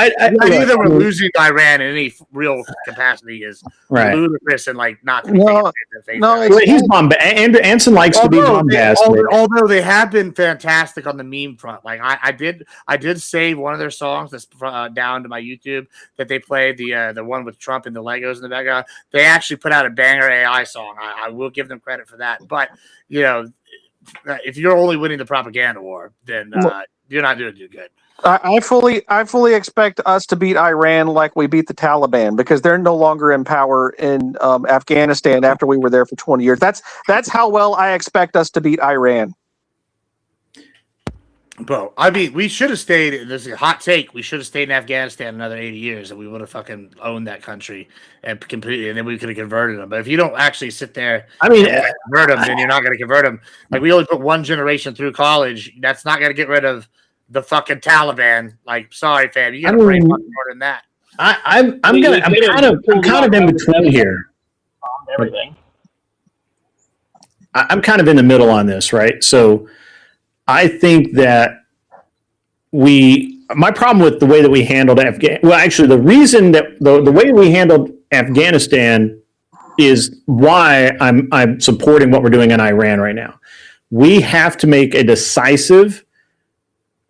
Either we're losing Iran in any real capacity is ludicrous and not. He's bombastic. Anson likes to be bombastic. Although they have been fantastic on the meme front. Like I did save one of their songs that's down to my YouTube that they played, the one with Trump and the Legos in the background. They actually put out a banger AI song. I will give them credit for that. But if you're only winning the propaganda war, then you're not doing too good. I fully expect us to beat Iran like we beat the Taliban, because they're no longer in power in Afghanistan after we were there for 20 years. That's how well I expect us to beat Iran. Bro, I mean, we should have stayed. This is a hot take. We should have stayed in Afghanistan another 80 years, and we would have fucking owned that country and completely. And then we could have converted them. But if you don't actually sit there, convert them, then you're not going to convert them. Like, we only put one generation through college. That's not going to get rid of the fucking Taliban. Like, sorry, fam, you got to bring much more than that. I'm kind of in between here. Everything. I'm kind of in the middle on this, right? So I think that my problem with the way that we handled the reason that the way we handled Afghanistan is why I'm supporting what we're doing in Iran right now. We have to make a decisive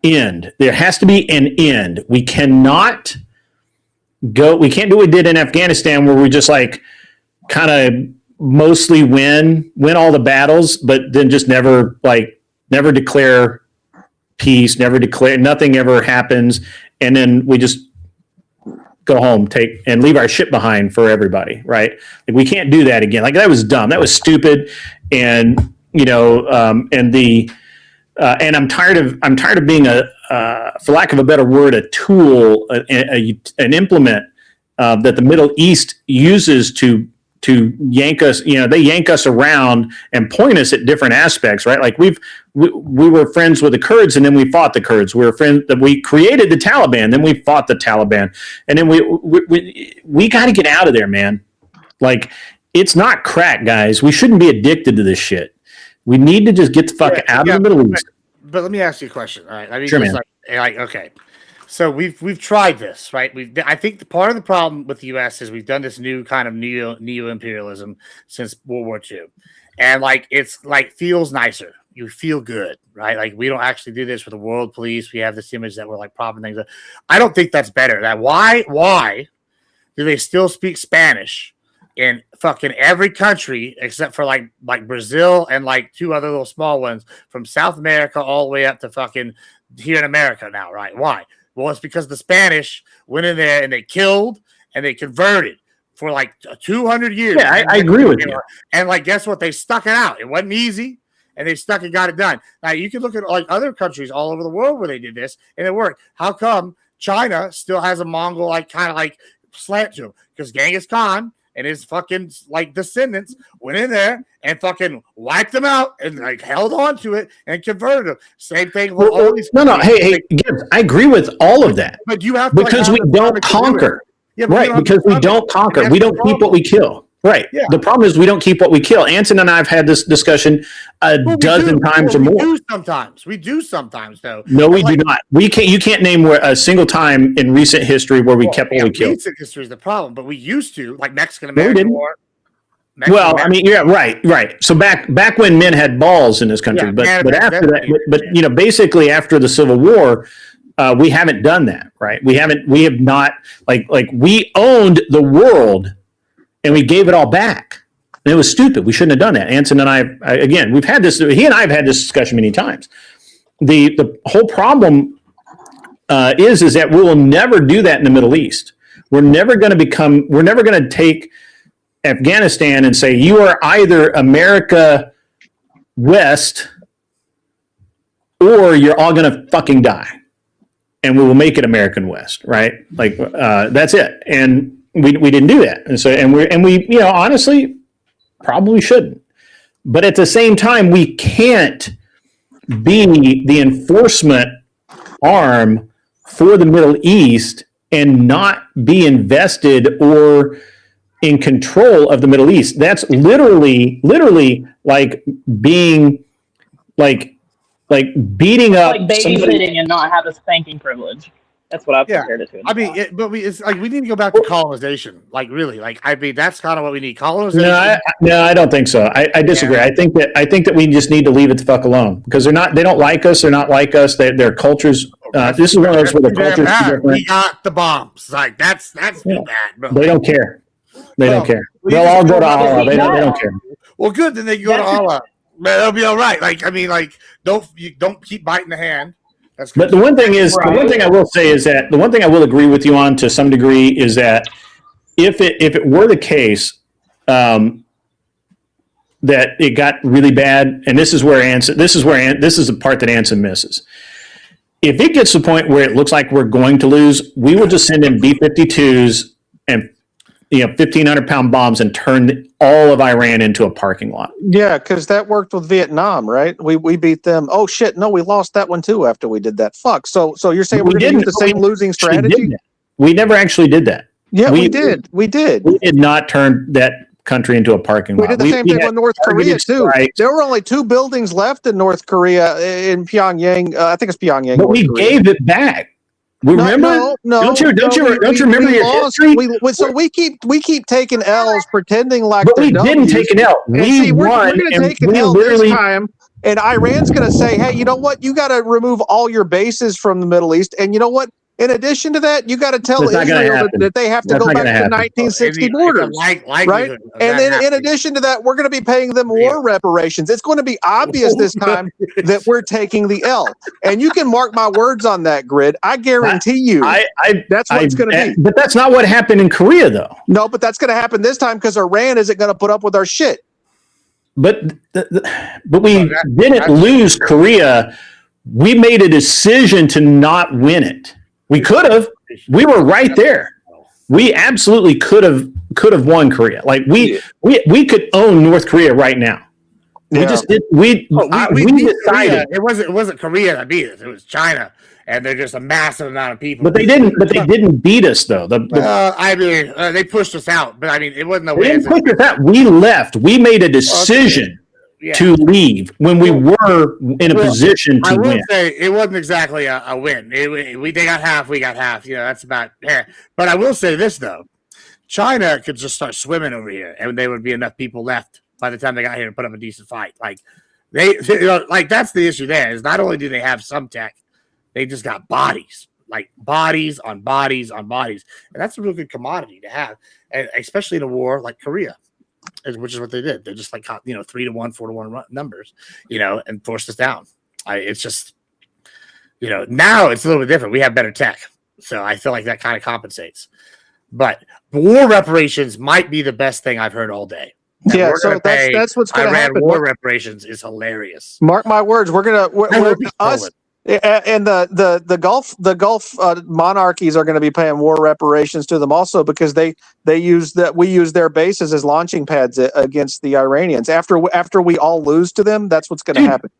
end. There has to be an end. We can't do what we did in Afghanistan, where we just kind of mostly win all the battles, but then just never declare peace, nothing ever happens, and then we just go home, and leave our shit behind for everybody, right? Like, we can't do that again. Like, that was dumb. That was stupid, and and I'm tired of being for lack of a better word, a tool, an implement that the Middle East uses to yank us. They yank us around and point us at different aspects, right? Like, we were friends with the Kurds, and then we fought the Kurds. We created the Taliban, then we fought the Taliban, and then we got to get out of there, man. Like, it's not crack, guys. We shouldn't be addicted to this shit. We need to just get the fuck out of the Middle East. But let me ask you a question. All right, I mean, sure, man. Okay. So we've tried this, right? I think part of the problem with the U.S. is we've done this new kind of neo-imperialism since World War II, and it's feels nicer. You feel good, right? Like, we don't actually do this with the world police. We have this image that we're propping things up. I don't think that's better. Why do they still speak Spanish in fucking every country except for like Brazil and two other little small ones from South America all the way up to fucking here in America now, right? Why? Well, it's because the Spanish went in there and they killed and they converted for 200 years. Yeah, I agree with you. And guess what? They stuck it out. It wasn't easy, and they stuck and got it done. Now, you can look at other countries all over the world where they did this and it worked. How come China still has a Mongol kind of slant to them? Because Genghis Khan and his fucking descendants went in there and fucking wiped them out and held on to it and converted them. Same thing with all these. No. Hey, Gibbs, I agree with all of that. But you have to because we don't conquer. Yeah, right, because we don't conquer. We don't keep what we kill. Right. Yeah. The problem is we don't keep what we kill. Anson and I have had this discussion a dozen times or more. We do sometimes, though. No, we do not. You can't name a single time in recent history where we kept what we killed. Recent history is the problem, but we used to, Mexican American War. Well, I mean, yeah, right. So back when men had balls in this country, but after that, basically after the Civil War, we haven't done that, right? We have not like we owned the world and we gave it all back. And it was stupid. We shouldn't have done that. Anson and I again, we've had this. He and I have had this discussion many times. The whole problem is that we will never do that in the Middle East. We're never going to take Afghanistan and say, you are either America West or you're all going to fucking die. And we will make it American West, right? Like, that's it. And we didn't do that. And so, and we honestly probably shouldn't. But at the same time, we can't be the enforcement arm for the Middle East and not be invested or in control of the Middle East. That's literally like being like beating up, like babysitting and not have a spanking privilege. That's what I've compared it to. I mean, it's like we need to go back to colonization. Like really, like I mean, that's kind of what we need. Colonization. No, I don't think so. I disagree. Yeah. I think that we just need to leave it the fuck alone because they don't like us. They're not like us. Their cultures. This is one of those where the cultures are different. We got the bombs. Like that's too bad, bro. They don't care. They don't care. They'll all go to Allah. They don't care. Well, good. Then they can go to Allah. They'll be all right. Like I mean, like don't keep biting the hand. But the one thing I will say is that the one thing I will agree with you on to some degree is that if it were the case that it got really bad, and this is the part that Anson misses. If it gets to the point where it looks like we're going to lose, we will just send in B-52s and 1,500-pound bombs and turn all of Iran into a parking lot. Yeah, because that worked with Vietnam, right? We beat them. Oh shit! No, we lost that one too after we did that. Fuck. So you're saying we're going to use the same losing strategy? We never actually did that. Yeah, we did. We did not turn that country into a parking lot. We did the same thing with North Korea too. There were only 2 buildings left in North Korea in Pyongyang. I think it's Pyongyang. But we gave it back. Remember? No. Don't you remember your history? So we keep taking L's, pretending like we didn't take an L. We won, we're going to take an L this time. And Iran's going to say, "Hey, you know what? You got to remove all your bases from the Middle East, and you know what? In addition to that, you got to tell Israel that they have to go back to 1960 borders, right? And then, in addition to that, we're going to be paying them war reparations. It's going to be obvious this time that we're taking the L. And you can mark my words on that, Grid. I guarantee you, that's what it's going to be. But that's not what happened in Korea, though. No, but that's going to happen this time because Iran isn't going to put up with our shit. But we didn't lose Korea. We made a decision to not win it. We could have. We were right there. We absolutely could have won Korea. Like we could own North Korea right now. We just did. We decided it wasn't Korea that beat us. It was China, and they're just a massive amount of people. But they didn't beat us though. They pushed us out. But I mean, it wasn't a win. They didn't push us out. We left. We made a decision. To leave when we were in a position to win. I will say it wasn't exactly a win. They got half, we got half. That's about there. But I will say this though, China could just start swimming over here, and there would be enough people left by the time they got here to put up a decent fight. Like like that's the issue. There is not only do they have some tech, they just got bodies, like bodies on bodies on bodies, and that's a real good commodity to have, and especially in a war like Korea. Which is what they did. They just 3-1, 4-1 numbers, and forced us down. It's just, now it's a little bit different. We have better tech, so I feel like that kind of compensates. But war reparations might be the best thing I've heard all day. Yeah, so that's what's going to happen. War reparations is hilarious. Mark my words. We're us. And the Gulf monarchies are going to be paying war reparations to them also because we use their bases as launching pads against the Iranians. After we all lose to them, that's what's going to happen.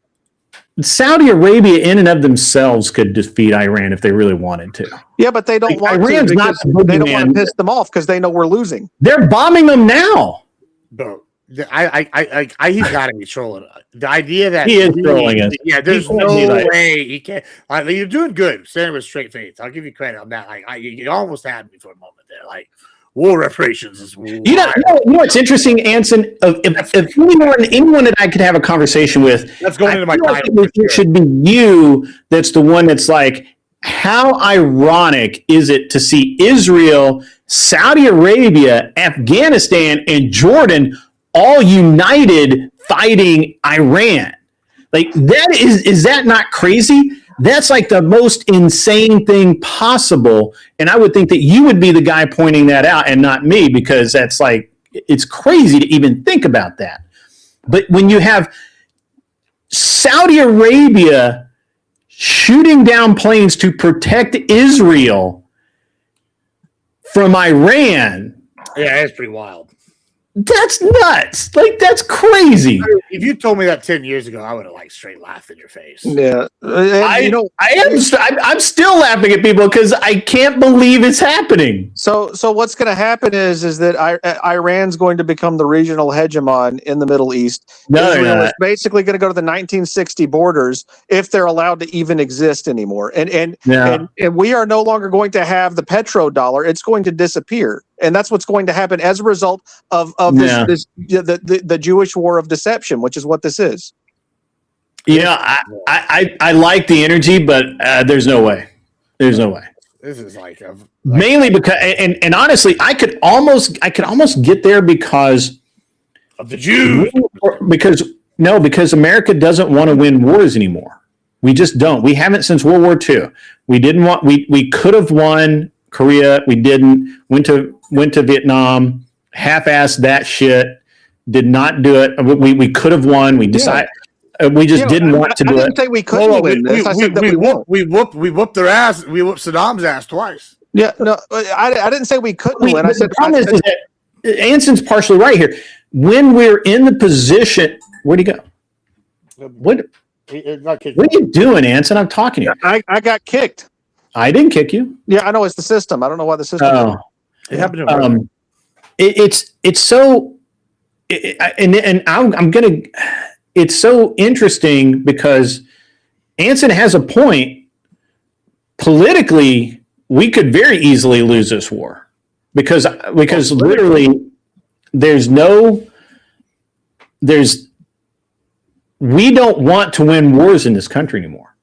Saudi Arabia in and of themselves could defeat Iran if they really wanted to. Yeah, but they don't want Iran's to because they don't want to piss them off because they know we're losing. They're bombing them now. Bro. He's got to be trolling. The idea that he is trolling us. Yeah, there's no way he can't. You're doing good, saying with straight face. I'll give you credit on that. You almost had me for a moment there. war reparations is wild. You know what's interesting, Anson? If anyone that I could have a conversation with, That's going into my feel like title. it should be you. That's the one that's like, how ironic is it to see Israel, Saudi Arabia, Afghanistan, and Jordan all united fighting Iran? Like, that is that not crazy? That's like the most insane thing possible. And I would think that you would be the guy pointing that out and not me, because that's like, it's crazy to even think about that. But when you have Saudi Arabia shooting down planes to protect Israel from Iran, Yeah, it's pretty wild. that's nuts. Like, that's crazy. If you told me that 10 years ago, I would have like straight laughed in your face. Yeah, I'm still laughing at people because I can't believe it's happening. So what's going to happen is that Iran's going to become the regional hegemon in the Middle East. No, Israel is basically going to go to the 1960 borders if they're allowed to even exist anymore. And we are no longer going to have the petrodollar. It's going to disappear. And that's what's going to happen as a result of the Jewish war of deception, which is what this is. I like the energy, but there's no way. There's no way. This is like mainly because, and honestly, I could almost get there because of the Jews. Because America doesn't want to win wars anymore. We just don't. We haven't since World War II. We didn't want. We could have won Korea. We didn't. Went to Vietnam. Half-assed that shit. Did not do it. We could have won. We decided. We just didn't want to do it. I didn't say we couldn't win this. I said that we won't. We whooped their ass. We whooped Saddam's ass twice. Yeah, no, I didn't say we couldn't win. I said the problem is that Anson's partially right here. When we're in the position, where'd he go? What are you doing, Anson? I'm talking to you. I got kicked. I didn't kick you. Yeah, I know, it's the system. I don't know why the system. Oh, it happened to it's so, and I'm gonna. It's so interesting because Anson has a point. Politically, we could very easily lose this war because literally we don't want to win wars in this country anymore.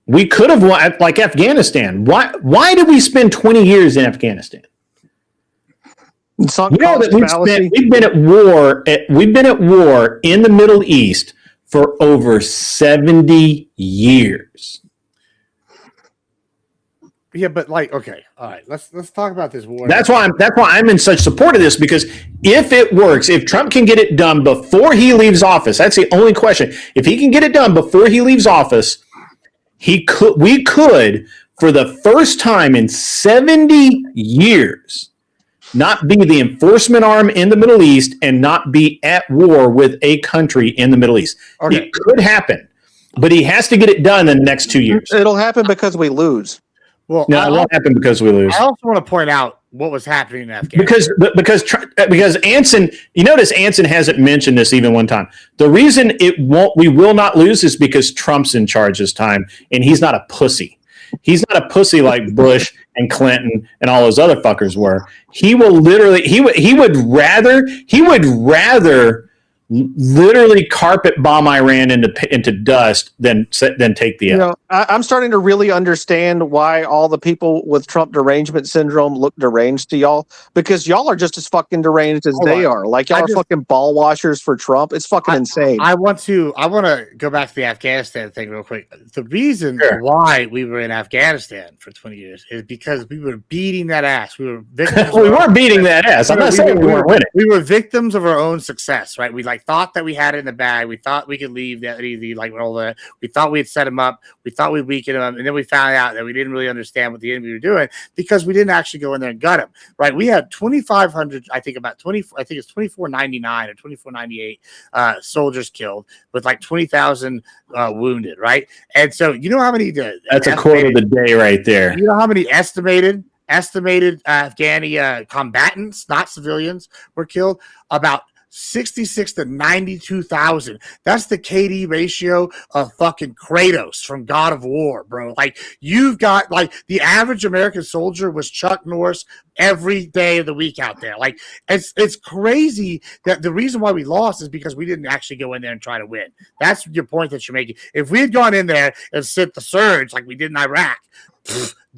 We could have won, like Afghanistan. Why did we spend 20 years in Afghanistan? We've been at war. We've been at war in the Middle East for over 70 years. Yeah, but like, okay, all right. Let's talk about this war. That's why I'm in such support of this, because if it works, if Trump can get it done before he leaves office, that's the only question. If he can get it done before he leaves office, we could, for the first time in 70 years, not be the enforcement arm in the Middle East and not be at war with a country in the Middle East. Okay. It could happen, but he has to get it done in the next 2 years. It'll happen because we lose. Well, no, it won't happen because we lose. I also want to point out what was happening in Afghanistan. Because Anson, you notice Anson hasn't mentioned this even one time. The reason we will not lose is because Trump's in charge this time, and he's not a pussy. He's not a pussy like Bush and Clinton and all those other fuckers were. He will literally, he would rather literally carpet bomb Iran into dust than take the L. I'm starting to really understand why all the people with Trump derangement syndrome look deranged to y'all, because y'all are just as fucking deranged as they are. Like, y'all are fucking ball washers for Trump. It's fucking insane. I want to go back to the Afghanistan thing real quick. The reason why we were in Afghanistan for 20 years is because we were beating that ass. We were victims. We weren't beating that ass. I'm not saying we weren't winning. We were victims of our own success, right? We thought that we had it in the bag. We thought we could leave that easy, like all that. We thought we had set him up. We thought we'd weaken him, and then we found out that we didn't really understand what the enemy were doing because we didn't actually go in there and gut him. Right? We had 2,500. I think it's 2,499 or 2,498 soldiers killed with like 20,000 wounded. Right? And so you know how many? That's a quote of the day right there. You know how many estimated Afghani combatants, not civilians, were killed? About 66 to 92,000. That's the KD ratio of fucking Kratos from God of War, bro. Like, you've got, like, the average American soldier was Chuck Norris every day of the week out there. Like, it's crazy that the reason why we lost is because we didn't actually go in there and try to win. That's your point that you're making. If we had gone in there and sent the surge like we did in Iraq,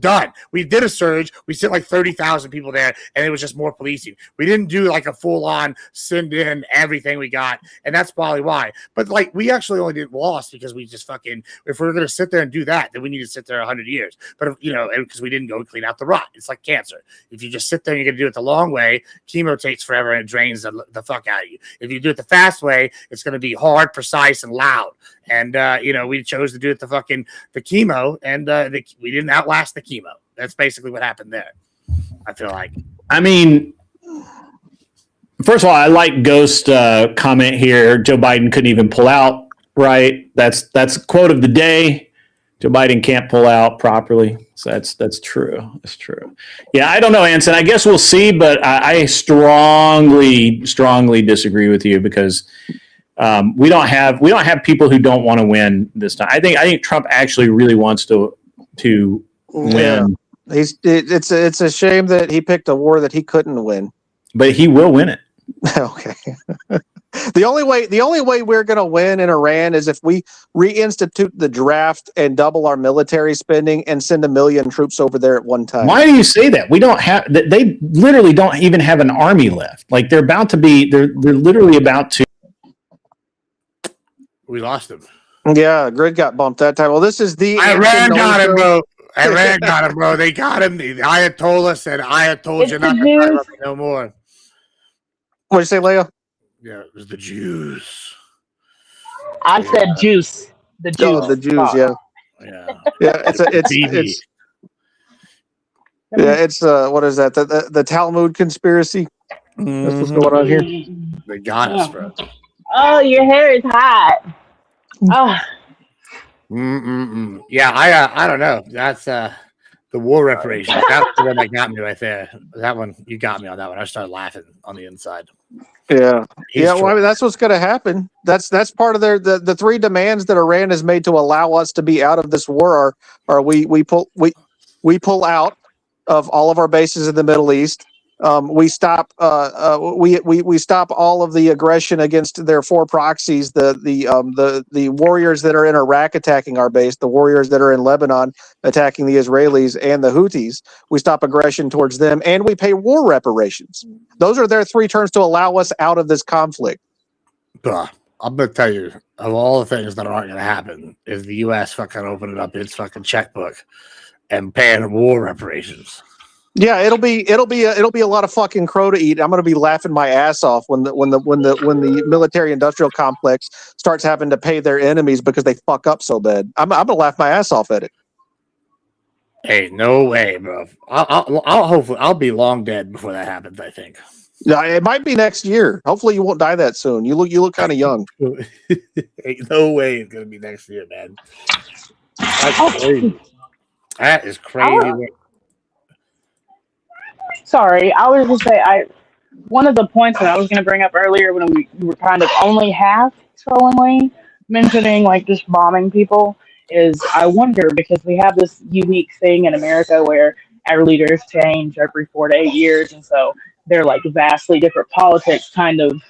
done. We did a surge. We sent like 30,000 people there, and it was just more policing. We didn't do like a full-on send in everything we got, and that's probably why. But like, we actually only didn't lost because we just fucking. If we're gonna sit there and do that, then we need to sit there 100 years. But if, you know, because we didn't go clean out the rot, it's like cancer. If you just sit there and you're gonna do it the long way, chemo takes forever and it drains the fuck out of you. If you do it the fast way, it's gonna be hard, precise, and loud. And you know, we chose to do it the chemo, and we didn't outlast the chemo. That's basically what happened there. I feel like. I mean, first of all, I like Ghost comment here. Joe Biden couldn't even pull out. Right? That's quote of the day. Joe Biden can't pull out properly. So that's true. That's true. Yeah, I don't know, Anson. I guess we'll see, but I strongly disagree with you because we don't have people who don't want to win this time. I think Trump actually really wants to win. Yeah. It's a shame that he picked a war that he couldn't win. But he will win it. Okay. The only way we're going to win in Iran is if we reinstitute the draft and double our military spending and send 1 million troops over there at one time. Why do you say that? We don't have. They literally don't even have an army left. Like they're about to be. They're literally about to. We lost him. Yeah, grid got bumped that time. Well, this is the Iran got him, bro. Iran got him, bro. They got him. The Ayatollah said, "I told you not to talk about me no more." What did you say, Leo? Yeah, it was the Jews. I said juice. The Jews. Oh, the Jews. Yeah. Yeah. It's what is that? The Talmud conspiracy. That's what's going on here. They got us, bro. Oh, your hair is hot. Oh. Yeah, I don't know. That's the war reparations. That's the one that got me right there. That one, you got me on that one. I started laughing on the inside. Yeah. Well, I mean, that's what's going to happen. That's part of the three demands that Iran has made to allow us to be out of this war are we pull out of all of our bases in the Middle East. We stop we stop all of the aggression against their four proxies, the warriors that are in Iraq attacking our base, the warriors that are in Lebanon attacking the Israelis and the Houthis. We stop aggression towards them, and we pay war reparations. Those are their three terms to allow us out of this conflict. I'm gonna tell you, of all the things that aren't gonna happen, is the U.S. fucking opening up its fucking checkbook and paying war reparations. Yeah, it'll be a lot of fucking crow to eat. I'm going to be laughing my ass off when the military industrial complex starts having to pay their enemies because they fuck up so bad. I'm going to laugh my ass off at it. Hey, no way, bro. I'll be long dead before that happens. I think. Yeah, it might be next year. Hopefully, you won't die that soon. You look kind of young. Ain't no way it's going to be next year, man. That's crazy. That is crazy. Sorry, I was going to say, one of the points that I was going to bring up earlier when we were kind of only half trollingly mentioning like just bombing people is I wonder, because we have this unique thing in America where our leaders change every 4 to 8 years, and so they're like vastly different politics kind of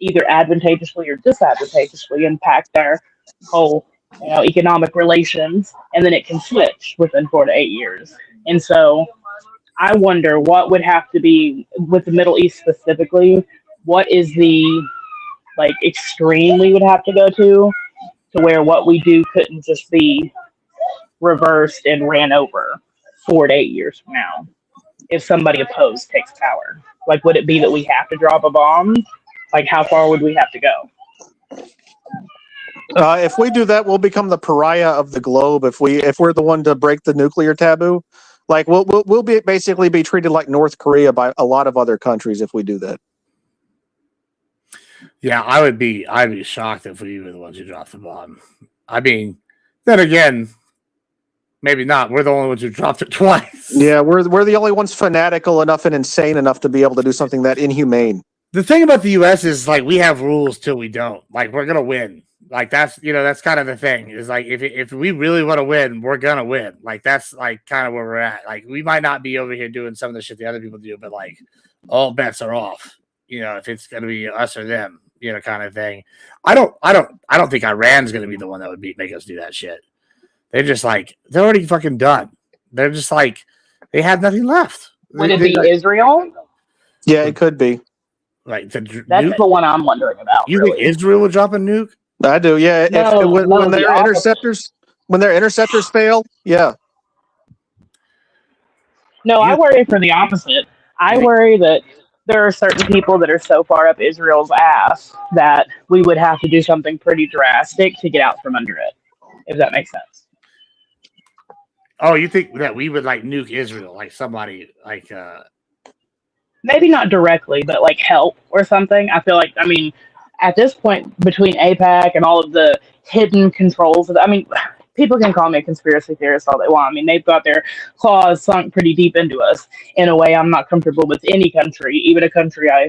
either advantageously or disadvantageously impact our whole economic relations, and then it can switch within 4 to 8 years. And so I wonder what would have to be with the Middle East specifically. What is the like extreme we would have to go to where what we do couldn't just be reversed and ran over 4 to 8 years from now if somebody opposed takes power? Like, would it be that we have to drop a bomb? Like, how far would we have to go? If we do that, we'll become the pariah of the globe. If we're the one to break the nuclear taboo. Like we'll basically be treated like North Korea by a lot of other countries if we do that. Yeah, I'd be shocked if we were the ones who dropped the bomb. I mean, then again, maybe not. We're the only ones who dropped it twice. Yeah, we're the only ones fanatical enough and insane enough to be able to do something that inhumane. The thing about the U.S. is like we have rules till we don't. Like we're gonna win. Like that's that's kind of the thing. Is like if we really want to win, we're gonna win. Like that's like kind of where we're at. Like we might not be over here doing some of the shit the other people do, but like all bets are off. If it's gonna be us or them, kind of thing. I don't think Iran's gonna be the one that would make us do that shit. They're just like they're already fucking done. They're just like they have nothing left. Would it be Israel? Yeah, it could be. Like that's the one I'm wondering about. You think Israel will drop a nuke? I do. Yeah, when their interceptors fail, yeah. No, I worry for the opposite. I worry that there are certain people that are so far up Israel's ass that we would have to do something pretty drastic to get out from under it, if that makes sense. Oh, you think that we would like nuke Israel, like somebody like maybe not directly, but like help or something. I feel like, at this point, between AIPAC and all of the hidden controls, people can call me a conspiracy theorist all they want. They've got their claws sunk pretty deep into us in a way I'm not comfortable with any country, even a country I